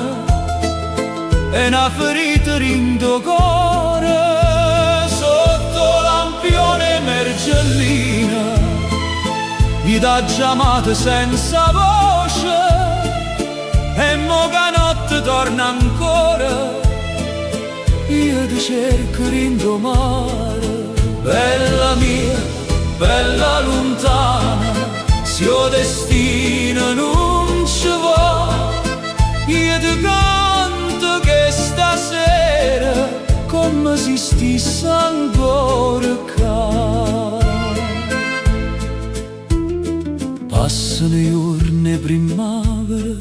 e una ferita rinde il cuore. Sotto lampione Mergellina, vita chiamata senza voce, e mo che notte torna ancora, io ti cerco rindo mare. Bella mia, bella lontana, se il destino non ci va, io ti canto che stasera come se stessi ancora qua. Passano i giorni primavera,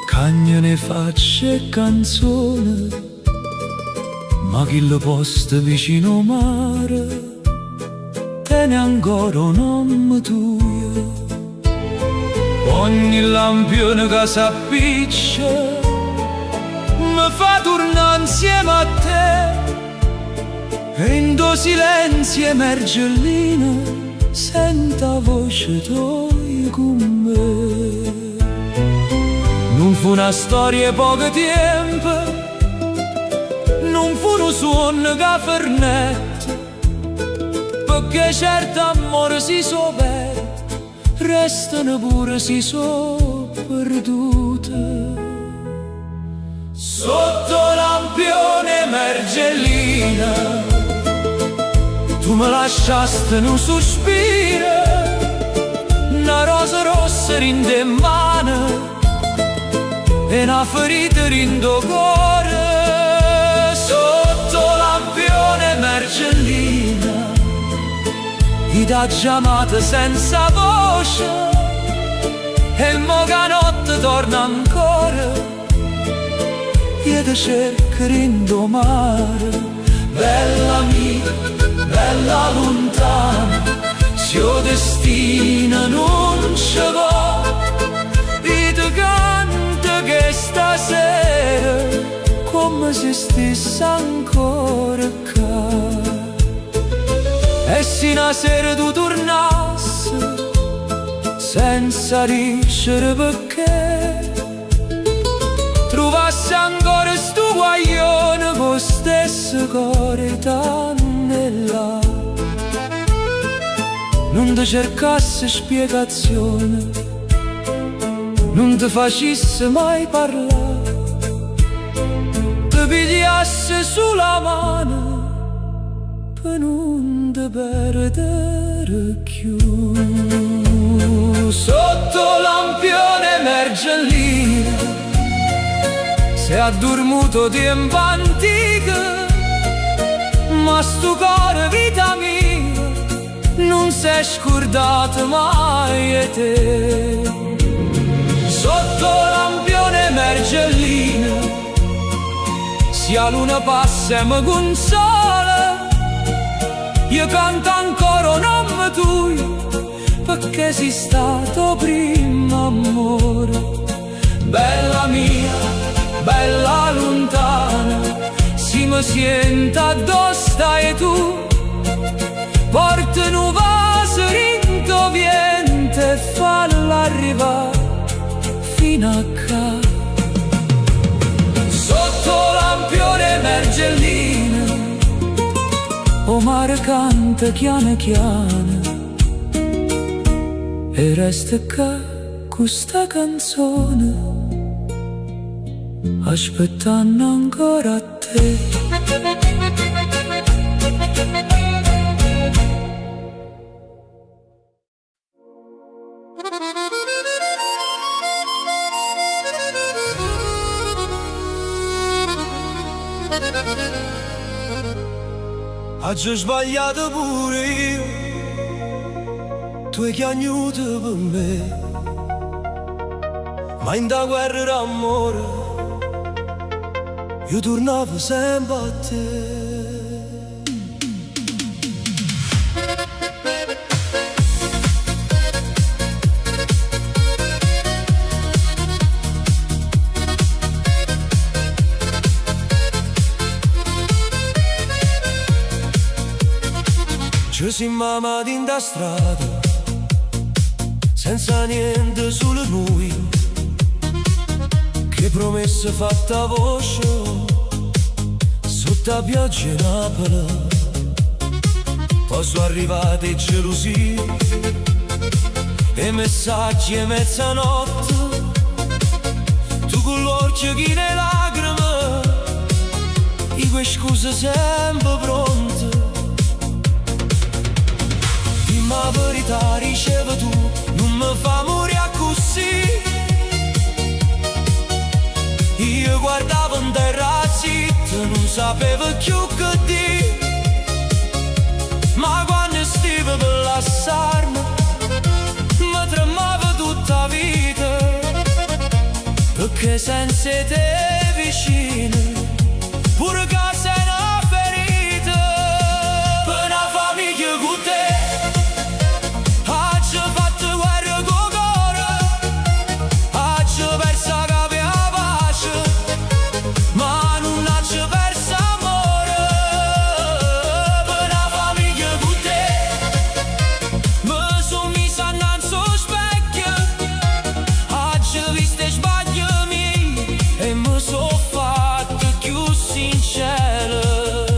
cagnano facce e canzoni, ma chi lo posta vicino al mare tiene ancora un nome tuo. Ogni lampione che s'appiccia mi fa tornare insieme a te, e in tuo silenzio Mergellina senta voce tua con me. Non fu una storia poco tempo, non fu un suono che fernette, perché certo amore si so vero, restano pure si so perdute. Sotto lampione Mergellina, tu mi lasciasti in un sospiro, una rosa rossa rinde in mano e una ferita rinde il cuore. Sotto lampione Mergellina, vita chiamata senza voce, e mo che notte torna ancora, io ti cerco rindo mare. Bella mia, bella lontana, se il destino non ci va, io ti canto che stasera come se stessi ancora qua. E se una sera tu tornassi senza dicere perché, trovassi ancora sto guaglione con stesso cuore t'anni là, non ti cercassi spiegazione, non ti facessi mai parlare, ti pigliassi sulla mano per non ti perdere più. Sotto lampione Mergellina, sei addormuto tempo antico, ma sto cuore vita mia non si è scordato mai di te. Sotto lampione Mergellina, se la luna passa e mi consola, io canto ancora un nome tuo, perché sei stato prima amore. Bella mia, bella lontana, si mi senta addosso stai tu, porta un vaso rinto viente e falla arrivare fino a qua. Sotto lampione Mergellina, o mare canta chiano chiano, e resta qua questa canzone, aspettando ancora a te. Oggi ho sbagliato pure io, tu hai chiagnuto per me, ma in da guerra d'amore io tornavo sempre a te. Ci siamo amati in da strada, senza niente, solo noi. Che promesse fatte a voce, sotto la pioggia in Napoli. Poi sono arrivate gelosie e messaggi a mezzanotte. Tu con l'occhio che ne lacrime, e quelle scuse sempre pronte. Dimmi la verità, riceve tu, non mi fa morire così. Io guardavo in terra zitto, non sapevo più che dire. Ma quando stivo per lasciarmi, mi tremava tutta la vita. Perché senza te vicino, pure che sei una ferita. Per una famiglia con te, ci fatto guerra con cuore, ci perso capo a pace, ma non ci perso amore. Per una famiglia con te, mi sono messa innanzi allo specchio, ci visto i sbagli miei e mi sono fatto più sincero.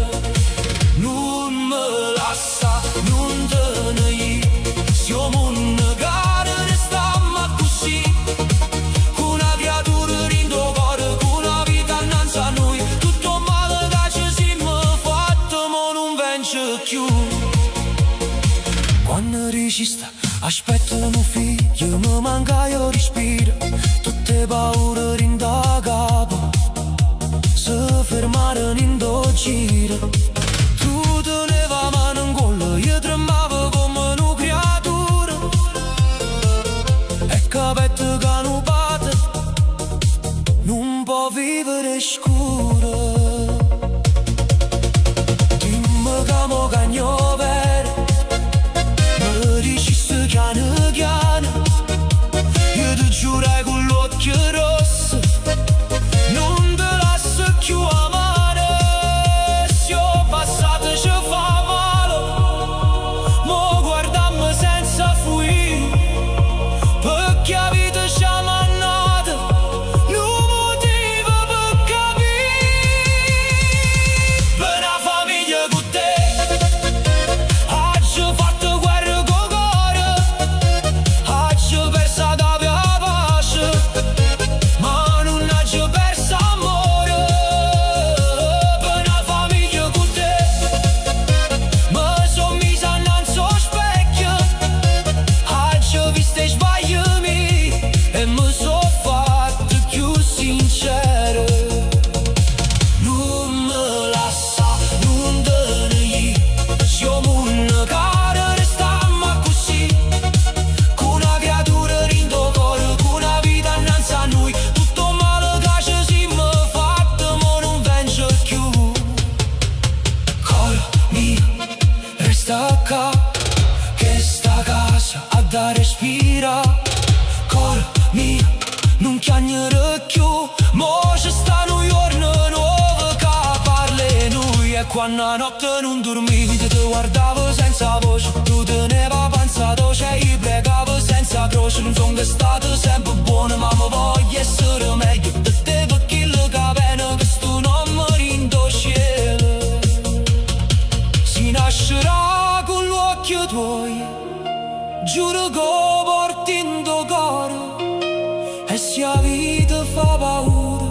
Non mi lascia, non te ne ir, siamo un gara, restiamo così. Con una creatura rindo cuore, con una vita innanzi a noi. Tutto male che ci siamo fatto, ma non vence più. Quando resista, aspettano figlio, mi manca io respiro. Tutte paure rinda capo, se fermare in do giro. Tu teneva mano in collo, io tremavo come una creatura. E capetto che non batte, non può vivere scuro. Dimmi che mo cagno vero, mi dicesti piano piano. Io ti giurai con l'occhio rosso, non te lascio più amare. Se ho passato ci fa male, mo guardammo senza fuire. Perché la vita ci ha mannato, non motivo per capire. Per una famiglia con te, ci fatto guerra con cuore, ci perso capo a pace, ma non ci perso amore. Per una famiglia con te, mi sono messa innanzi allo specchio, ci visto i sbagli miei e mi sono fatto più sincero. Non mi lascia, non te ne ir, siamo un gara, restiamo così. Con una creatura rindo cuore, con una vita innanzi a noi. Tutto male che ci siamo fatto, ma non vence più. Cuore mio, resta qua, che sta casa a da respira. Cuore mio, non chiagnere più, mo ci stanno un giorno nuovo che parla noi. E quando a notte non dormivi, ti guardavo senza voce, tu teneva pensato, cioè io pregavo senza croce. Non sono stato sempre buono, ma mi voglio essere meglio di te, perché il capeno che sto non mi rindo cielo. Si nascerà con l'occhio tuoi, giuro che porti in tuo cuore. E se la vita fa paura,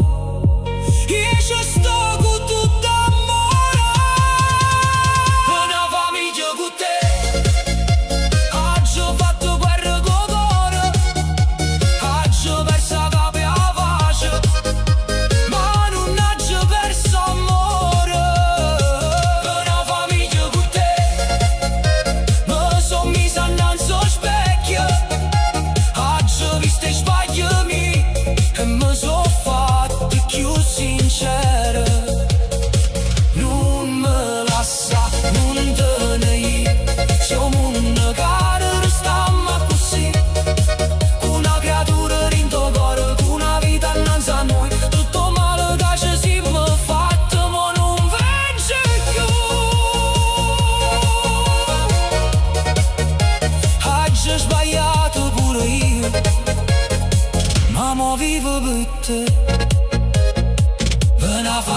io ci sto con tutto amore. Una famiglia con te, ci fatto guerra con cuore, ci perso capo a pace,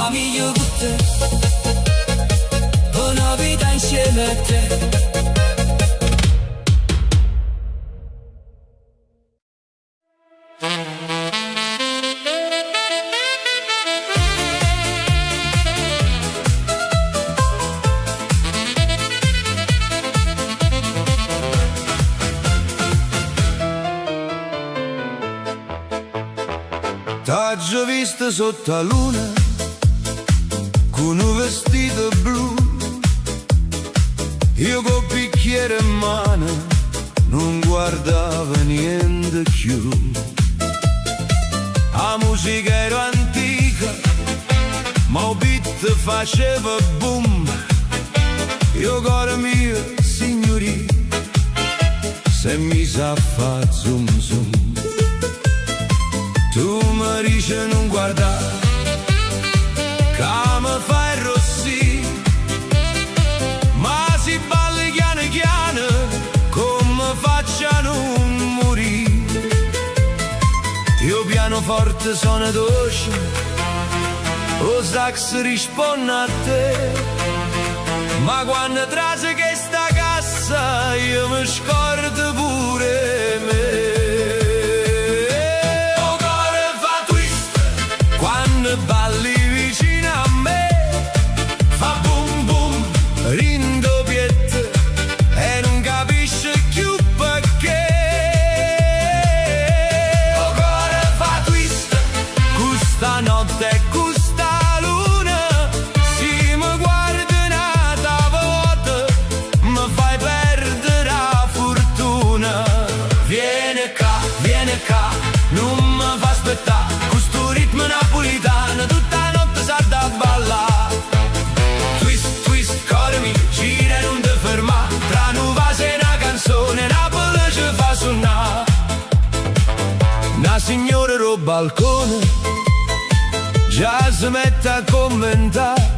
fammi io con te, una vita insieme a te. T'ho visto sotto la luna con un vestito blu, io col bicchiere in mano non guardavo niente più. La musica era antica, ma il beat faceva boom. Io cuore mio, signorina, se mi sa fa zoom zoom. Tu mi dici non guardare, che mi fai rossì, ma si balli piano piano, come facciano non morire. Io pianoforte sono dolce, o sax risponde a te, ma quando trase che sta cassa, io mi scordo pure me. Balli vicino a me, fa boom boom, rindoppiette, e non capisce più perché. O cuore fa twist, questa notte e questa luna, si mi guarda un'altra volta, mi fai perdere la fortuna. Vieni qua, non mi fa aspettare, questo ritmo napolitano tutta notte sa da ballare. Twist, twist, cuore mio, gira e non ti ferma, tra noi se una canzone Napoli ci fa suonare. Una signora al balcone già si mette a commentare,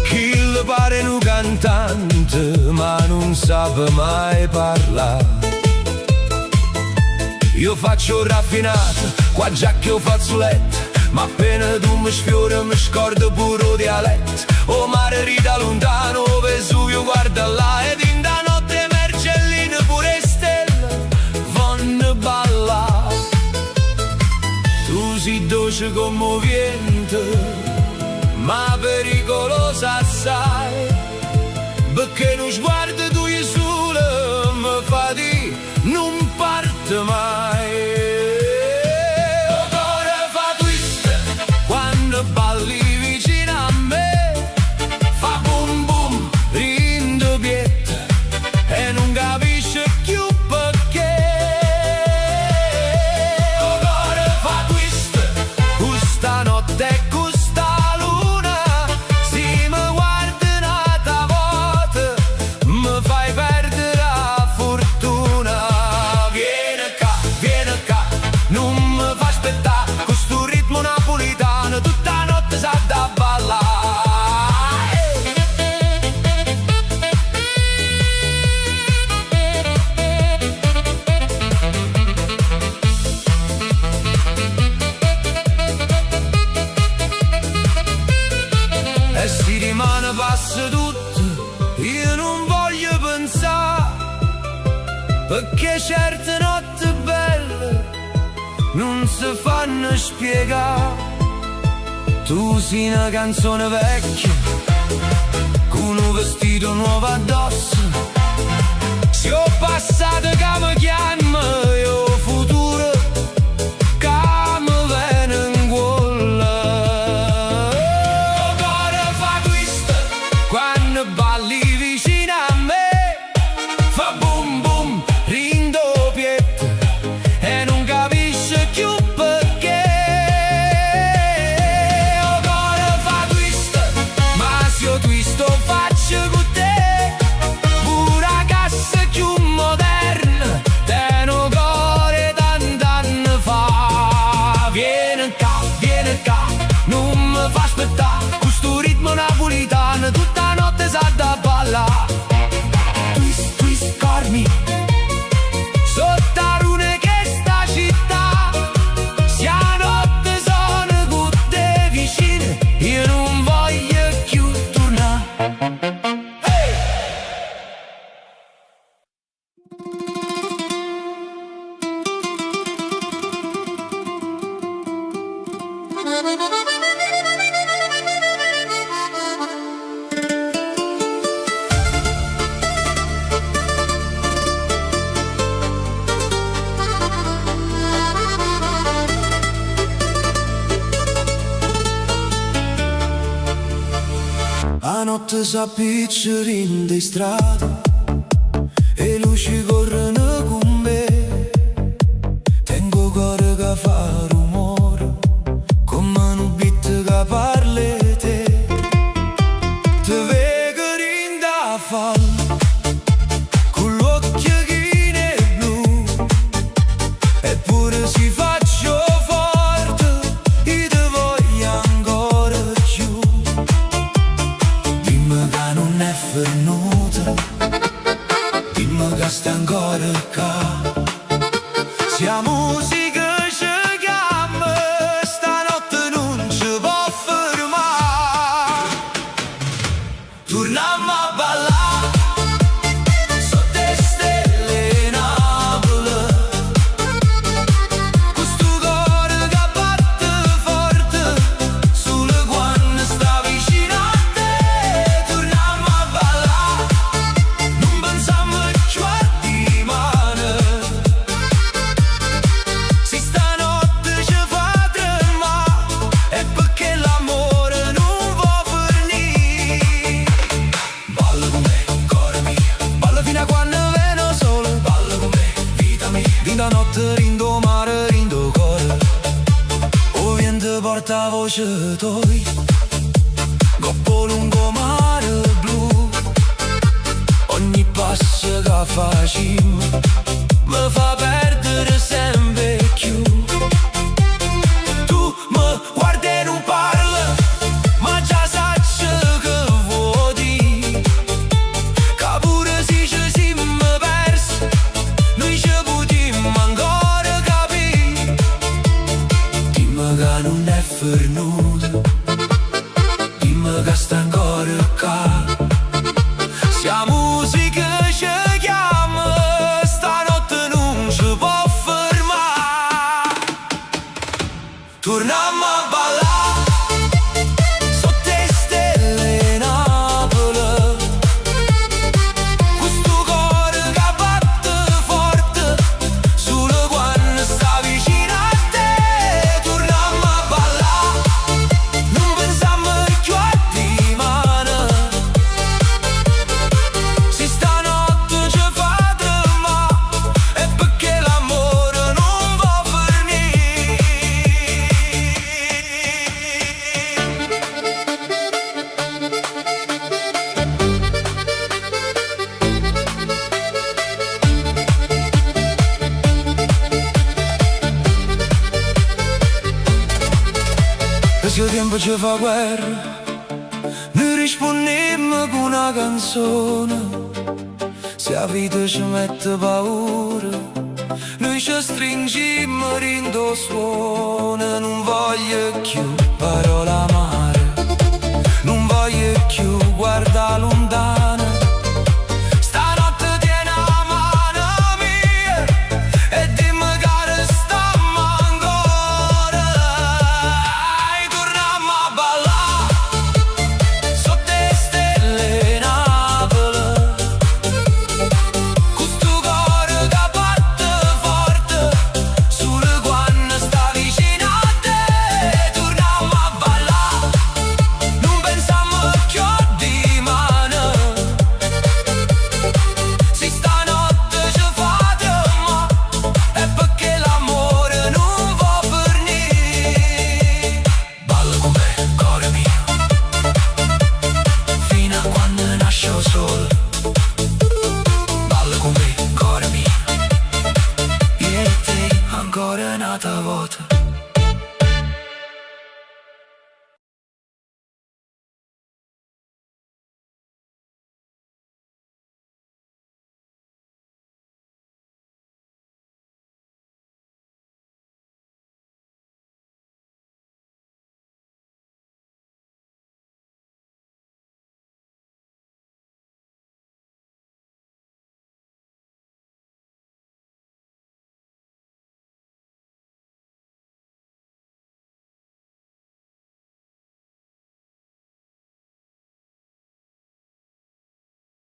chi le pare un cantante ma non sa mai parlare. Io faccio raffinato, qua già che ho fazzoletto, ma appena tu mi sfiori mi scordo pure il dialetto. O mare rida lontano, o Vesuvio guarda là, ed in da notte Mercelline pure stelle vanno balla. Tu sei dolce commovente, ma pericolosa assai, perché non sguardo tu sole mi fa di non parte mai. O cuore fa twist, quando balli vicino a me, fa boom boom, rindoppiette, e non capisce più perché. O cuore fa twist, questa notte e questa luna, si mi guarda un'altra volta, mi fai perdere la fortuna. Vieni qua, non mi fa aspettare, questo ritmo napolitano tutta notte sa da ballare. E si rimane passa tutto, io non voglio pensare, perché certe notti belle non si fanno spiegare. Tu sei una canzone vecchia, con un vestito nuovo addosso, se ho passato che mi chiama, io futuro che mi viene in gola. O cuore fa twist, quando balli vicino a me, fa boom boom, rindoppiette, e non capisce più perché. O cuore fa twist, ma se io twist lo faccio con te, pure a cassa più moderna, te no cuore tant'anni fa. Vieni qua, non mi fa aspettare, questo ritmo napolitano tutta notte sa da ballare. Twist, twist, cormi, sotto la luna che sta città, sia notte sono con te vicine, Stanotte s'appiccerino di strada e luci corrono con me. Tengo cuore che fa rumore come un beat che parla di te. Te vedo rinda a fallo con l'occhio chine blu, eppure si faccio forte e te voglio ancora più. Dimmi che non è venuta, dimmi che stai ancora qua. Sia musica ci chiama, stanotte non ci può fermare. Torniamo a ballare sotto le stelle Napoli, questo cuore che batte forte sulle quando sta vicino a te. Torniamo a ballare, non pensiamo più a dimane. Se stanotte ci fa tremare è perché l'amore non può finire. Balla con me, cuore mio, balla fino a quando viene sole. Balla con me, vita mia, dinda notte, rindo mare, rindo cuore. O vento porta voce toi, coppo lungo mare blu. Ogni passo che facciamo mi fa perdere sempre più. Tu mi guardi e non parli, ma già sai che vuoi dire. Che pure se ci siamo persi, noi ci potremmo ancora capire. Dimmi che non è venuta, dimmi che sta ancora qua. Sia musica ci chiama, stanotte non ci può fermare. Torniamo a ballare sotto le stelle Napoli, questo cuore che batte forte solo quando sta vicino a te. Torniamo a ballare, non pensiamo più a dimane. Se stanotte ci fa tremare è perché l'amore non può finire. Questo tempo ci fa guerra, noi rispondiamo con una canzone. Se la vita ci mette paura, noi ci stringiamo rindo suona. Non voglio più